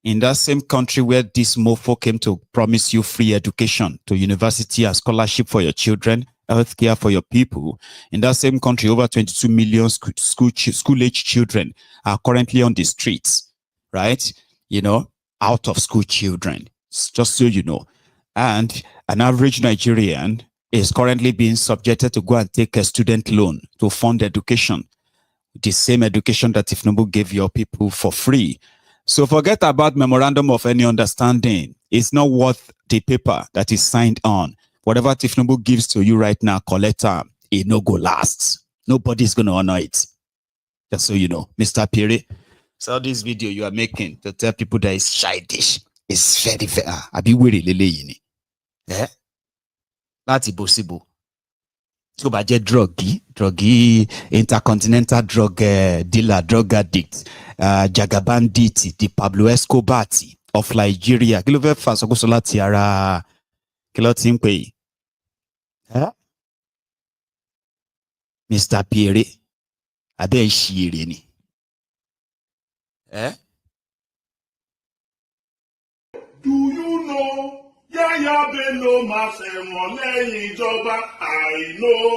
Speaker 1: In that same country where this mofo came to promise you free education to university and scholarship for your children, healthcare for your people. In that same country, over 22 million school-age children are currently on the streets, right? You know, out of school children, just so you know. And an average Nigerian is currently being subjected to go and take a student loan to fund education, the same education that thiefnubu gave your people for free. So forget about memorandum of any understanding. It's not worth the paper that is signed on. Whatever thiefnubu gives to you right now, collect it no go last. Nobody's going to honor it. Just so you know, Mr. Pierre. So this video you are making to tell people that it's childish. It's very, very, I be weary lele yini. Eh? That's impossible. So by druggy, intercontinental drug dealer, drug addict, Jagabanditi, the Pablo Escobar of Nigeria. Kí ló fẹ́ fà sọ́kòsọ́ láti ara kí ló ti ń pè yìí? Mr. Pierre, abẹ́ ìṣirè ni.
Speaker 9: Do you know? Yaya Bello máa ṣẹ̀wọ̀n lẹ́yìn ìjọba. I know.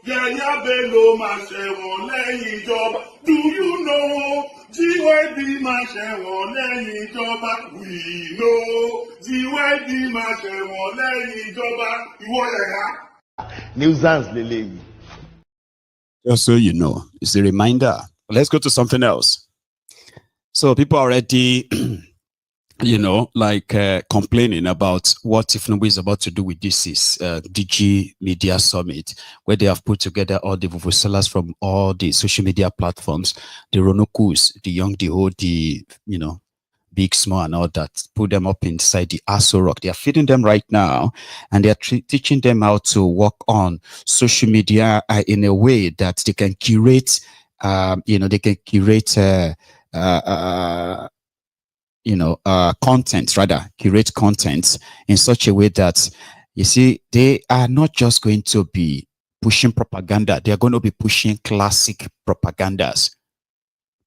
Speaker 9: Yaya Bello máa ṣẹ̀wọ̀n lẹ́yìn ìjọba. Do you know? GYB máa ṣẹ̀wọ̀n lẹ́yìn ìjọba. We know. GYB máa ṣẹ̀wọ̀n lẹ́yìn ìjọba. Ìwọ yẹ̀yà.
Speaker 7: Nuisance lele.
Speaker 1: Just so you know, it's a reminder. Let's go to something else. So people are already, complaining about what thiefnubu is about to do with this DG Media Summit, where they have put together all the vuvuzelas from all the social media platforms, the Ronokus, the young, the old, the, big, small, and all that, put them up inside the Aso Rock. They are feeding them right now, and they are teaching them how to work on social media in a way that they can curate, curate content in such a way that, you see, they are not just going to be pushing propaganda. They are going to be pushing classic propagandas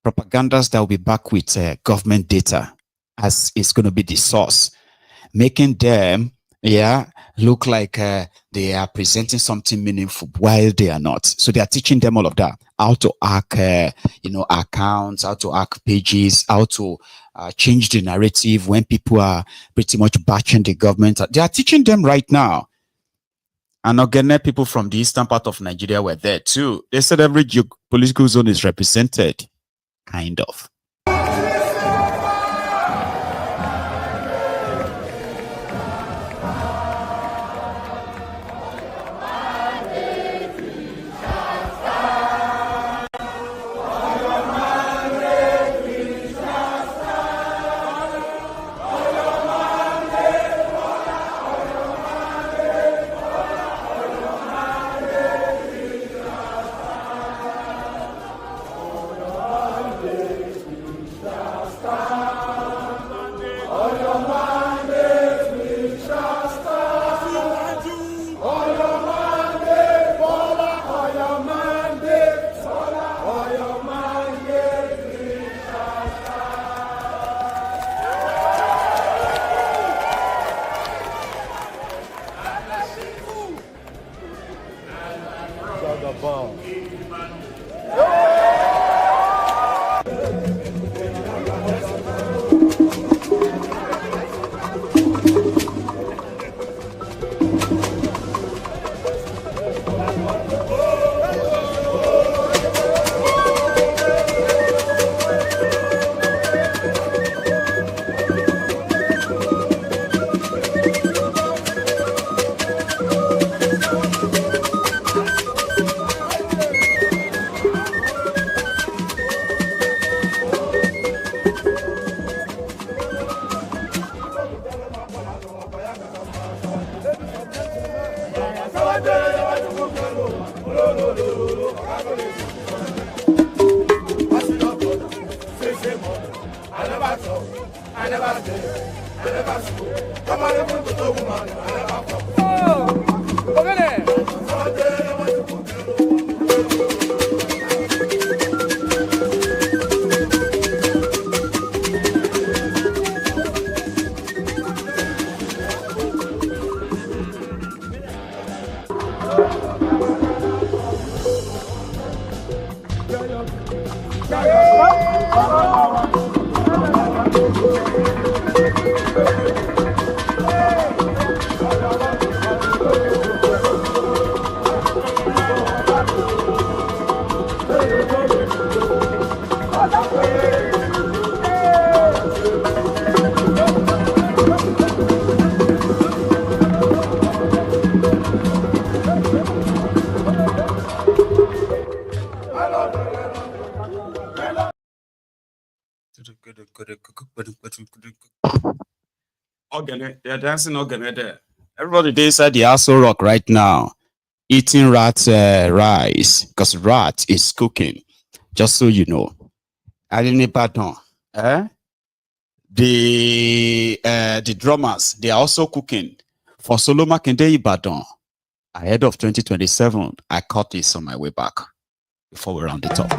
Speaker 1: that will be back with government data, as it's going to be the source, making them look like they are presenting something meaningful while they are not. So they are teaching them all of that, how to hack accounts, how to hack pages, how to change the narrative when people are pretty much bashing the government. They are teaching them right now. And again, people from the eastern part of Nigeria were there too. They said every geopolitical zone is represented. Kind of. They're dancing organ there. Everybody they inside the Aso Rock right now, eating rice, because rat is cooking. Just so you know. The drummers, they are also cooking for Solo Makinde Ibadan. Ahead of 2027, I caught this on my way back before we round it up.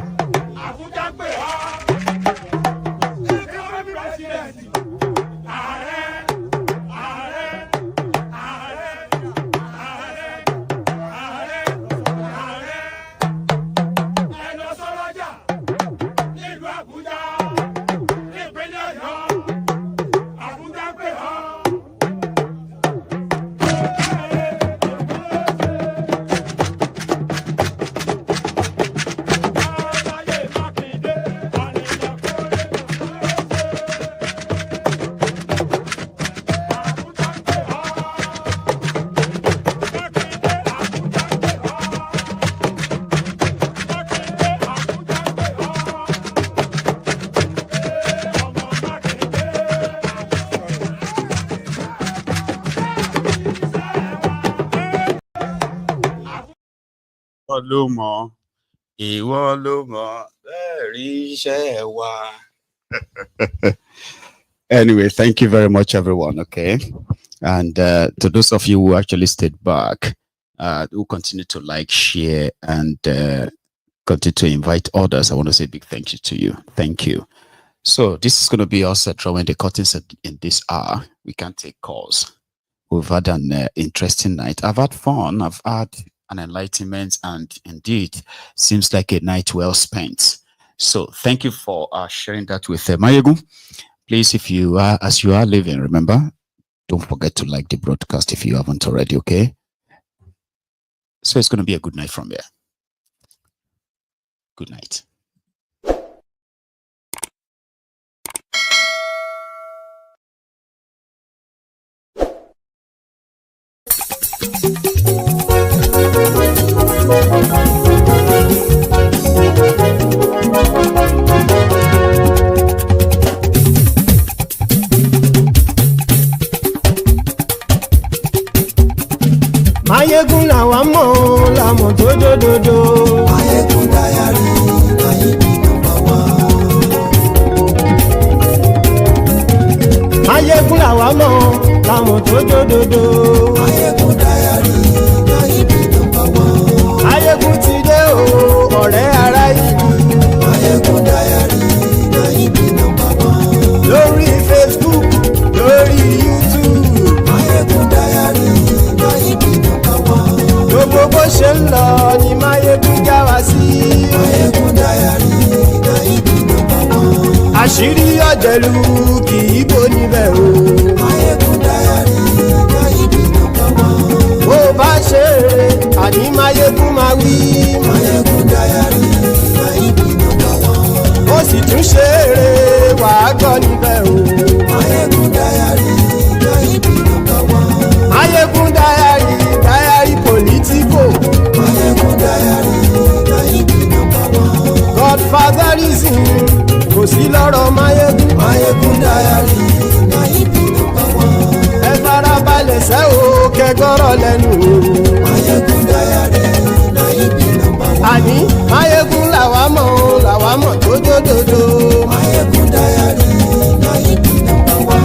Speaker 1: Anyway, thank you very much, everyone. Okay. And to those of you who actually stayed back, who continue to like, share, and continue to invite others, I want to say a big thank you to you. Thank you. So this is going to be us drawing the curtains in this hour. We can't take calls. We've had an interesting night. I've had fun. I've had an enlightenment, and indeed seems like a night well spent. So thank you for sharing that with Maiyegun. Please, if you are, as you are leaving, remember, don't forget to like the broadcast if you haven't already, okay? So it's going to be a good night from here. Good night.
Speaker 3: Maiyegun làwa mọ̀ làmọ̀ tó dòdòdò. Maiyegun Diary, Maiyegun #1. Maiyegun làwa mọ̀ làmọ̀ tó dòdòdò. Maiyegun Diary, Maiyegun #1. Maiyegun ti dé o, ọ̀rẹ́ ará ìlú. Maiyegun Diary, Maiyegun #1. Lórí Facebook, lórí YouTube. Maiyegun Diary, Maiyegun gbogbo bó ṣe ń lọ ni Maiyegun já wa sí. Maiyegun Diary, Maiyegun #1. Àṣírí ọ̀jẹ̀lú kì í bò níbẹ̀ o. Maiyegun Diary, Maiyegun #1. Bó bá ṣe eré àní Maiyegun máa wí. Maiyegun Diary, Maiyegun #1. Ó sì tún ṣe eré wàá gbọ́ níbẹ̀ o. Maiyegun Diary, Maiyegun #1. Maiyegun Diary, Diary political. Maiyegun Diary, Maiyegun #1. Godfatherism kò sí lọ́rọ̀ Maiyegun. Maiyegun Diary, Maiyegun #1. Ẹ farabalẹ̀ sẹ́ o kẹgọ́rọ̀ lẹ́nu o. Maiyegun Diary, Maiyegun #1. Àní Maiyegun làwa mọ̀ tó dòdòdò. Maiyegun Diary, Maiyegun #1.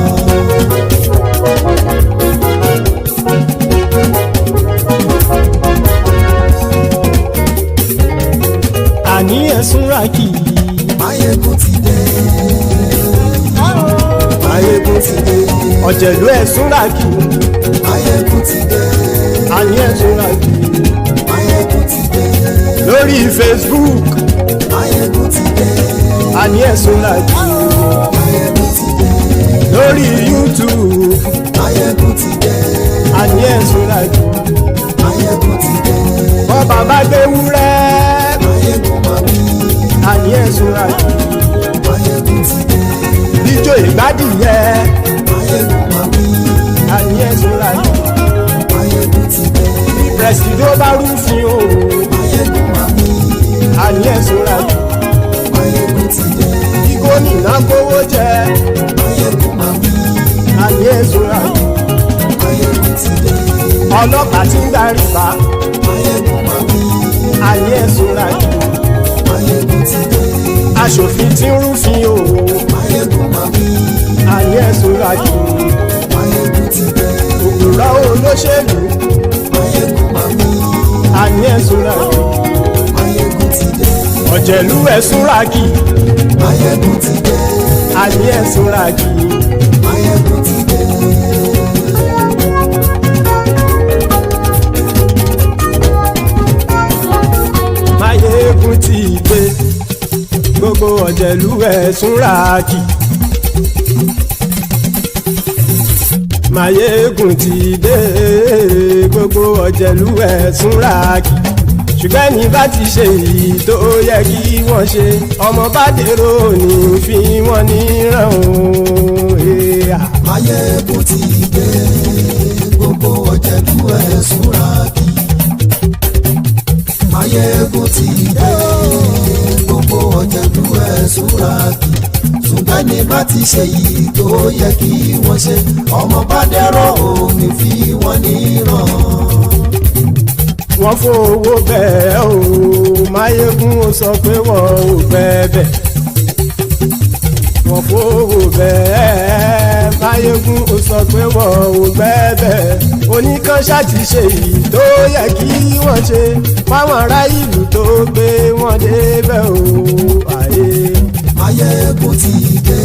Speaker 3: Àní ẹ̀sùn ràkì. Maiyegun ti dé. Maiyegun ti dé. Ọ̀jẹ̀lú ẹ̀sùn ràkì. Maiyegun ti dé. Àní ẹ̀sùn ràkì. Maiyegun ti dé. Lórí Facebook. Maiyegun ti dé. Àní ẹ̀sùn ràkì. Maiyegun ti dé. Lórí YouTube. Maiyegun ti dé. Àní ẹ̀sùn ràkì. Maiyegun ti dé. Bọ́ bàbá gbé wúrẹ́. Maiyegun máa wí. Àní ẹ̀sùn ràkì. Maiyegun ti dé. Ijó ìgbádìyẹ. Maiyegun máa wí. Àní ẹ̀sùn ràkì. Maiyegun ti dé. Bí pẹ̀sìdó bá rúfin o. Maiyegun máa wí. Àní ẹ̀sùn ràkì. Maiyegun ti dé. Bí gómìnà kówó jẹ. Maiyegun máa wí. Àní ẹ̀sùn ràkì. Maiyegun ti dé. Ọlọ́pàá tí ń darí bá. Maiyegun máa wí. Àní ẹ̀sùn ràkì. Maiyegun ti dé. Aṣòfin tí ń rúfin o. Maiyegun máa wí. Àní ẹ̀sùn ràkì. Maiyegun ti dé. Òpùrọ́ olóṣèlú. Maiyegun máa wí. Àní ẹ̀sùn ràkì. Maiyegun ti dé. Ọ̀jẹ̀lú ẹ̀sùn ràkì. Maiyegun ti dé. Àní ẹ̀sùn ràkì. Maiyegun ti dé. Maiyegun ti dé. Gbogbo ọ̀jẹ̀lú ẹ̀sùn ràkì. Maiyegun ti dé. Gbogbo ọ̀jẹ̀lú ẹ̀sùn ràkì. Ṣùgbọ́n ní bá ti ṣe èyí tó yẹ kí wọ́n ṣe, ọmọ bá dèrò ní fi wọ́n níran o. Maiyegun ti dé. Gbogbo ọ̀jẹ̀lú ẹ̀sùn ràkì. Maiyegun ti dé. Gbogbo ọ̀jẹ̀lú ẹ̀sùn ràkì. Ṣùgbọ́n ní bá ti ṣe èyí tó yẹ kí wọ́n ṣe, ọmọ bá dèrò ní fi wọ́n níran.
Speaker 10: wọ́n fowó bẹ́ẹ̀ o Maiyegun ó sọ pé wọ́n ò bẹ́ẹ̀ wọ́n fowó bẹ́ẹ̀ Maiyegun ó sọ pé wọ́n ò bẹ́ẹ̀ oníkan ṣáàtì ṣe èyí tó yẹ kí wọ́n ṣe fáwọn ará ìlú tó gbé wọn débẹ̀ o àyè.
Speaker 3: Maiyegun ti dé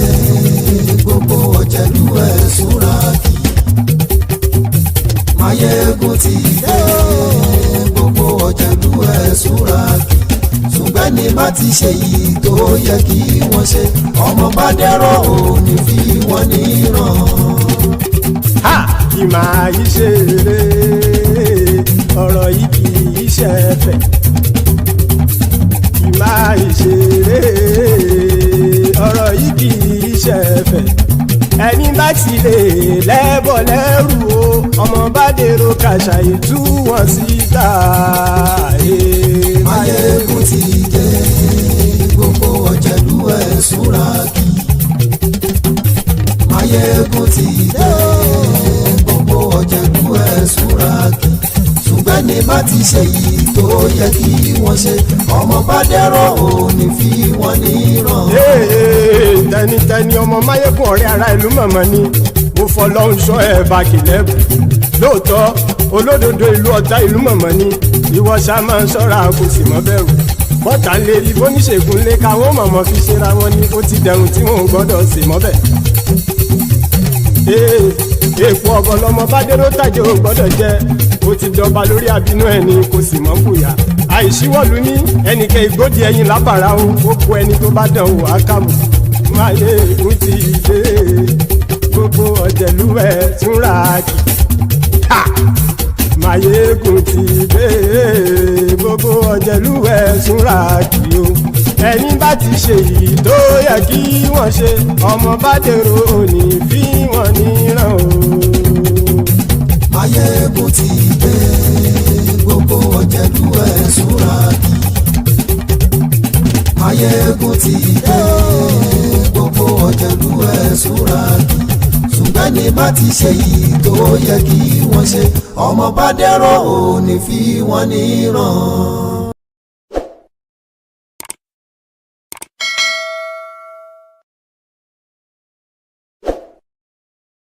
Speaker 3: gbogbo ọ̀jẹ̀lú ẹ̀ súnra kì. Maiyegun ti dé gbogbo ọ̀jẹ̀lú ẹ̀ súnra kì. ṣùgbọ́n ní bá ti ṣe yìí tó yẹ kí wọ́n ṣe ọmọ bá dẹ́rọ̀ ò ní fi wọ́n níran.
Speaker 10: kì máa yí ṣe eré ọ̀rọ̀ yìí kì í ṣe ẹ̀fẹ̀ kì máa yí ṣe eré ọ̀rọ̀ yìí kì í ṣe ẹ̀fẹ̀ ẹni bá ti lè lẹ́bọ̀ lẹ́rù o ọmọ bá dèrò kàṣàyè tú wọn síta.
Speaker 3: Maiyegun ti dé gbogbo ọ̀jẹ̀lú ẹ̀ súnra kì. Maiyegun ti dé gbogbo ọ̀jẹ̀lú ẹ̀ súnra kì. ṣùgbọ́n ní bá ti ṣe yìí tó yẹ kí wọ́n ṣe ọmọ bá dẹ́rọ̀ ò ní fi wọ́n níran.
Speaker 10: tẹnitẹni ọmọ Maiyegun ọ̀rẹ́ ara ìlú mọ̀mọ́ ni mo fọlọ́hún sọ ẹ̀ bá kìlẹ́bù lóòótọ́ olódodo ìlú ọ̀tá ìlú mọ̀mọ́ ni ìwọ ṣá máa ń ṣọ́ra kò sì mọ́ bẹ̀rù bọ́tà lè rí bóníṣègùn lé káwọn mọ̀mọ́ fi ṣera wọn ni ó ti dẹrùn tí wọn ò gbọ́dọ̀ sì mọ́ bẹ̀. èèpo ọ̀gọ̀ lọmọ bá dérò tàjẹ́ ò gbọ́dọ̀ jẹ́ ó ti jọba lórí àbínú ẹni kò sì mọ́ bùyà àìsíwọ́lu ní ẹnìkẹ́ ìgbódì ẹyin lábàrá o ó kó ẹni tó bá dán wò á kàmù. Maiyegun ti dé gbogbo ọ̀jẹ̀lú ẹ̀ túnra kì. Maiyegun ti dé gbogbo ọ̀jẹ̀lú ẹ̀ túnra kì o ẹni bá ti ṣe yìí tó yẹ kí wọ́n ṣe ọmọ bá dèrò òní fi wọ́n níran o.
Speaker 3: Maiyegun ti dé gbogbo ọ̀jẹ̀lú ẹ̀ súnra kì. Maiyegun ti dé gbogbo ọ̀jẹ̀lú ẹ̀ súnra kì. ṣùgbọ́n ní bá ti ṣe yìí tó yẹ kí wọ́n ṣe ọmọ bá dẹ́rọ̀ ò ní fi wọ́n níran.